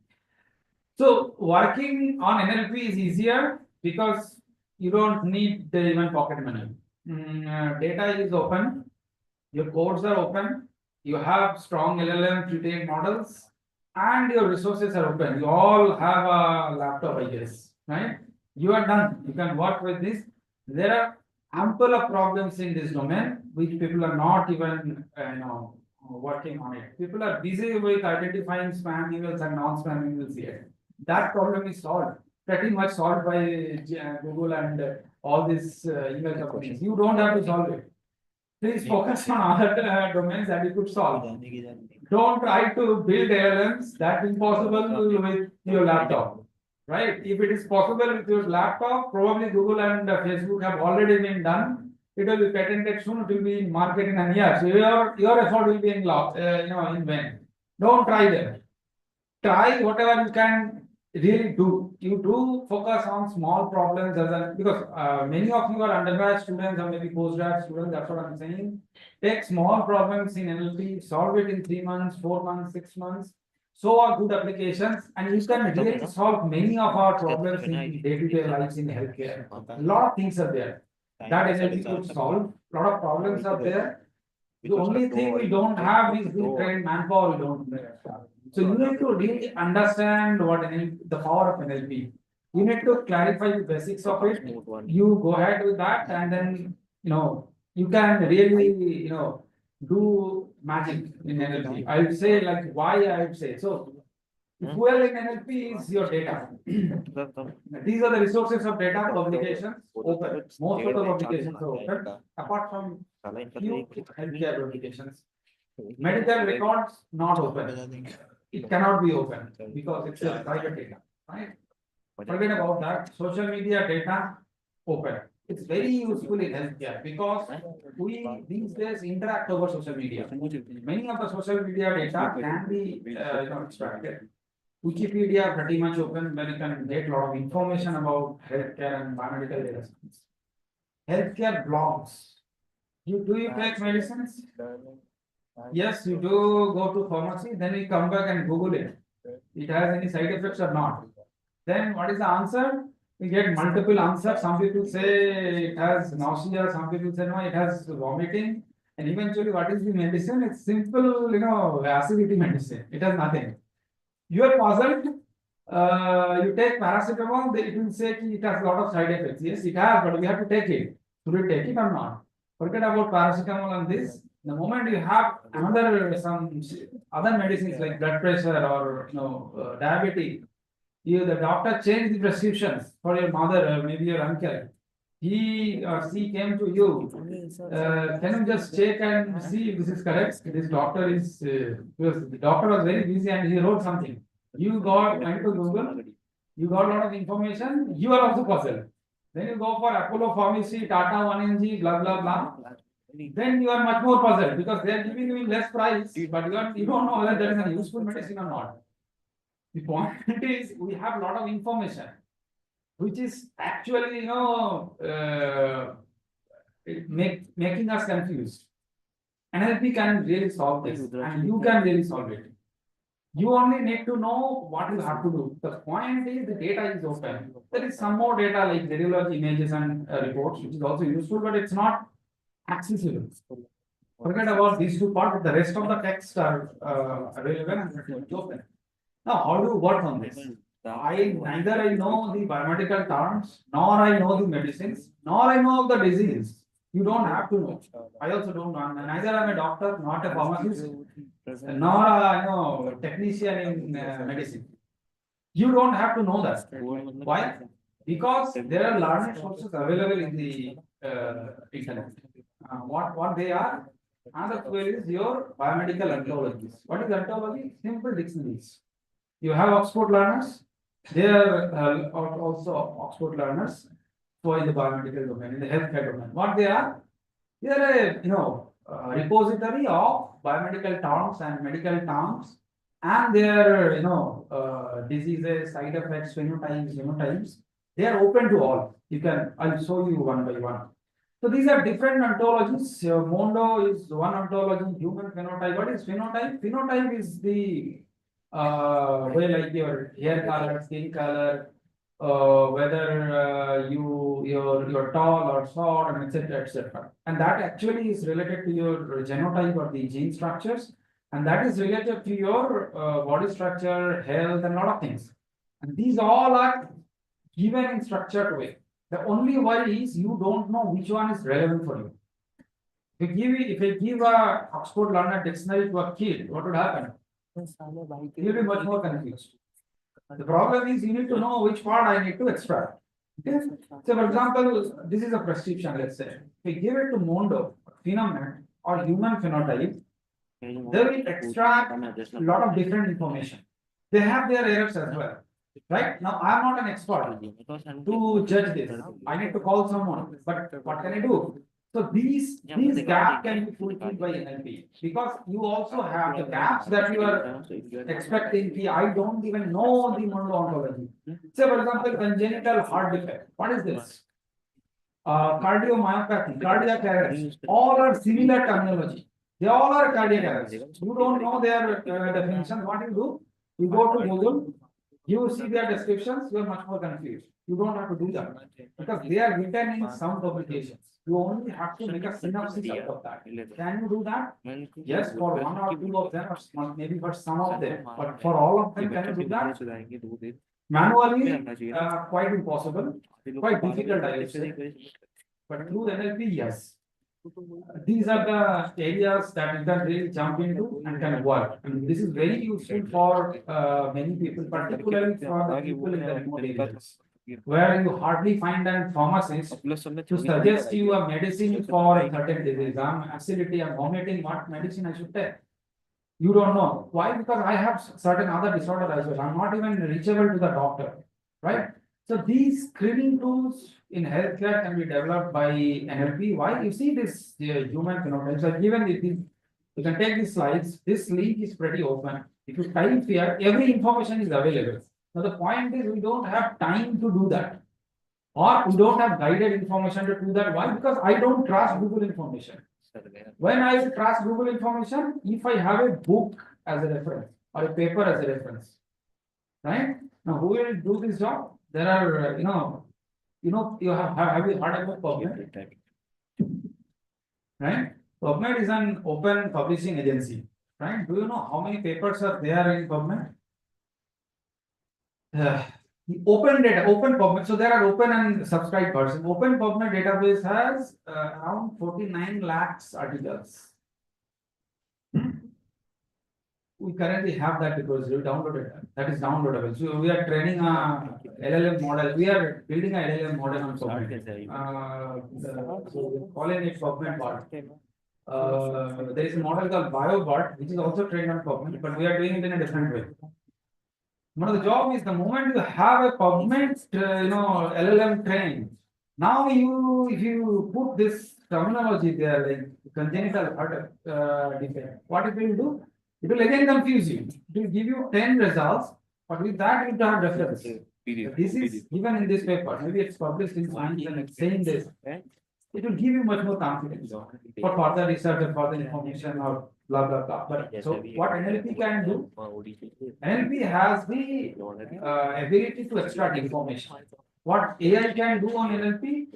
[SPEAKER 15] So working on NLP is easier because you don't need even pocket money. Data is open, your codes are open, you have strong LLM pre-trained models, and your resources are open. You all have a laptop, I guess, right? You are done. You can work with this. There are ample of problems in this domain which people are not even working on it. People are busy with identifying spam emails and non-spam emails here. that problem is solved, pretty much solved by Google and all these email companies. You don't have to solve it. Please focus on other domains that you could solve. Don't try to build LLMs. That's impossible with your laptop, right? If it is possible with your laptop, probably Google and Facebook have already been done. It will be patented soon. It will be in market in a year. So your effort will be in loss, in vain. Don't try them. Try whatever you can really do. You do focus on small problems because many of you are undergrad students or maybe postgrad students. That's what I'm saying. Take small problems in NLP, solve it in 3 months, 4 months, 6 months. So are good applications, and you can really solve many of our problems in day-to-day lives in healthcare. A lot of things are there that NLP could solve. A lot of problems are there. The only thing we don't have is the trained manpower. We don't have. So you need to really understand what the power of NLP. You need to clarify the basics of it. You go ahead with that, and then you can really do magic in NLP. I would say like why I would say so. Fuel in NLP is your data. These are the resources of data publications open. Most of the publications are open, apart from few healthcare publications. Medical records not open. It cannot be open because it's a private data, right? Forget about that. Social media data open. It's very useful in healthcare because we these days interact over social media. Many of the social media data can be extracted. Wikipedia pretty much open where you can get a lot of information about healthcare and biomedical data science. Healthcare blogs. Do you take medicines? Yes, you do go to pharmacy, then you come back and Google it. It has any side effects or not. Then what is the answer? You get multiple answers. Some people say it has nausea, some people say no, it has vomiting. And eventually, what is the medicine? It's simple, acidity medicine. It has nothing. You are puzzled. You take paracetamol, it will say it has a lot of side effects. Yes, it has, but we have to take it. Should we take it or not? Forget about paracetamol and this. The moment you have some other medicines like blood pressure or diabetes, the doctor changed the prescriptions for your mother or maybe your uncle. He or she came to you. Can you just check and see if this is correct? This doctor is because the doctor was very busy and he wrote something. You went to Google, you got a lot of information, you are also puzzled. Then you go for Apollo Pharmacy, Tata 1mg, blah blah blah. Then you are much more puzzled because they are giving you less price, but you don't know whether there is a useful medicine or not. The point is we have a lot of information, which is actually making us confused. NLP can really solve this, and you can really solve it. You only need to know what you have to do. The point is the data is open. There is some more data like radiology images and reports, which is also useful, but it's not accessible. Forget about these two parts. The rest of the text are available and open. Now, how do you work on this? Neither I know the biomedical terms, nor I know the medicines, nor I know the disease. You don't have to know. I also don't know. Neither I'm a doctor, not a pharmacist, nor a technician in medicine. You don't have to know that. Why? Because there are learning sources available in the internet. What they are? Another query is your biomedical ontologies. What is ontology? Simple dictionaries. You have Oxford learners. They are also Oxford learners for the biomedical domain, in the healthcare domain. What they are? They are a repository of biomedical terms and medical terms, and their diseases, side effects, phenotypes. They are open to all. I'll show you one by one. So these are different ontologies. Mondo is one ontology. Human phenotype. What is phenotype? Phenotype is the way like your hair color, skin color, whether you're tall or short, and etc. etc. And that actually is related to your genotype or the gene structures, and that is related to your body structure, health, and a lot of things. And these all are given in structured way. The only worry is you don't know which one is relevant for you. If I give a Oxford learner dictionary to a kid, what would happen? He'll be much more confused. The problem is you need to know which part I need to extract. Okay? So for example, this is a prescription, let's say. We give it to Mondo, phenomenon or human phenotype, they will extract a lot of different information. They have their errors as well. Right? Now I am not an expert to judge this. I need to call someone, but what can I do? So these gaps can be fulfilled by NLP because you also have the gaps that you are expecting. I don't even know the Mondo ontology. Say for example, congenital heart defect. What is this? Cardiomyopathy, cardiac arrest, all are similar terminology. They all are cardiac arrest. You don't know their definition. What you do? You go to Google, you see their descriptions, you are much more confused. You don't have to do that because they are written in some publications. You only have to make a synopsis out of that. Can you do that? Yes, for one or two of them, or maybe for some of them, but for all of them, can you do that? Manually, quite impossible, quite difficult, I would say. But through NLP, yes. These are the areas that you can really jump into and can work. And this is very useful for many people, particularly for the people in the remote areas, where you hardly find a pharmacist to suggest you a medicine for a certain disease. I'm acidity, I'm vomiting, what medicine I should take? You don't know. Why? Because I have certain other disorder as well. I'm not even reachable to the doctor, right? So these screening tools in healthcare can be developed by NLP. Why? You see this human phenotypes are given it. You can take these slides. This link is pretty open. If you type here, every information is available. Now the point is we don't have time to do that. Or we don't have guided information to do that. Why? Because I don't trust Google information. When I trust Google information, if I have a book as a reference or a paper as a reference, right? Now who will do this job? There are, you have you heard about PubMed? Right? PubMed is an open publishing agency, right? Do you know how many papers are there in PubMed? The open data, open PubMed. So there are open and subscribed versions. Open PubMed database has around 49 lakhs articles. We currently have that because we downloaded that. That is downloadable. So we are training a LLM model. We are building a LLM model on PubMed. So we're calling it PubMed bot. There is a model called BioBot, which is also trained on PubMed, but we are doing it in a different way. One of the job is the moment you have a PubMed, LLM trained. Now if you put this terminology there, like congenital heart defect, what it will do? It will again confuse you. It will give you 10 results, but with that you have reference. This is given in this paper. Maybe it's published in Science and it's saying this. It will give you much more confidence for further research and further information or blah blah blah. But so what NLP can do? NLP has the ability to extract information. What AI can do on NLP?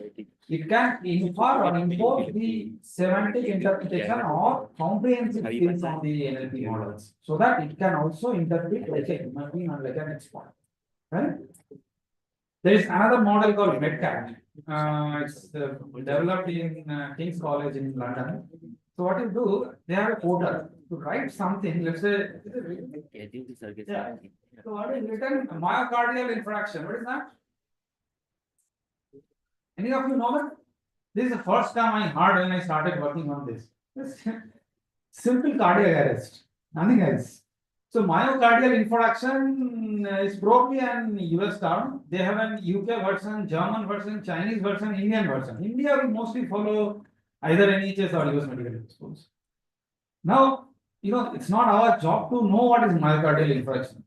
[SPEAKER 15] It can infer or impose the semantic interpretation or comprehensive skills on the NLP models, so that it can also interpret like a human being or like an expert. Right? There is another model called MedCat. It's developed in King's College in London. So what you do? They have a portal to write something. Let's say, yeah. So what is written? Myocardial infarction. What is that? Any of you know it? This is the first time I heard when I started working on this. Simple cardiac arrest, nothing else. So myocardial infarction is probably an US term. They have an UK version, German version, Chinese version, Indian version. India will mostly follow either NHS or US medical schools. Now, it's not our job to know what is myocardial infarction.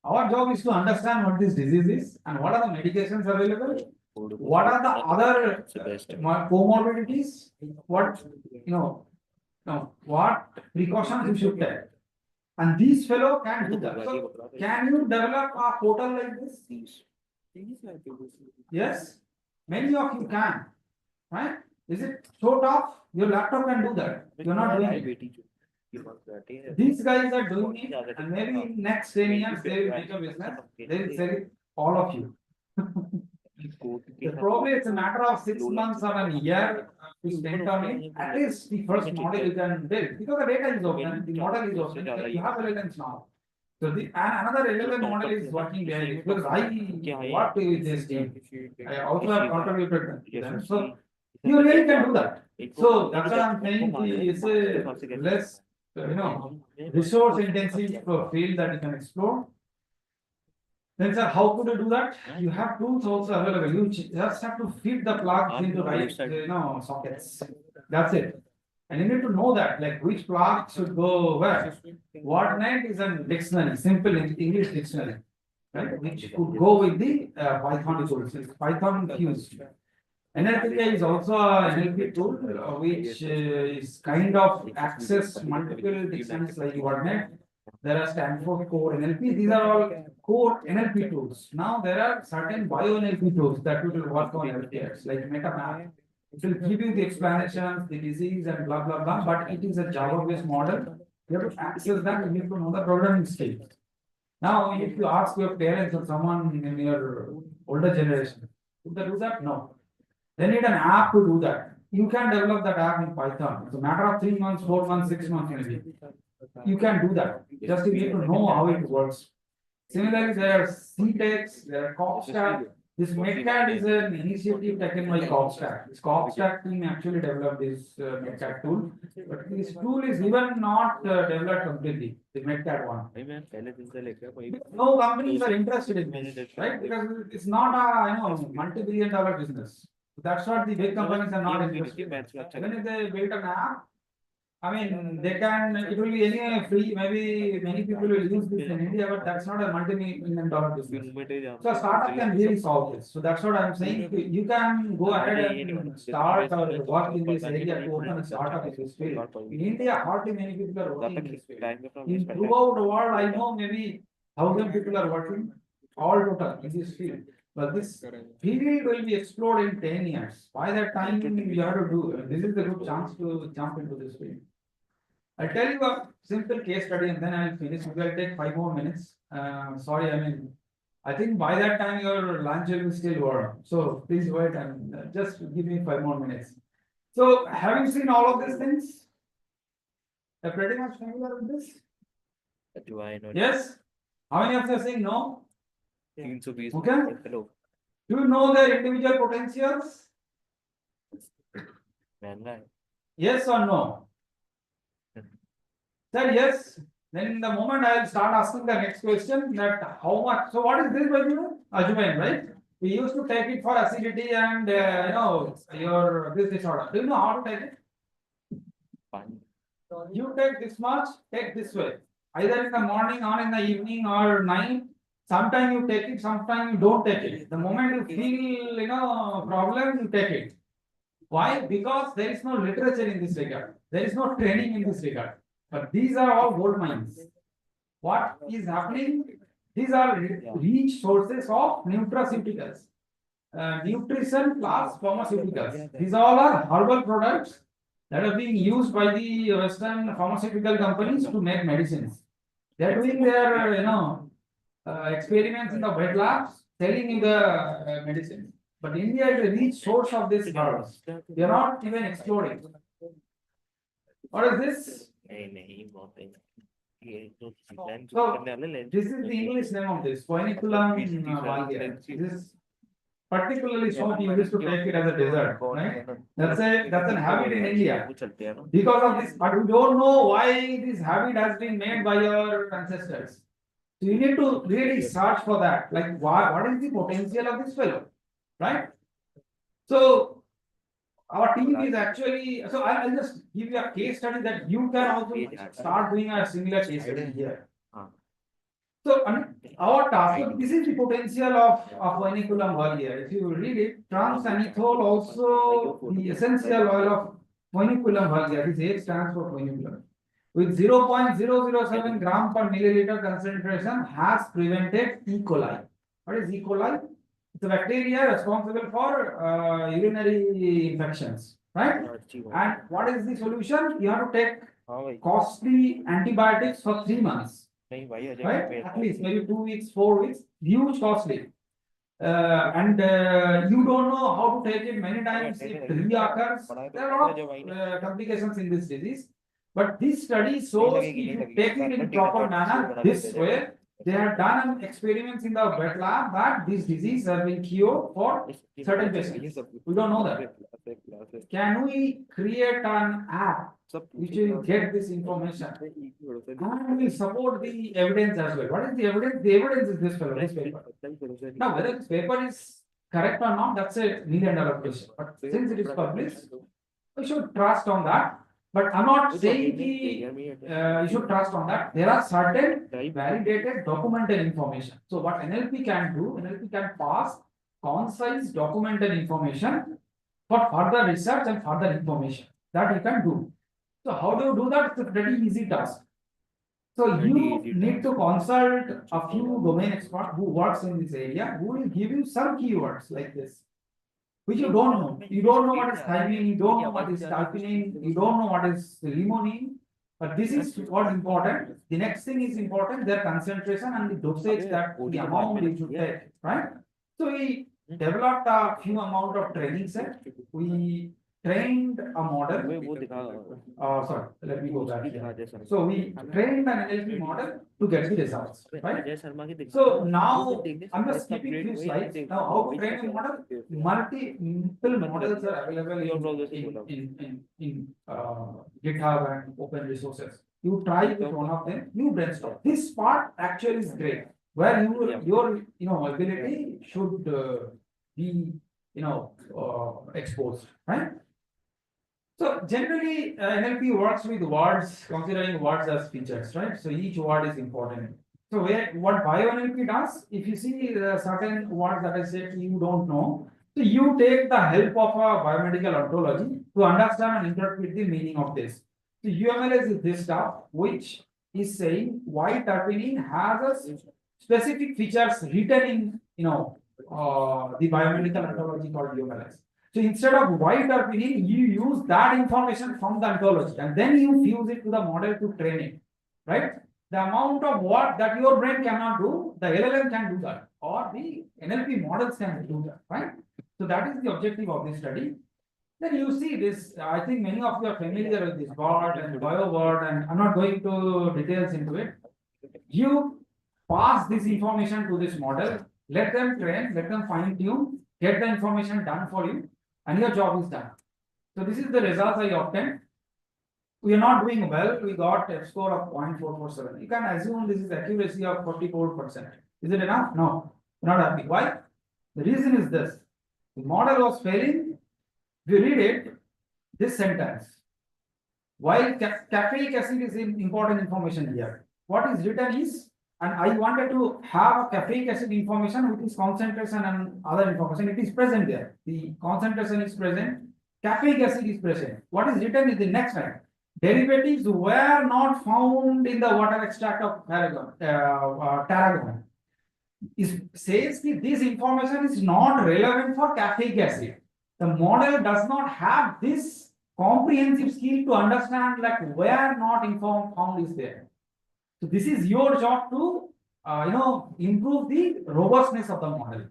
[SPEAKER 15] Our job is to understand what this disease is and what are the medications available. What are the other comorbidities? What precautions you should take? And these fellow can do that. So can you develop a portal like this? Yes, many of you can. Right? Is it so tough? Your laptop can do that. You're not doing it. These guys are doing it, and maybe in next 10 years they will make a business. They will sell it, all of you. Probably it's a matter of 6 months or a year to spend on it. At least the first model you can build because the data is open, the model is open. You have relevance now. So the, and another LLM model is working behind it, because I worked with this team. I also have contributed to them, so you really can do that. So that's what I'm saying, it's a less, resource intensive field that you can explore. Then sir, how could you do that? You have tools also available, you just have to feed the plug into right, sockets. That's it. And you need to know that, like which plug should go where. Whatnet is a dictionary, simple English dictionary, right? Which could go with the Python tools, Python fused. NLP is also a NLP tool, which is kind of access multiple dictionaries like Whatnet. There are Stanford core NLP. These are all core NLP tools. Now there are certain bio NLP tools that will work on healthcare, like MetaMap. It will give you the explanations, the disease, and blah blah blah. But it is a Java-based model. You have to access that. You need to know the programming skills. Now, if you ask your parents or someone in your older generation, would they do that? No. They need an app to do that. You can develop that app in Python. It's a matter of 3 months, 4 months, 6 months, maybe. You can do that. Just you need to know how it works. Similarly, there are CTEX, there are COPSTAC. This MedCat is an initiative taken by COPSTAC. This COPSTAC team actually developed this MedCat tool. But this tool is even not developed completely, the MedCat one. No companies are interested in this, right? Because it's not a multi-billion-dollar business. That's what the big companies are not interested in. Even if they build an app, I mean, they can, it will be anyway free, maybe many people will use this in India, but that's not a multi-million-dollar business. So a startup can really solve this. So that's what I'm saying. You can go ahead and start or work in this area to open a startup in this field. In India, hardly many people are working in this field. Throughout the world, I know maybe 1,000 people are working all total in this field. But this field will be explored in 10 years. By that time, you have to do, this is the good chance to jump into this field. I'll tell you a simple case study and then I'll finish. It will take 5 more minutes. Sorry, I think by that time your lunch will be still warm. So please wait and just give me 5 more minutes. So having seen all of these things, are pretty much familiar with this?
[SPEAKER 4] Do I know?
[SPEAKER 15] Yes? How many of you are saying no? Okay.
[SPEAKER 4] Hello.
[SPEAKER 15] Do you know their individual potentials? Yes or no? Sir, yes. Then the moment I will start asking the next question, that how much. So what is this, by the way? Ajwain, right? We used to take it for acidity and your this disorder. Do you know how to take it? You take this much, take this way. Either in the morning or in the evening or night. Sometimes you take it, sometimes you don't take it. The moment you feel problem, you take it. Why? Because there is no literature in this regard. There is no training in this regard. But these are all gold mines. What is happening? These are rich sources of nutraceuticals. Nutrition plus pharmaceuticals. These all are herbal products that are being used by the Western pharmaceutical companies to make medicines. They are doing their experiments in the wet labs, selling you the medicine. But India is a rich source of this herbs. We are not even exploring. What is this? So, this is the English name of this, Poeniculum valgia. This is particularly so used to take it as a dessert, right? That's an habit in India. Because of this, but we don't know why this habit has been made by your ancestors. So you need to really search for that. Like, what is the potential of this fellow, right? So our team is actually. So I'll just give you a case study that you can also start doing a similar case study here. So our task. So this is the potential of Poeniculum valgia. If you read it, trans-anethol also the essential oil of Poeniculum valgia. This A stands for Poeniculum. With 0.007 gram per milliliter concentration has prevented E. coli. What is E. coli? It's a bacteria responsible for urinary infections, right? And what is the solution? You have to take costly antibiotics for 3 months, right? At least maybe 2 weeks, 4 weeks, huge costly. And you don't know how to take it. Many times it reoccurs. There are a lot of complications in this disease. But this study shows if you take it in proper manner, this way, they have done experiments in the wet lab that this disease has been cured for certain patients. We don't know that. Can we create an app which will get this information and will support the evidence as well? What is the evidence? The evidence is this fellow, this paper. Now, whether this paper is correct or not, that's a $1 million question. But since it is published, we should trust on that. But I'm not saying you should trust on that. There are certain validated documented information. So what NLP can do, NLP can pass concise documented information for further research and further information that you can do. So how do you do that? It's a pretty easy task. So you need to consult a few domain experts who works in this area, who will give you some keywords like this, which you don't know. You don't know what is thymine, you don't know what is tarpinin, you don't know what is limonene. But this is what's important. The next thing is important, their concentration and the dosage that the amount you should take, right? So we developed a few amount of training set. We trained a model. Sorry, let me go back here. So we trained an NLP model to get the results, right? So now I'm just skipping few slides. Now how to train a model? Multiple models are available in GitHub and open resources. You try with one of them, you brainstorm. This part actually is great, where your ability should be exposed, right? So generally, NLP works with words, considering words as features, right? So each word is important. So what BioNLP does, if you see certain words that I said you don't know, so you take the help of a biomedical ontology to understand and interpret the meaning of this. So UML is this stuff which is saying why terpenin has a specific features written in the biomedical ontology called UMLs. So instead of why terpenin, you use that information from the ontology and then you fuse it to the model to train it, right? The amount of work that your brain cannot do, the LLM can do that, or the NLP models can do that, right? So that is the objective of this study. Then you see this, I think many of you are familiar with this word and bio word, and I'm not going to details into it. You pass this information to this model, let them train, let them fine tune, get the information done for you, and your job is done. So this is the results I obtained. We are not doing well. We got a score of 0.447. You can assume this is accuracy of 44%. Is it enough? No, not happy. Why? The reason is this. The model was failing. If you read it, this sentence. While caffeic acid is important information here. What is written is, and I wanted to have caffeic acid information with its concentration and other information. It is present there. The concentration is present. Caffeic acid is present. What is written is the next line. Derivatives were not found in the water extract of tarragon. It says that this information is not relevant for caffeic acid. The model does not have this comprehensive skill to understand like where not found is there. So this is your job to improve the robustness of the model.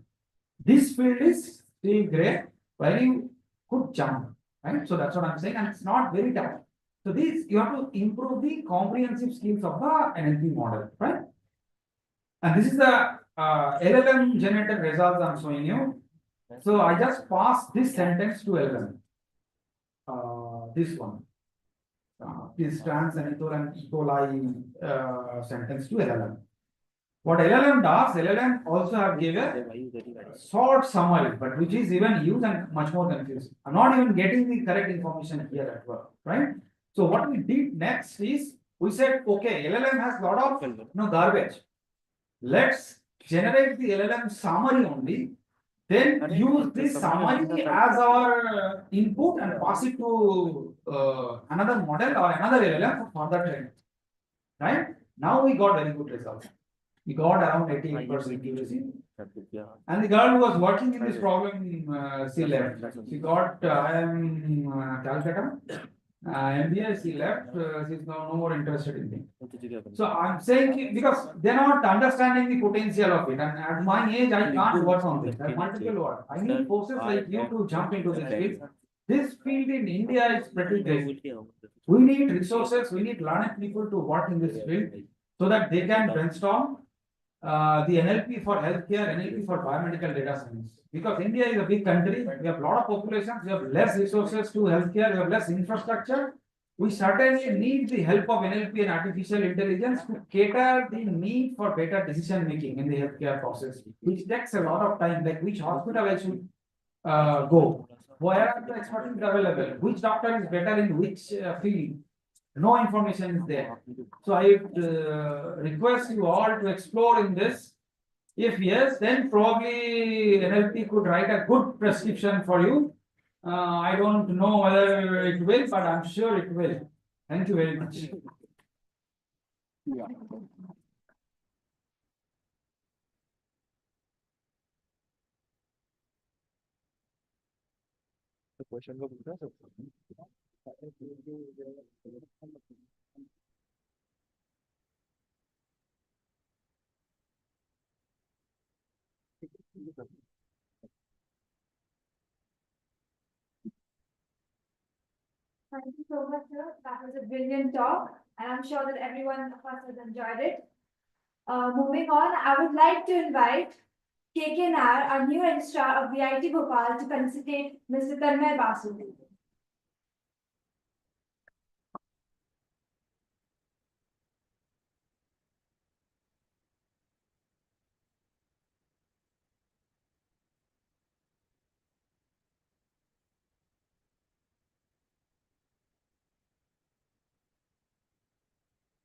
[SPEAKER 15] This field is still great, very good jump, right? So that's what I'm saying, and it's not very tough. So this you have to improve the comprehensive skills of the NLP model, right? And this is the LLM generated results I'm showing you. So I just passed this sentence to LLM. This one. This trans and E. coli sentence to LLM. What LLM does, LLM also have given a short summary, but which is even used and much more confusing. I'm not even getting the correct information here at work, right? So what we did next is we said, okay, LLM has a lot of garbage. Let's generate the LLM summary only. Then use this summary as our input and pass it to another model or another LLM for further training. Right? Now we got very good results. We got around 88% accuracy. And the girl who was working in this problem, she left. She got Calcutta, MBA, she left. She's no more interested in me. So I'm saying because they're not understanding the potential of it. And at my age, I can't work on this. There are multiple work. I need forces like you to jump into this field this field in India is pretty big. We need resources, we need learned people to work in this field so that they can brainstorm the NLP for healthcare, NLP for biomedical data science. Because India is a big country, we have a lot of population, we have less resources to healthcare, we have less infrastructure. We certainly need the help of NLP and artificial intelligence to cater the need for better decision making in the healthcare process, which takes a lot of time, like which hospital I should go. Where are the expertise available? Which doctor is better in which field? No information is there. So I request you all to explore in this. If yes, then probably NLP could write a good prescription for you. I don't know whether it will, but I'm sure it will. Thank you very much.
[SPEAKER 10] Question को पूछा सब
[SPEAKER 1] Thank you so much, sir. That was a brilliant talk, and I'm sure that everyone of us has enjoyed it. Moving on, I would like to invite KK Nair, our new registrar of VIT Bhopal, to felicitate Mr. Tanmay Basu.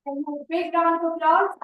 [SPEAKER 1] Can you have a big round of applause?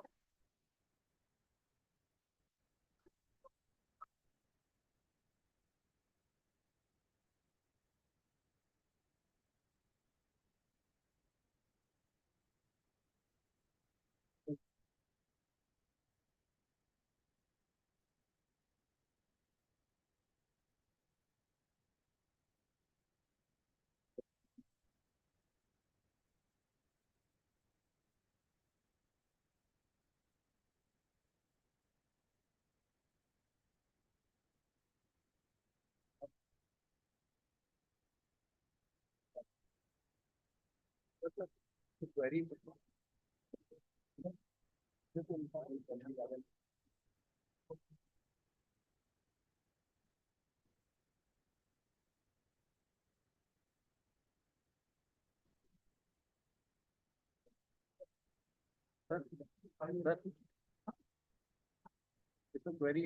[SPEAKER 10] very it was very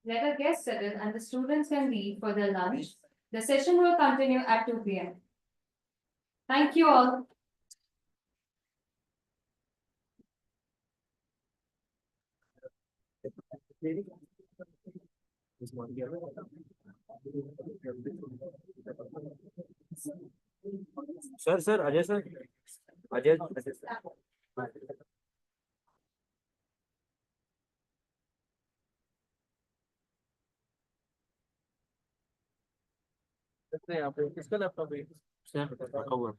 [SPEAKER 8] Let our guests settle and the students can leave for their lunch. The session will continue at 2 p.m. Thank you all.
[SPEAKER 4] Sir Ajay sir Ajay
[SPEAKER 10] यहाँ पे किसका laptop है
[SPEAKER 4] रखा हुआ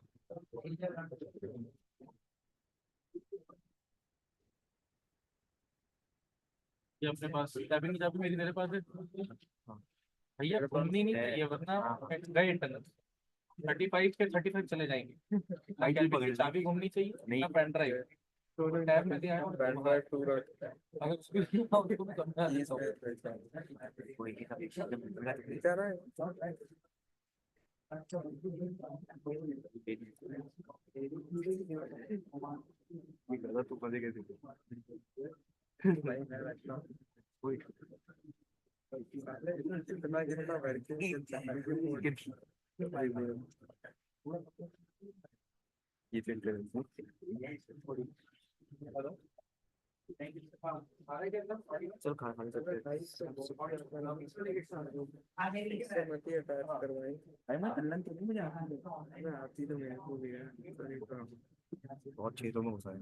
[SPEAKER 10] ये अपने पास typing की चाबी मेरी मेरे पास है भैया घूमनी नहीं चाहिए वरना गए इंटरनेट 35 पे 35 चले जाएंगे चाबी घूमनी चाहिए नहीं पेन ड्राइव तो टैब में दिया है पेन ड्राइव पूरा अगर उसको समझा नहीं सब
[SPEAKER 4] तू मजे कैसे चल खा खा बहुत चीजों में घुसा है